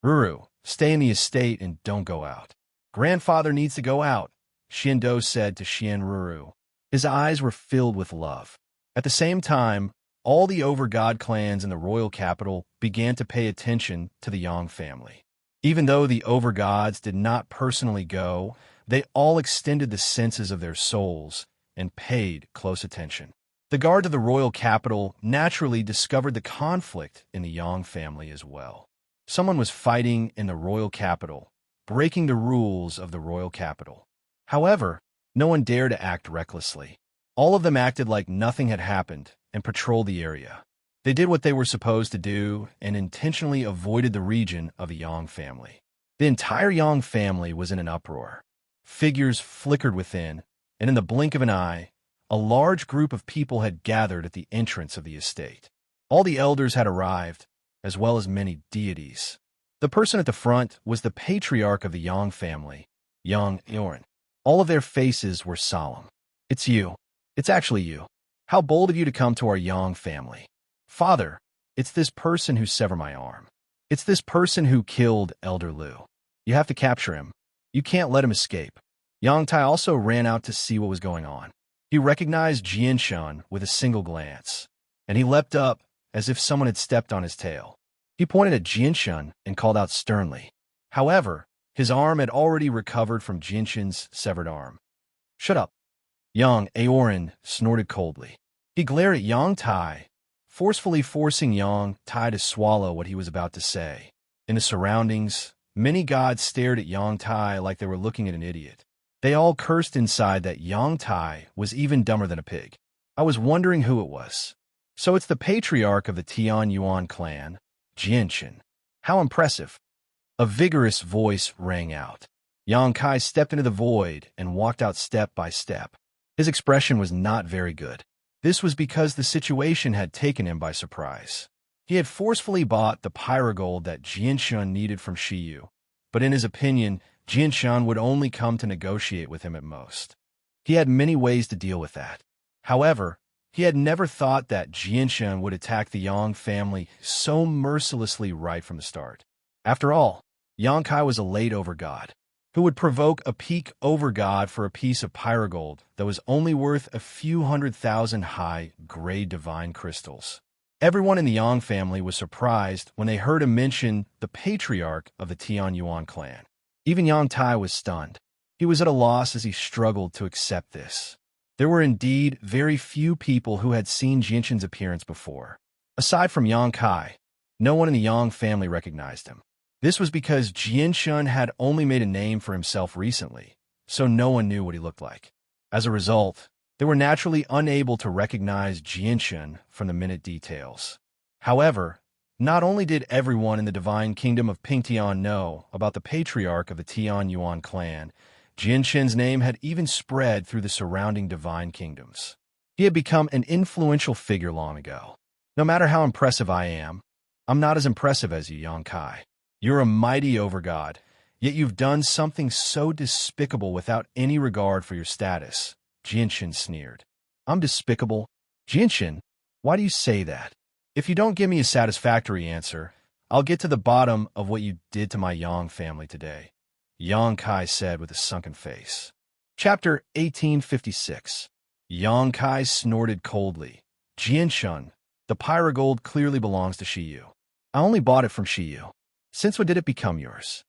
"Ruru, stay in the estate and don't go out." "Grandfather needs to go out," Xiando said to Xianru. His eyes were filled with love. At the same time, all the overgod clans in the royal capital began to pay attention to the Yang family. Even though the overgods did not personally go, they all extended the senses of their souls and paid close attention. The guard of the royal capital naturally discovered the conflict in the Yang family as well. Someone was fighting in the royal capital, breaking the rules of the royal capital. However, no one dared to act recklessly. All of them acted like nothing had happened and patrolled the area. They did what they were supposed to do and intentionally avoided the region of the Yang family. The entire Yang family was in an uproar. Figures flickered within, and in the blink of an eye, a large group of people had gathered at the entrance of the estate. All the elders had arrived, as well as many deities. The person at the front was the patriarch of the Yang family, Yang Eorin. All of their faces were solemn. "It's you. It's actually you. How bold of you to come to our Yang family. Father, it's this person who severed my arm. It's this person who killed Elder Liu. You have to capture him. You can't let him escape." Yang Tai also ran out to see what was going on. He recognized Jianshun with a single glance, and he leapt up as if someone had stepped on his tail. He pointed at Jianshun and called out sternly. However, his arm had already recovered from Jianshun's severed arm. "Shut up." Yang Eorin snorted coldly. He glared at Yang Tai, forcefully forcing Yang Tai to swallow what he was about to say. In the surroundings, many gods stared at Yang Tai like they were looking at an idiot. They all cursed inside that Yang Tai was even dumber than a pig. I was wondering who it was. So it's the patriarch of the Tian Yuan clan, Jianshan. How impressive. A vigorous voice rang out. Yang Kai stepped into the void and walked out step by step. His expression was not very good. This was because the situation had taken him by surprise. He had forcefully bought the pyrogold that Jianshan needed from Shiyu, but in his opinion, Jianshan would only come to negotiate with him at most. He had many ways to deal with that. However, he had never thought that Jianshan would attack the Yang family so mercilessly right from the start. After all, Yang Kai was a late overgod, who would provoke a peak overgod for a piece of pyrogold that was only worth a few 100,000 high-grade divine crystals. Everyone in the Yang family was surprised when they heard him mention the patriarch of the Tian Yuan clan. Even Yang Tai was stunned. He was at a loss as he struggled to accept this. There were indeed very few people who had seen Jianshan's appearance before. Aside from Yang Kai, no one in the Yang family recognized him. This was because Jianshan had only made a name for himself recently, so no one knew what he looked like. As a result, they were naturally unable to recognize Jianshan from the minute details. However, not only did everyone in the divine kingdom of Pingtian know about the patriarch of the Tian Yuan clan, Jianshan's name had even spread through the surrounding divine kingdoms. He had become an influential figure long ago. No matter how impressive I am, I'm not as impressive as you, Yang Kai. You're a mighty overgod, yet you've done something so despicable without any regard for your status, Jianshan sneered. I'm despicable? Jianshan, why do you say that? If you don't give me a satisfactory answer, I'll get to the bottom of what you did to my Yang family today, Yang Kai said with a sunken face. Chapter 1856. Yang Kai snorted coldly. Jianshan, the pyrogold clearly belongs to Shiyu. I only bought it from Shiyu. Since when did it become yours?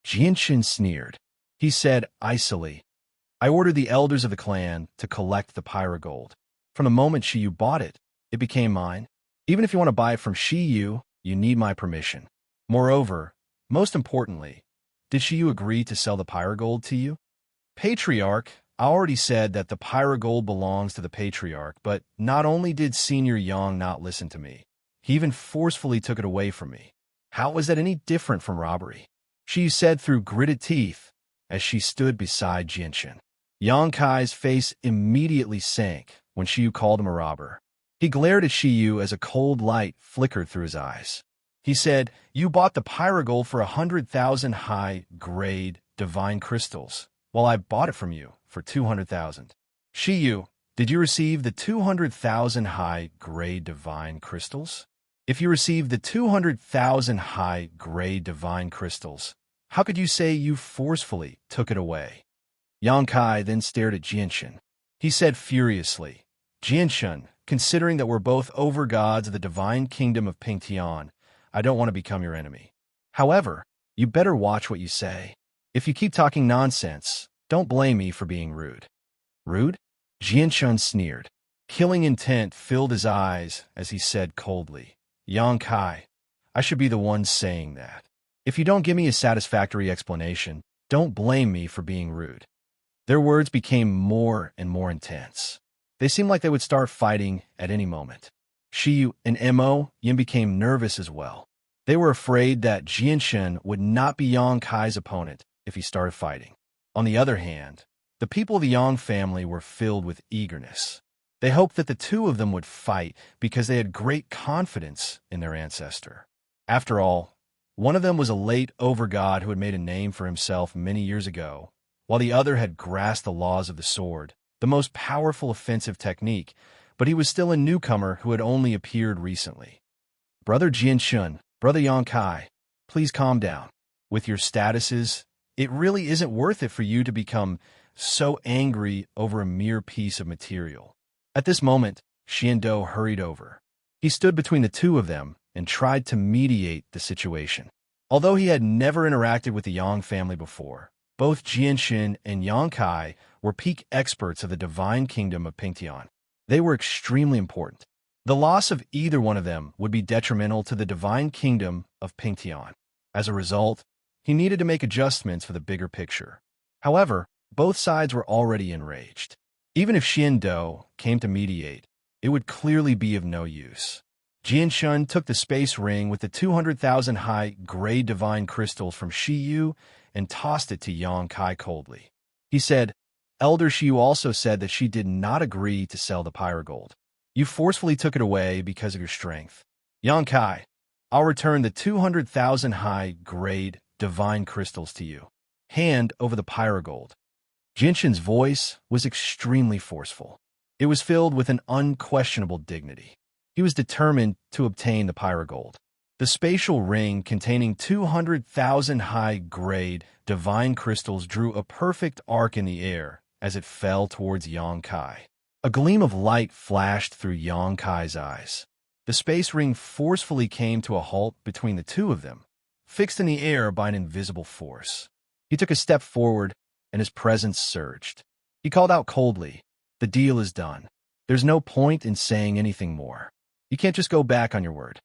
Jianshan sneered. He said icily, I ordered the elders of the clan to collect the pyrogold. From the moment Shiyu bought it, it became mine. Even if you want to buy it from Shiyu, you need my permission. Moreover, most importantly, did Shiyu agree to sell the pyrogold to you? Patriarch, I already said that the pyrogold belongs to the patriarch, but not only did Senior Yang not listen to me, he even forcefully took it away from me. How was that any different from robbery? She said through gritted teeth as she stood beside Jianshan. Yang Kai's face immediately sank when Shiyu called him a robber. He glared at Shiyu as a cold light flickered through his eyes. He said, You bought the pyrogold for 100,000 high-grade divine crystals, while I bought it from you for 200,000. Shiyu, did you receive the 200,000 high-grade divine crystals? If you received the 200,000 high-grade divine crystals, how could you say you forcefully took it away? Yang Kai then stared at Jianshan. He said furiously, Jianshan, considering that we're both overgods of the divine kingdom of Pingtian, I don't want to become your enemy. However, you better watch what you say. If you keep talking nonsense, don't blame me for being rude. Rude? Jianshan sneered. Killing intent filled his eyes as he said coldly, Yang Kai, I should be the one saying that. If you don't give me a satisfactory explanation, don't blame me for being rude. Their words became more and more intense. They seemed like they would start fighting at any moment. Shiyu and Mo Yin became nervous as well. They were afraid that Jianshan would not be Yang Kai's opponent if he started fighting. On the other hand, the people of the Yang family were filled with eagerness. They hoped that the two of them would fight because they had great confidence in their ancestor. After all, one of them was a late overgod who had made a name for himself many years ago, while the other had grasped the laws of the sword, the most powerful offensive technique, but he was still a newcomer who had only appeared recently. Brother Jianshan, Brother Yang Kai, please calm down. With your statuses, it really isn't worth it for you to become so angry over a mere piece of material. At this moment, Xiando hurried over. He stood between the two of them and tried to mediate the situation. Although he had never interacted with the Yang family before, both Jianshan and Yang Kai were peak experts of the divine kingdom of Pingtian. They were extremely important. The loss of either one of them would be detrimental to the divine kingdom of Pingtian. As a result, he needed to make adjustments for the bigger picture. However, both sides were already enraged. Even if Xian came to mediate, it would clearly be of no use. Jianshun took the space ring with the 200,000 high-grade divine crystals from Shiyu and tossed it to Yang Kai coldly. He said, Elder Shiyu also said that she did not agree to sell the pyrogold. You forcefully took it away because of your strength. Yang Kai, I'll return the 200,000 high-grade divine crystals to you. Hand over the pyrogold. Jinshin's voice was extremely forceful. It was filled with an unquestionable dignity. He was determined to obtain the pyrogold. The spatial ring containing 200,000 high-grade divine crystals drew a perfect arc in the air as it fell towards Yang Kai. A gleam of light flashed through Yang Kai's eyes. The space ring forcefully came to a halt between the two of them, fixed in the air by an invisible force. He took a step forward, and his presence surged. He called out coldly, "The deal is done. There's no point in saying anything more. You can't just go back on your word.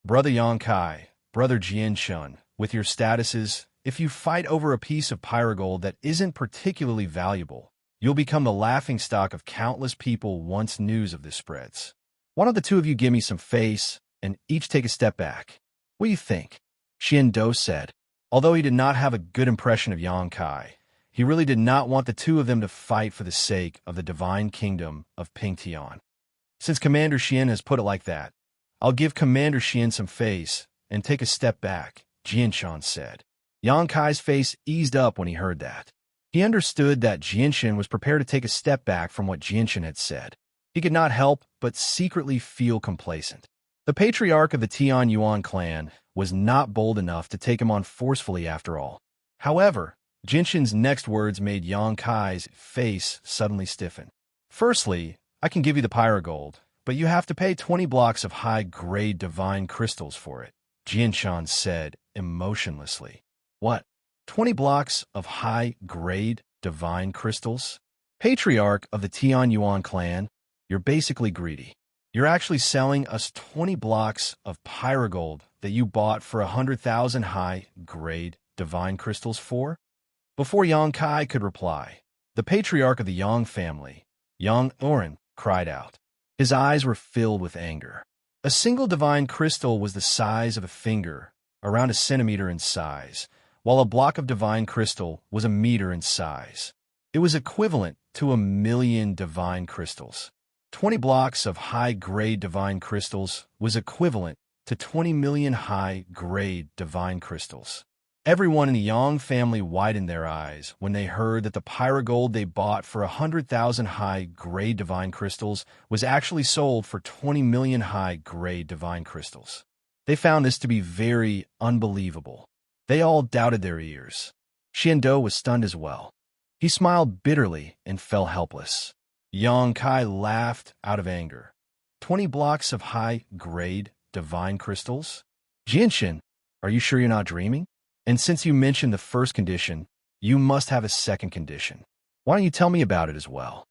Brother Yang Kai, Brother Jianshun, with your statuses, if you fight over a piece of pyrogold that isn't particularly valuable, you'll become the laughingstock of countless people once news of this spreads. Why don't the two of you give me some face and each take a step back? What do you think?" Xian said. Although he did not have a good impression of Yang Kai, he really did not want the two of them to fight for the sake of the divine kingdom of Pingtian. Since Commander Xian has put it like that, I'll give Commander Xian some face and take a step back, Jianshan said. Yang Kai's face eased up when he heard that. He understood that Jianshan was prepared to take a step back from what Jianshan had said. He could not help but secretly feel complacent. The patriarch of the Tian Yuan clan was not bold enough to take him on forcefully after all. However, Jinshin's next words made Yang Kai's face suddenly stiffen. Firstly, I can give you the pyrogold, but you have to pay 20 blocks of high-grade divine crystals for it, Jianshan said emotionlessly. What? 20 blocks of high-grade divine crystals? Patriarch of the Tian Yuan clan, you're basically greedy. You're actually selling us 20 blocks of pyrogold that you bought for 100,000 high-grade divine crystals for? Before Yang Kai could reply, the patriarch of the Yang family, Yang Oren, cried out. His eyes were filled with anger. A single divine crystal was the size of a finger, around a centimeter in size, while a block of divine crystal was a meter in size. It was equivalent to 1,000,000 divine crystals. 20 blocks of high-grade divine crystals was equivalent to 20 million high-grade divine crystals. Everyone in the Yang family widened their eyes when they heard that the pyrogold they bought for 100,000 high-grade divine crystals was actually sold for 20 million high-grade divine crystals. They found this to be very unbelievable. They all doubted their ears. Xian was stunned as well. He smiled bitterly and fell helpless. Yang Kai laughed out of anger. 20 blocks of high-grade divine crystals? Jianshin, are you sure you're not dreaming? And since you mentioned the first condition, you must have a second condition. Why don't you tell me about it as well?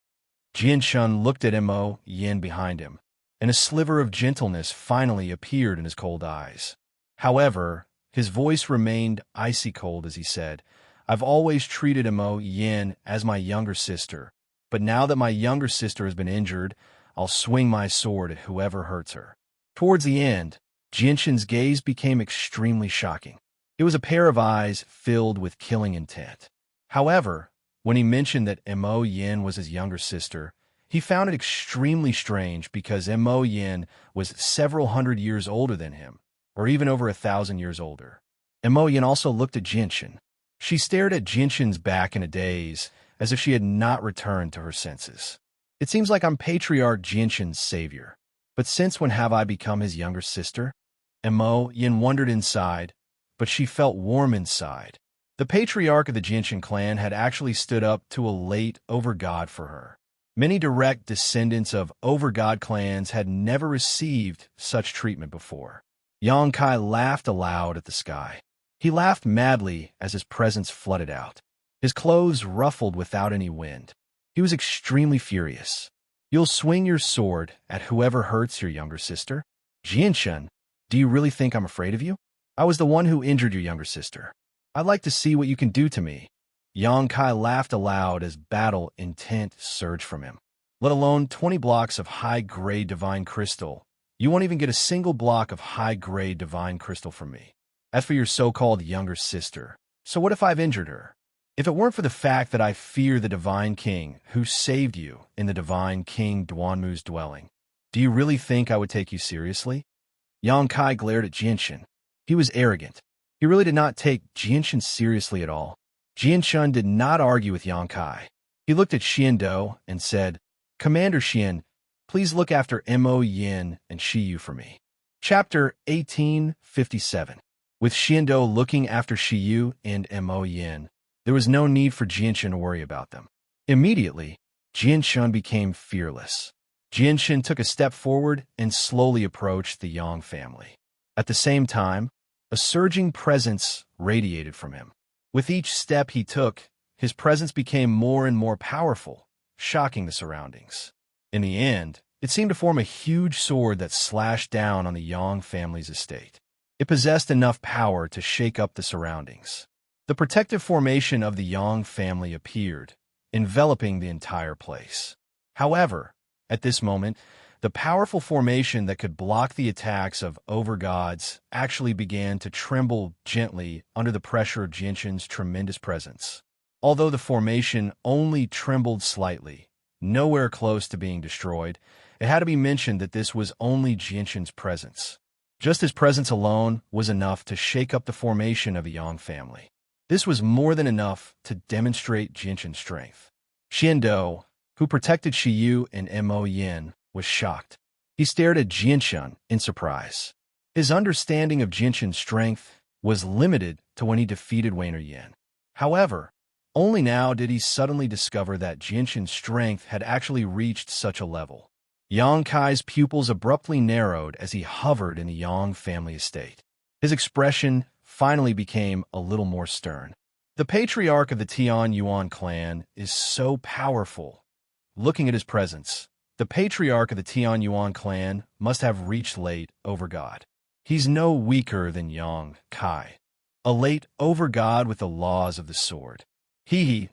Jianshan looked at Mo Yin behind him, and a sliver of gentleness finally appeared in his cold eyes. However, his voice remained icy cold as he said, I've always treated Mo Yin as my younger sister, but now that my younger sister has been injured, I'll swing my sword at whoever hurts her. Towards the end, Jianshan's gaze became extremely shocking. It was a pair of eyes filled with killing intent. However, when he mentioned that Mo Yin was his younger sister, he found it extremely strange because Mo Yin was several hundred years older than him, or even over 1,000 years older. Mo Yin also looked at Jianshan. She stared at Jianshan's back in a daze, as if she had not returned to her senses. It seems like I'm Patriarch Jianshan's savior, but since when have I become his younger sister? Mo Yin wondered inside, but she felt warm inside. The patriarch of the Jianshan clan had actually stood up to a late overgod for her. Many direct descendants of overgod clans had never received such treatment before. Yang Kai laughed aloud at the sky. He laughed madly as his presence flooded out. His clothes ruffled without any wind. He was extremely furious. You'll swing your sword at whoever hurts your younger sister? Jianshun, do you really think I'm afraid of you? I was the one who injured your younger sister. I'd like to see what you can do to me. Yang Kai laughed aloud as battle intent surged from him. Let alone 20 blocks of high-grade divine crystal. You won't even get a single block of high-grade divine crystal from me. As for your so-called younger sister, so what if I've injured her? If it weren't for the fact that I fear the Divine King who saved you in the Divine King Duanmu's dwelling, do you really think I would take you seriously? Yang Kai glared at Jianshun. He was arrogant. He really did not take Jianshun seriously at all. Jianshun did not argue with Yang Kai. He looked at Xiando and said, Commander Xian, please look after Mo Yin and Shiyu for me. Chapter 1857. With Xiando looking after Shiyu and Mo Yin, there was no need for Jianshun to worry about them. Immediately, Jianshun became fearless. Jianshun took a step forward and slowly approached the Yang family. At the same time, a surging presence radiated from him. With each step he took, his presence became more and more powerful, shocking the surroundings. In the end, it seemed to form a huge sword that slashed down on the Yang family's estate. It possessed enough power to shake up the surroundings. The protective formation of the Yang family appeared, enveloping the entire place. However, at this moment, the powerful formation that could block the attacks of overgods actually began to tremble gently under the pressure of Jianshun's tremendous presence. Although the formation only trembled slightly, nowhere close to being destroyed, it had to be mentioned that this was only Jianshun's presence. Just his presence alone was enough to shake up the formation of the Yang family. This was more than enough to demonstrate Jianshun's strength. Xiando, who protected Shiyu and Mo Yin, was shocked. He stared at Jianshun in surprise. His understanding of Jianshun's strength was limited to when he defeated Weiner Yin. However, only now did he suddenly discover that Jianshun's strength had actually reached such a level. Yang Kai's pupils abruptly narrowed as he hovered in the Yang family estate. His expression finally became a little more stern. The patriarch of the Tian Yuan clan is so powerful. Looking at his presence, the patriarch of the Tian Yuan clan must have reached late overgod. He's no weaker than Yang Kai, a late overgod with the laws of the sword.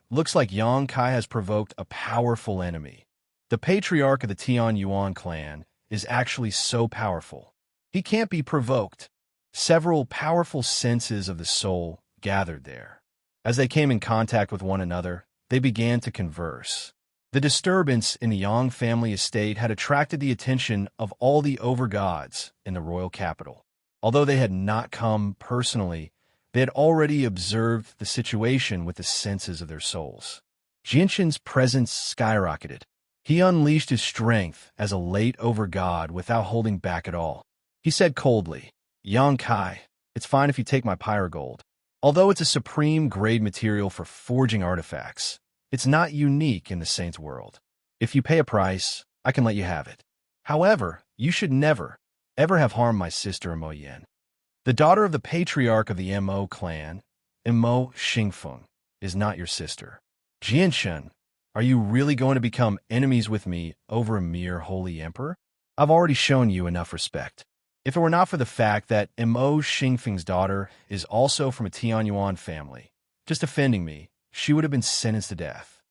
Looks like Yang Kai has provoked a powerful enemy. The patriarch of the Tian Yuan clan is actually so powerful. He can't be provoked. Several powerful senses of the soul gathered there. As they came in contact with one another, they began to converse. The disturbance in the Yang family estate had attracted the attention of all the overgods in the royal capital. Although they had not come personally, they had already observed the situation with the senses of their souls. Jianshun's presence skyrocketed. He unleashed his strength as a late overgod without holding back at all. He said coldly, Yang Kai, it's fine if you take my pyrogold. Although it's a supreme grade material for forging artifacts, it's not unique in the Saint's world. If you pay a price, I can let you have it. However, you should never, ever have harmed my sister Mo Yin. The daughter of the patriarch of the Mo clan, Mo Xingfeng, is not your sister. Jianshun, are you really going to become enemies with me over a mere holy emperor? I've already shown you enough respect. If it were not for the fact that Mo Xingfeng's daughter is also from a Tianyuan family, just offending me, she would have been sentenced to death.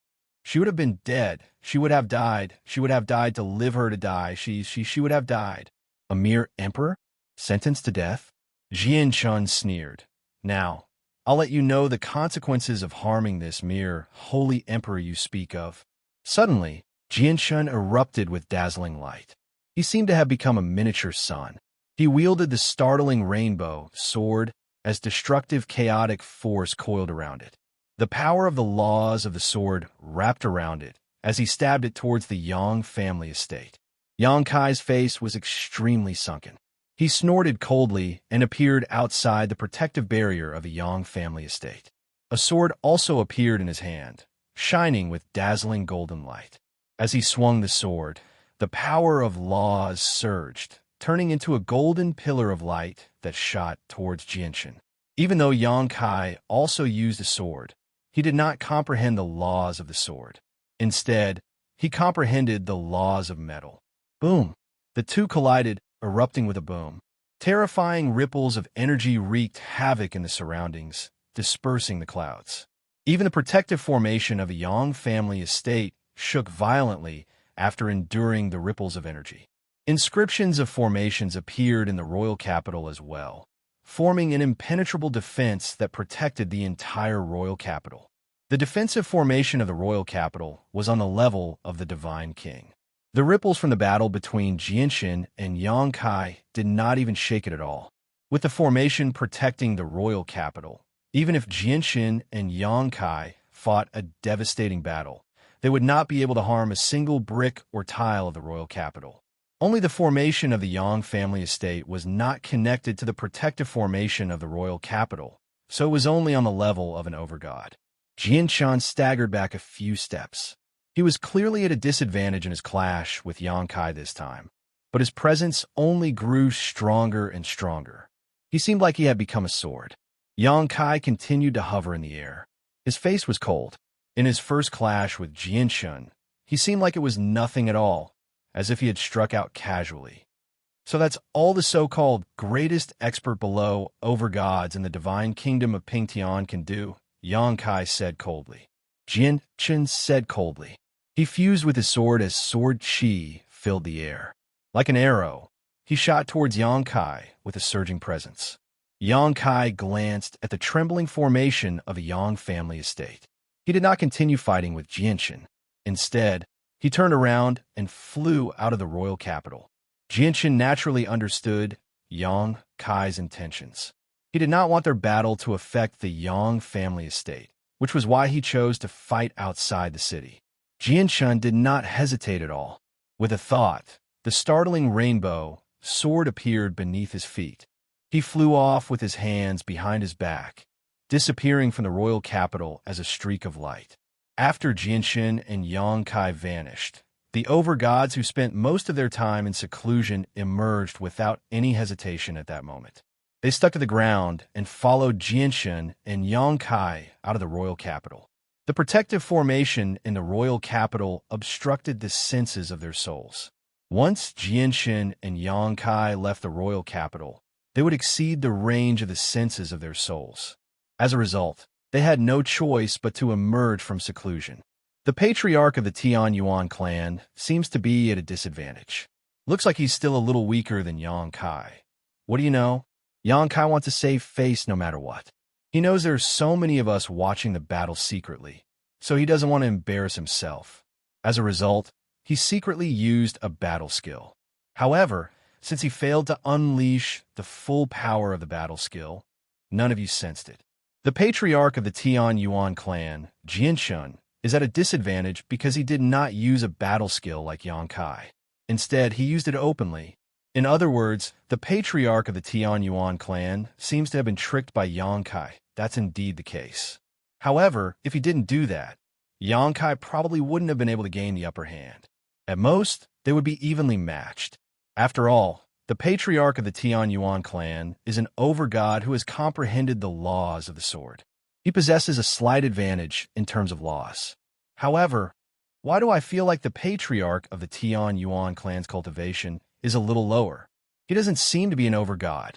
She would have been dead. She would have died. She would have died to live her to die. She would have died. A mere emperor? Sentenced to death? Jianshun sneered. Now, I'll let you know the consequences of harming this mere holy emperor you speak of. Suddenly, Jianshun erupted with dazzling light. He seemed to have become a miniature sun. He wielded the startling rainbow sword as destructive chaotic force coiled around it. The power of the laws of the sword wrapped around it as he stabbed it towards the Yang family estate. Yang Kai's face was extremely sunken. He snorted coldly and appeared outside the protective barrier of the Yang family estate. A sword also appeared in his hand, shining with dazzling golden light. As he swung the sword, the power of laws surged, turning into a golden pillar of light that shot towards Jianshun. Even though Yang Kai also used a sword, he did not comprehend the laws of the sword. Instead, he comprehended the laws of metal. Boom! The two collided, erupting with a boom. Terrifying ripples of energy wreaked havoc in the surroundings, dispersing the clouds. Even the protective formation of a Yang family estate shook violently after enduring the ripples of energy. Inscriptions of formations appeared in the royal capital as well, forming an impenetrable defense that protected the entire royal capital. The defensive formation of the royal capital was on the level of the divine king. The ripples from the battle between Jianshan and Yang Kai did not even shake it at all. With the formation protecting the royal capital, even if Jianshan and Yang Kai fought a devastating battle, they would not be able to harm a single brick or tile of the royal capital. Only the formation of the Yang family estate was not connected to the protective formation of the royal capital, so it was only on the level of an overgod. Jianshan staggered back a few steps. He was clearly at a disadvantage in his clash with Yang Kai this time, but his presence only grew stronger and stronger. He seemed like he had become a sword. Yang Kai continued to hover in the air. His face was cold. In his first clash with Jianshan, he seemed like it was nothing at all, as if he had struck out casually. So that's all the so-called greatest expert below overgods in the divine kingdom of Pingtian can do, Yang Kai said coldly. Jianshan said coldly. He fused with his sword as sword chi filled the air. Like an arrow, he shot towards Yang Kai with a surging presence. Yang Kai glanced at the trembling formation of a Yang family estate. He did not continue fighting with Jianshan. Instead, he turned around and flew out of the royal capital. Jianshan naturally understood Yang Kai's intentions. He did not want their battle to affect the Yang family estate, which was why he chose to fight outside the city. Jianshan did not hesitate at all. With a thought, the startling rainbow sword appeared beneath his feet. He flew off with his hands behind his back, disappearing from the royal capital as a streak of light. After Jianshan and Yang Kai vanished, the overgods who spent most of their time in seclusion emerged without any hesitation at that moment. They stuck to the ground and followed Jianshan and Yang Kai out of the royal capital. The protective formation in the royal capital obstructed the senses of their souls. Once Jianshan and Yang Kai left the royal capital, they would exceed the range of the senses of their souls. As a result, they had no choice but to emerge from seclusion. The patriarch of the Tian Yuan clan seems to be at a disadvantage. Looks like he's still a little weaker than Yang Kai. What do you know? Yang Kai wants to save face no matter what. He knows there's so many of us watching the battle secretly, so he doesn't want to embarrass himself. As a result, he secretly used a battle skill. However, since he failed to unleash the full power of the battle skill, none of you sensed it. The patriarch of the Tian Yuan clan, Jianshan, is at a disadvantage because he did not use a battle skill like Yang Kai. Instead, he used it openly. In other words, the patriarch of the Tian Yuan clan seems to have been tricked by Yang Kai. That's indeed the case. However, if he didn't do that, Yang Kai probably wouldn't have been able to gain the upper hand. At most, they would be evenly matched. After all, the patriarch of the Tian Yuan clan is an overgod who has comprehended the laws of the sword. He possesses a slight advantage in terms of laws. However, why do I feel like the patriarch of the Tian Yuan clan's cultivation is a little lower? He doesn't seem to be an overgod.